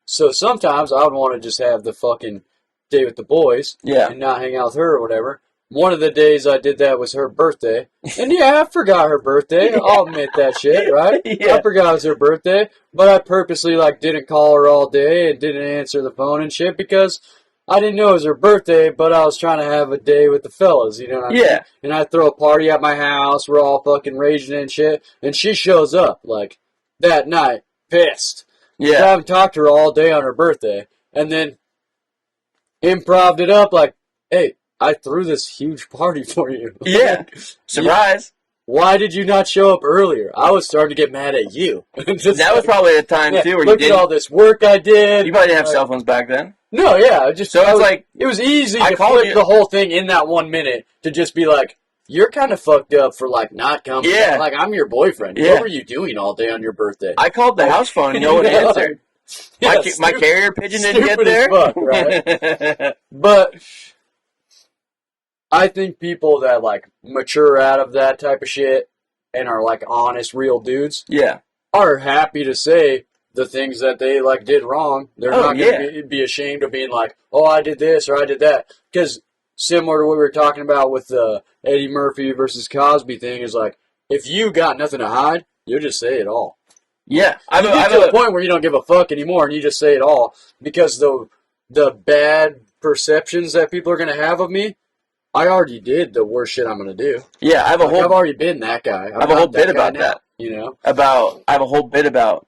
So sometimes I would want to just have the fucking day with the boys and not hang out with her or whatever. One of the days I did that was her birthday. And yeah, I forgot her birthday. I'll admit that shit, right? I forgot it was her birthday. But I purposely like didn't call her all day and didn't answer the phone and shit because I didn't know it was her birthday, but I was trying to have a day with the fellas, you know what I mean? And I throw a party at my house, we're all fucking raging and shit, and she shows up, like, that night, pissed. Yeah. I haven't talked to her all day on her birthday. And then improv'd it up like, hey, I threw this huge party for you.
Yeah. Surprise.
Why did you not show up earlier? I was starting to get mad at you.
That was probably a time, too, where
look
you
at all this work I did.
You probably didn't have cell phones back then.
No, yeah. It was easy to flip the whole thing in that 1 minute to just be like, you're kind of fucked up for, like, not coming.
Yeah.
Like, I'm your boyfriend.
Yeah.
What were you doing all day on your birthday?
I called the house phone. No one answered.
Yeah,
My carrier pigeon didn't get
stupid
there.
as fuck, right? But I think people that, like, mature out of that type of shit and are, like, honest, real dudes are happy to say the things that they, like, did wrong. They're not going to be ashamed of being like, oh, I did this or I did that. Because similar to what we were talking about with the Eddie Murphy versus Cosby thing is, like, if you got nothing to hide, you'll just say it all.
Yeah.
I get to the point where you don't give a fuck anymore and you just say it all. Because the bad perceptions that people are going to have of me, I already did the worst shit I'm going to do.
Yeah, I've
already been that guy.
I have a whole bit about that.
You know?
I have a whole bit about,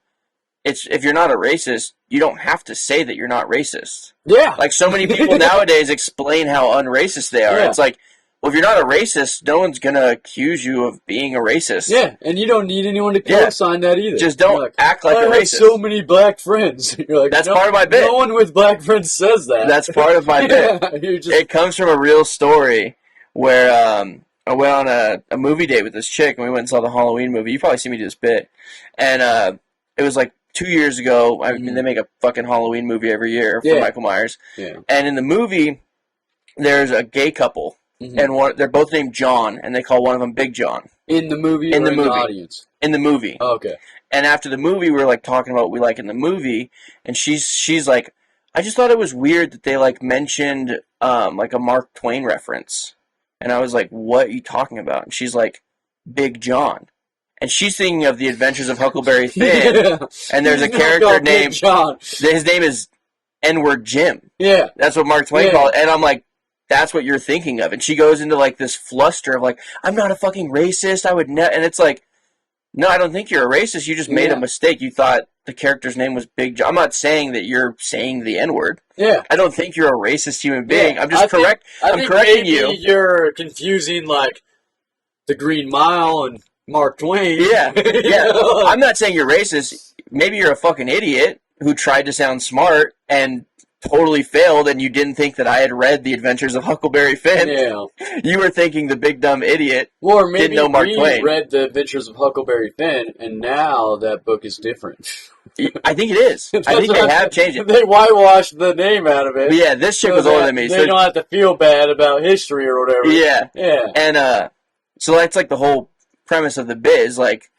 if you're not a racist, you don't have to say that you're not racist.
Yeah.
Like, so many people nowadays explain how unracist they are. Yeah. It's like, well, if you're not a racist, no one's going to accuse you of being a racist.
Yeah, and you don't need anyone to co-sign that either.
Just don't act like a racist. I have
so many black friends. You're like,
that's part of my bit.
No one with black friends says that.
That's part of my bit. It comes from a real story where I went on a movie date with this chick, and we went and saw the Halloween movie. You probably see me do this bit. And it was like 2 years ago. I mean, they make a fucking Halloween movie every year for Michael Myers. Yeah. And in the movie, there's a gay couple. Mm-hmm. And they're both named John, and they call one of them Big John.
In the movie or in the audience?
In the movie.
Oh, okay.
And after the movie, we were, like, talking about what we like in the movie, and she's like, I just thought it was weird that they, like, mentioned, like, a Mark Twain reference. And I was like, what are you talking about? And she's like, Big John. And she's thinking of The Adventures of Huckleberry Finn, and there's a character named John. His name is N-word Jim.
Yeah.
That's what Mark Twain called it. And I'm like, that's what you're thinking of. And she goes into, like, this fluster of, like, I'm not a fucking racist. I would never. And it's like, no, I don't think you're a racist. You just made a mistake. You thought the character's name was Big John. I'm not saying that you're saying the N-word. Yeah. I don't think you're a racist human being. I'm just I'm correcting you.
You're confusing, like, the Green Mile and Mark Twain.
Yeah. Yeah. I'm not saying you're racist. Maybe you're a fucking idiot who tried to sound smart and totally failed, and you didn't think that I had read The Adventures of Huckleberry Finn. Yeah. You were thinking the big dumb idiot didn't know Mark Twain.
Read The Adventures of Huckleberry Finn, and now that book is different.
I think it is. I think they have changed it.
They whitewashed the name out of it.
But yeah, this chick was older than me.
They don't have to feel bad about history or whatever.
Yeah.
Yeah.
And so that's like the whole premise of the bit is like,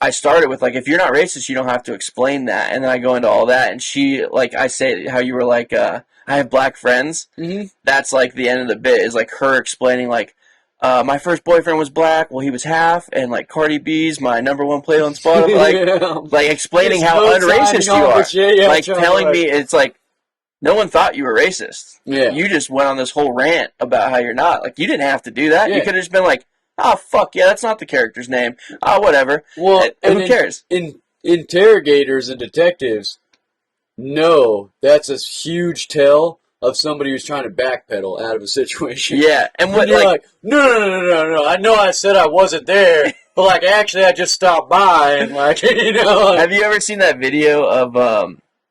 I started with, like, if you're not racist, you don't have to explain that. And then I go into all that. And she, like, I say how you were like, I have black friends. Mm-hmm. That's, like, the end of the bit is, like, her explaining, like, my first boyfriend was black. Well, he was half. And, like, Cardi B's my #1 play on Spotify. Like explaining how unracist you are. Like, telling me, it's like, no one thought you were racist. Yeah. You just went on this whole rant about how you're not. Like, you didn't have to do that. Yeah. You could have just been like, oh, fuck, yeah, that's not the character's name. Oh, whatever.
Well,
and who cares?
Interrogators and detectives know that's a huge tell of somebody who's trying to backpedal out of a situation.
Yeah. And what,
like, no. I know I said I wasn't there, but, like, actually I just stopped by and, like, you know. Like,
have you ever seen that video of,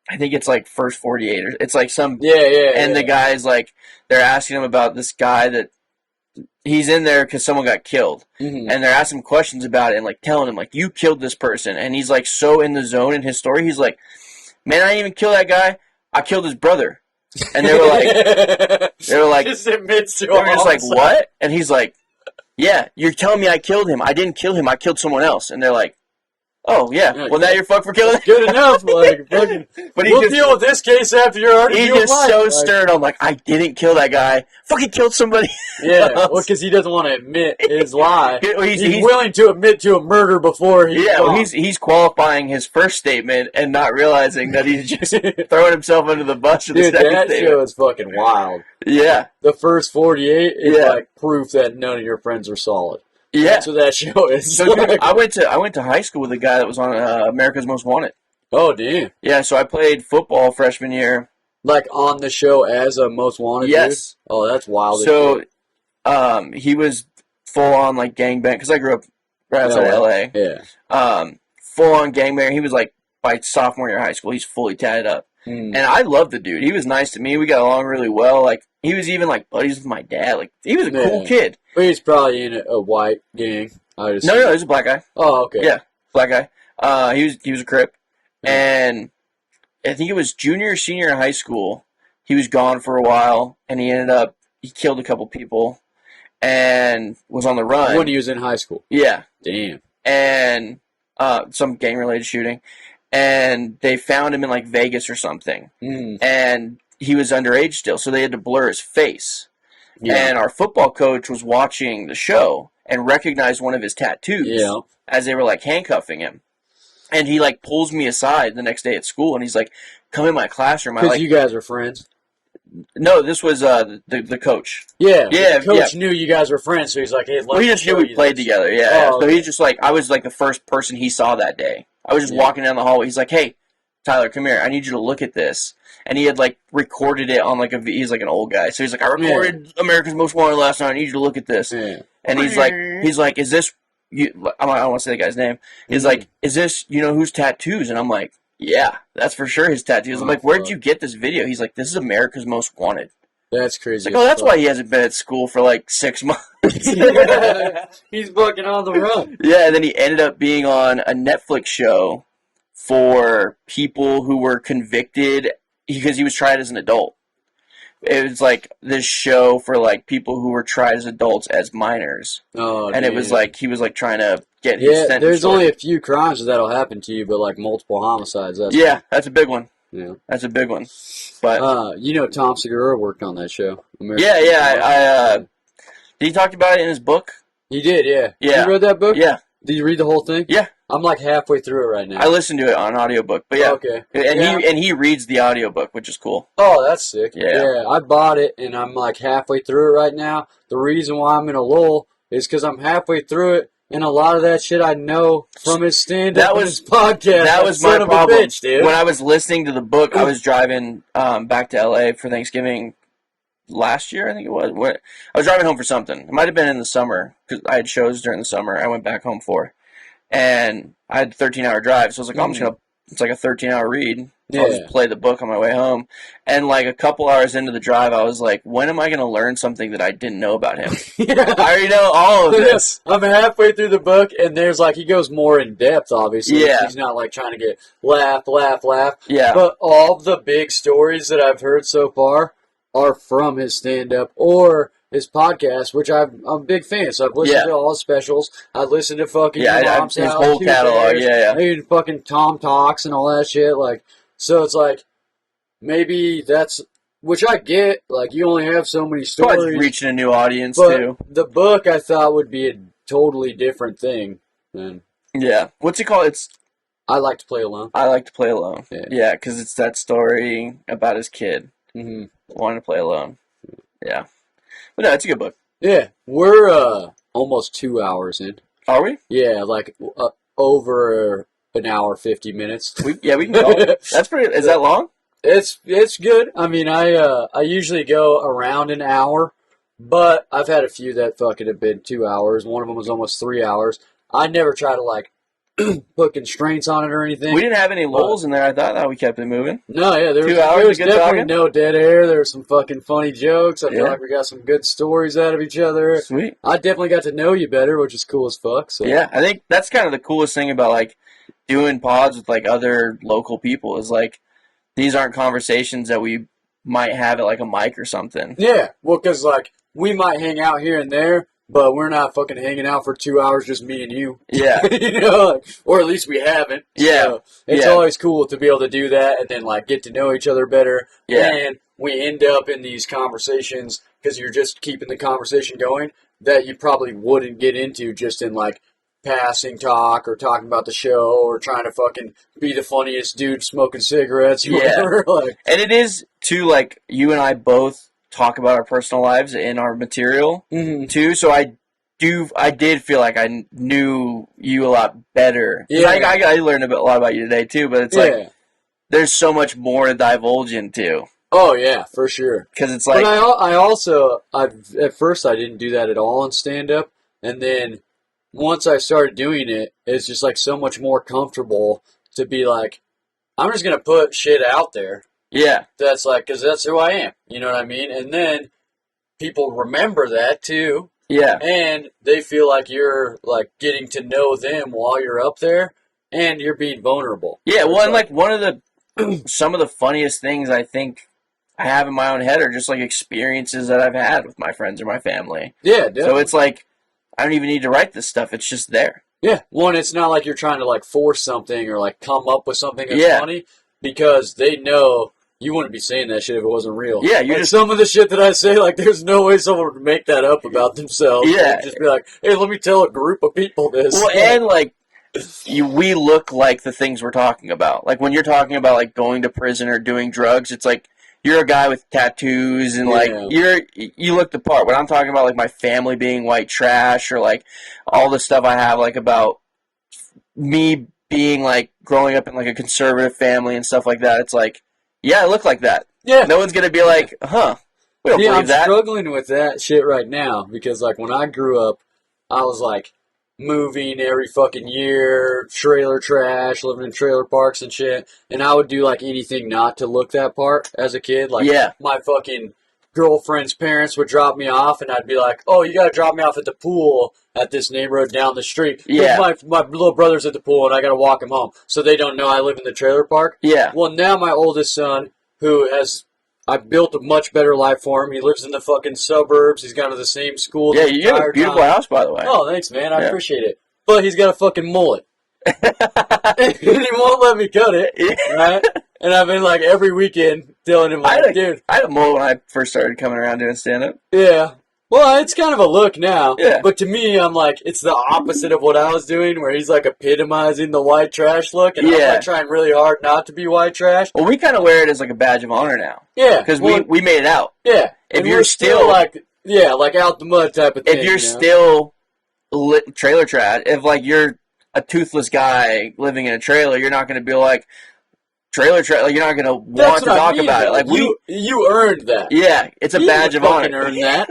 I think it's, like, First 48 or it's, like, some...
Yeah.
And the guy's, like, they're asking him about this guy that... He's in there because someone got killed. Mm-hmm. And they're asking him questions about it and, like, telling him, like, you killed this person. And he's, like, so in the zone in his story. He's like, man, I didn't even kill that guy. I killed his brother. And they were like,
just admits to
they were just like, what? And he's like, yeah, you're telling me I killed him. I didn't kill him. I killed someone else. And they're like, oh, yeah. Well, now you're fucked for killing him.
Good enough. Like, fucking, but we'll deal with this case after you're already
He's just so stern on, like, I didn't kill that guy. Fucking killed somebody.
Yeah, well, because he doesn't want to admit his lie. He's willing to admit to a murder before he's
he's qualifying his first statement and not realizing that he's just throwing himself under the bus for the second statement.
That show is fucking wild.
Yeah.
The First 48 is, like, proof that none of your friends are solid.
Yeah.
That's what that show is.
So, dude, I went to high school with a guy that was on America's Most Wanted.
Oh, damn.
Yeah, so I played football freshman year.
Like, on the show as a Most Wanted
Yes.
Dude? Oh, that's wild.
So, he was full-on, like, gangbang, because I grew up right outside L.A.
Yeah.
Full-on gangbang. He was, like, by sophomore year of high school, he's fully tatted up. And I love the dude. He was nice to me. We got along really well. Like, he was even, like, buddies with my dad. Like, he was a cool kid.
But he's probably in a white gang.
No, he's a black guy.
Oh, okay.
Yeah, black guy. He was a Crip. And I think it was junior or senior in high school. He was gone for a while, and he killed a couple people and was on the run.
When he was in high school?
Yeah.
Damn.
And some gang-related shooting. And they found him in, like, Vegas or something. And he was underage still, so they had to blur his face. Yeah. And our football coach was watching the show and recognized one of his tattoos as they were, like, handcuffing him. And he, like, pulls me aside the next day at school, and he's like, come in my classroom.
Because you guys are friends?
No, this was the coach.
Yeah, the coach knew you guys were friends, so he's like, hey,
he just knew we played together,
Oh,
so he's just like, I was, like, the first person he saw that day. I was just walking down the hallway. He's like, hey, Tyler, come here. I need you to look at this. And he had, like, recorded it on, like, he's, like, an old guy. So he's like, I recorded America's Most Wanted last night. I need you to look at this. Yeah. And he's like, is this, I don't want to say the guy's name. He's like, is this, whose tattoos? And I'm like, yeah, that's for sure his tattoos. I'm like, where'd you get this video? He's like, this is America's Most Wanted.
That's crazy.
It's like, that's why he hasn't been at school for, like, 6 months.
He's fucking on the run.
Yeah, and then he ended up being on a Netflix show for people who were convicted because he was tried as an adult. It was like this show for like people who were tried as adults as minors. And it was like he was like trying to get his sentence.
There's only a few crimes that'll happen to you, but like multiple homicides.
That's a big one.
Yeah,
that's a big one. But
Tom Segura worked on that show.
I did he talk about it in his book?
He did, yeah.
Yeah.
You read that book?
Yeah.
Did you read the whole thing?
Yeah.
I'm like halfway through it right now.
I listened to it on audiobook, but yeah.
Okay.
And he reads the audiobook, which is cool.
Oh, that's sick.
Yeah.
I bought it, and I'm like halfway through it right now. The reason why I'm in a lull is because I'm halfway through it, and a lot of that shit I know from his stand-up and his podcast.
That was my problem.
Bitch, dude.
When I was listening to the book, I was driving back to L.A. for Thanksgiving last year, I think it was. I was driving home for something. It might have been in the summer, because I had shows during the summer I went back home for. And I had a 13-hour drive, so I was like, I'm just going to, it's like a 13-hour read. So I'll just play the book on my way home. And like a couple hours into the drive, I was like, when am I going to learn something that I didn't know about him? I already know all of this.
I'm halfway through the book, and there's like, he goes more in depth, obviously.
Yeah.
He's not like trying to get laugh.
Yeah.
But all the big stories that I've heard so far are from his stand-up or his podcast, which I'm a big fan. So I've listened to all his specials. I listened to fucking
his whole catalog.
Even fucking Tom Talks and all that shit. Like, so it's like maybe that's, which I get. Like, you only have so many stories.
Probably reaching a new audience
but
too.
The book I thought would be a totally different thing.
What's it called? It's
I Like to Play Alone.
I Like to Play Alone. Yeah, because it's that story about his kid wanting to play alone. Yeah. But no, it's a good book.
Yeah, we're almost 2 hours in.
Are we?
Yeah, like over an hour, 50 minutes.
We can go. That's pretty. Is that long?
It's good. I mean, I usually go around an hour, but I've had a few that fucking have been 2 hours. One of them was almost 3 hours. I never try to like put constraints on it or anything.
We didn't have any lulls in there. I thought that we kept it moving.
No, yeah, there was definitely talking. No dead air. There were some fucking funny jokes. I feel like we got some good stories out of each other.
Sweet.
I definitely got to know you better, which is cool as fuck. So.
Yeah, I think that's kind of the coolest thing about like doing pods with like other local people is like these aren't conversations that we might have at like a mic or something.
Yeah, well, because like we might hang out here and there. But we're not fucking hanging out for 2 hours, just me and you.
Yeah.
Or at least we haven't.
Yeah.
So it's always cool to be able to do that and then, like, get to know each other better.
Yeah.
And we end up in these conversations, because you're just keeping the conversation going, that you probably wouldn't get into just in, like, passing talk or talking about the show or trying to fucking be the funniest dude smoking cigarettes or whatever. Like,
and it is, too, like, you and I both talk about our personal lives in our material too. So I did feel like I knew you a lot better. Yeah, I learned a lot about you today too. But it's like there's so much more to divulge into.
Oh yeah, for sure.
Because it's like,
but I also at first I didn't do that at all in stand up, and then once I started doing it, it's just like so much more comfortable to be like, I'm just gonna put shit out there.
Yeah.
That's like, because that's who I am. You know what I mean? And then people remember that too.
Yeah.
And they feel like you're like getting to know them while you're up there and you're being vulnerable.
Yeah, well, and like one of the some of the funniest things I think I have in my own head are just like experiences that I've had with my friends or my family.
Yeah, definitely.
So it's like I don't even need to write this stuff. It's just there.
Yeah. One, it's not like you're trying to like force something or like come up with something that's funny because they know you wouldn't be saying that shit if it wasn't real.
Yeah, you
like some of the shit that I say, like there's no way someone would make that up about themselves.
Yeah.
They'd just be like, hey, let me tell a group of people this.
Well, and like we look like the things we're talking about. Like when you're talking about like going to prison or doing drugs, it's like you're a guy with tattoos and like you look the part. When I'm talking about like my family being white trash or like all the stuff I have like about me being like growing up in like a conservative family and stuff like that, it's like, yeah, I look like that. Yeah. No one's going to be like, huh, we don't believe that.
I'm struggling with that shit right now because, like, when I grew up, I was, like, moving every fucking year, trailer trash, living in trailer parks and shit, and I would do, like, anything not to look that part as a kid. Like, my fucking girlfriend's parents would drop me off, and I'd be like, oh, you got to drop me off at the pool at this neighborhood down the street. Yeah. My little brother's at the pool, and I got to walk him home. So they don't know I live in the trailer park. Yeah. Well, now my oldest son, I built a much better life for him. He lives in the fucking suburbs. He's gone to the same school.
Yeah, you have a beautiful house, by the way.
Oh, thanks, man. I appreciate it. But he's got a fucking mullet. And he won't let me cut it, right? And I've been, like, every weekend telling him, like, dude.
I had a mullet when I first started coming around doing stand-up.
Yeah. Well, it's kind of a look now. Yeah. But to me, I'm like, it's the opposite of what I was doing, where he's like epitomizing the white trash look, and I'm like trying really hard not to be white trash.
Well, we kind of wear it as like a badge of honor now.
Yeah.
Because we made it out.
Yeah.
If you're still
like, like out the mud type of thing.
If you're still trailer trash, if like you're a toothless guy living in a trailer, you're not going to be like, trailer trash, like you're not gonna want to talk about it. Like
you earned that.
Yeah, it's a badge of honor.
Earned that.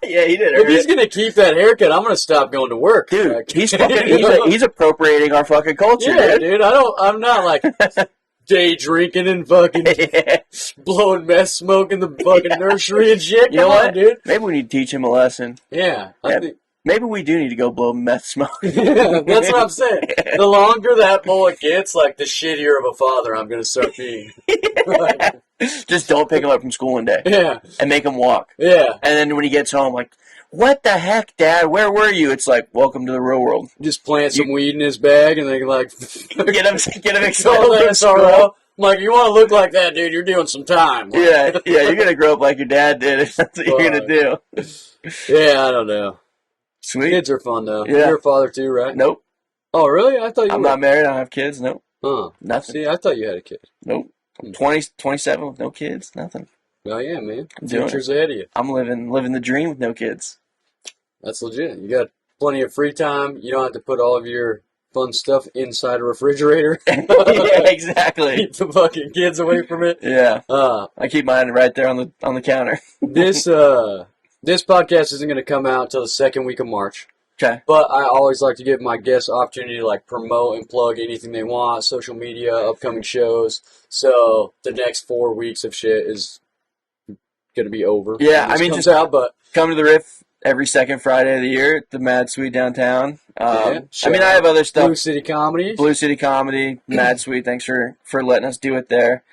Yeah, he did. If
he's gonna keep that haircut, I'm gonna stop going to work,
dude. He's appropriating our fucking culture.
Yeah, dude. I'm not like day drinking and fucking blowing meth smoke in the fucking nursery and shit.
You know what, dude? Maybe we need to teach him a lesson.
Yeah, I think.
Maybe we do need to go blow meth smoke.
Yeah, that's what I'm saying. The longer that mullet gets, like, the shittier of a father I'm going to start being.
Like, just don't pick him up from school one day.
Yeah.
And make him walk.
Yeah.
And then when he gets home, like, what the heck, Dad? Where were you? It's like, welcome to the real world.
Just plant some weed in his bag and then, like...
get him expelled from school.
I'm like, you want to look like that, dude, you're doing some time. Like,
yeah, you're going to grow up like your dad did if that's what you're going to do.
Yeah, I don't know.
Sweet.
Kids are fun, though.
Yeah.
You're a father, too, right?
Nope.
Oh, really? I thought you were.
I'm not married. I don't have kids. Nope.
Huh.
Nothing.
See, I thought you had a kid.
Nope. I'm 27 with no kids. Nothing.
Oh, yeah, man.
Doing
Future's ahead of you.
I'm living the dream with no kids.
That's legit. You got plenty of free time. You don't have to put all of your fun stuff inside a refrigerator.
Yeah, exactly.
Keep the fucking kids away from it.
Yeah. I keep mine right there on the counter.
This podcast isn't going to come out until the second week of March.
Okay.
But I always like to give my guests opportunity to like promote and plug anything they want, social media, upcoming shows. So the next 4 weeks of shit is going to be over.
Yeah, I mean, just come to the Riff every second Friday of the year at the Mad Suite downtown. I have other stuff.
Blue City Comedy,
Mad Suite. Thanks for letting us do it there.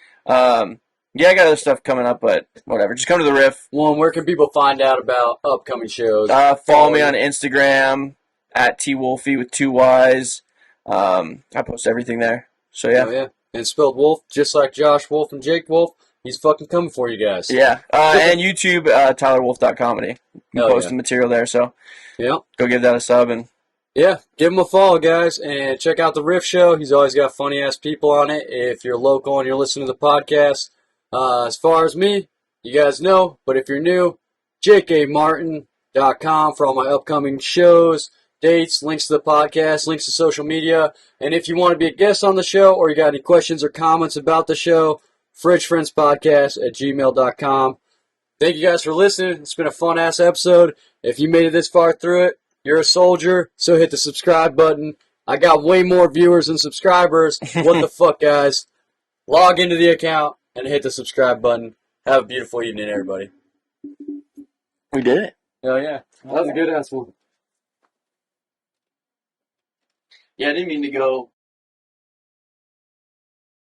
Yeah, I got other stuff coming up, but whatever. Just come to the Riff.
Well, where can people find out about upcoming shows?
Follow me on Instagram at twolfie with 2 Y's. I post everything there. So yeah.
Oh, yeah. And it's spelled Wolf, just like Josh Wolf and Jake Wolf. He's fucking coming for you guys.
Yeah. And YouTube, TylerWolf.comedy. I'm posting material there, so
yeah,
go give that a sub and.
Yeah, give him a follow, guys, and check out the Riff Show. He's always got funny-ass people on it. If you're local and you're listening to the podcast, as far as me, you guys know, but if you're new, jkmartin.com for all my upcoming shows, dates, links to the podcast, links to social media, and if you want to be a guest on the show or you got any questions or comments about the show, fridgefriendspodcast@gmail.com. Thank you guys for listening. It's been a fun-ass episode. If you made it this far through it, you're a soldier, so hit the subscribe button. I got way more viewers than subscribers. What the fuck, guys? Log into the account. and hit the subscribe button. Have a beautiful evening, everybody.
We did it.
Oh, yeah. That was a good ass one.
Yeah, I didn't mean to go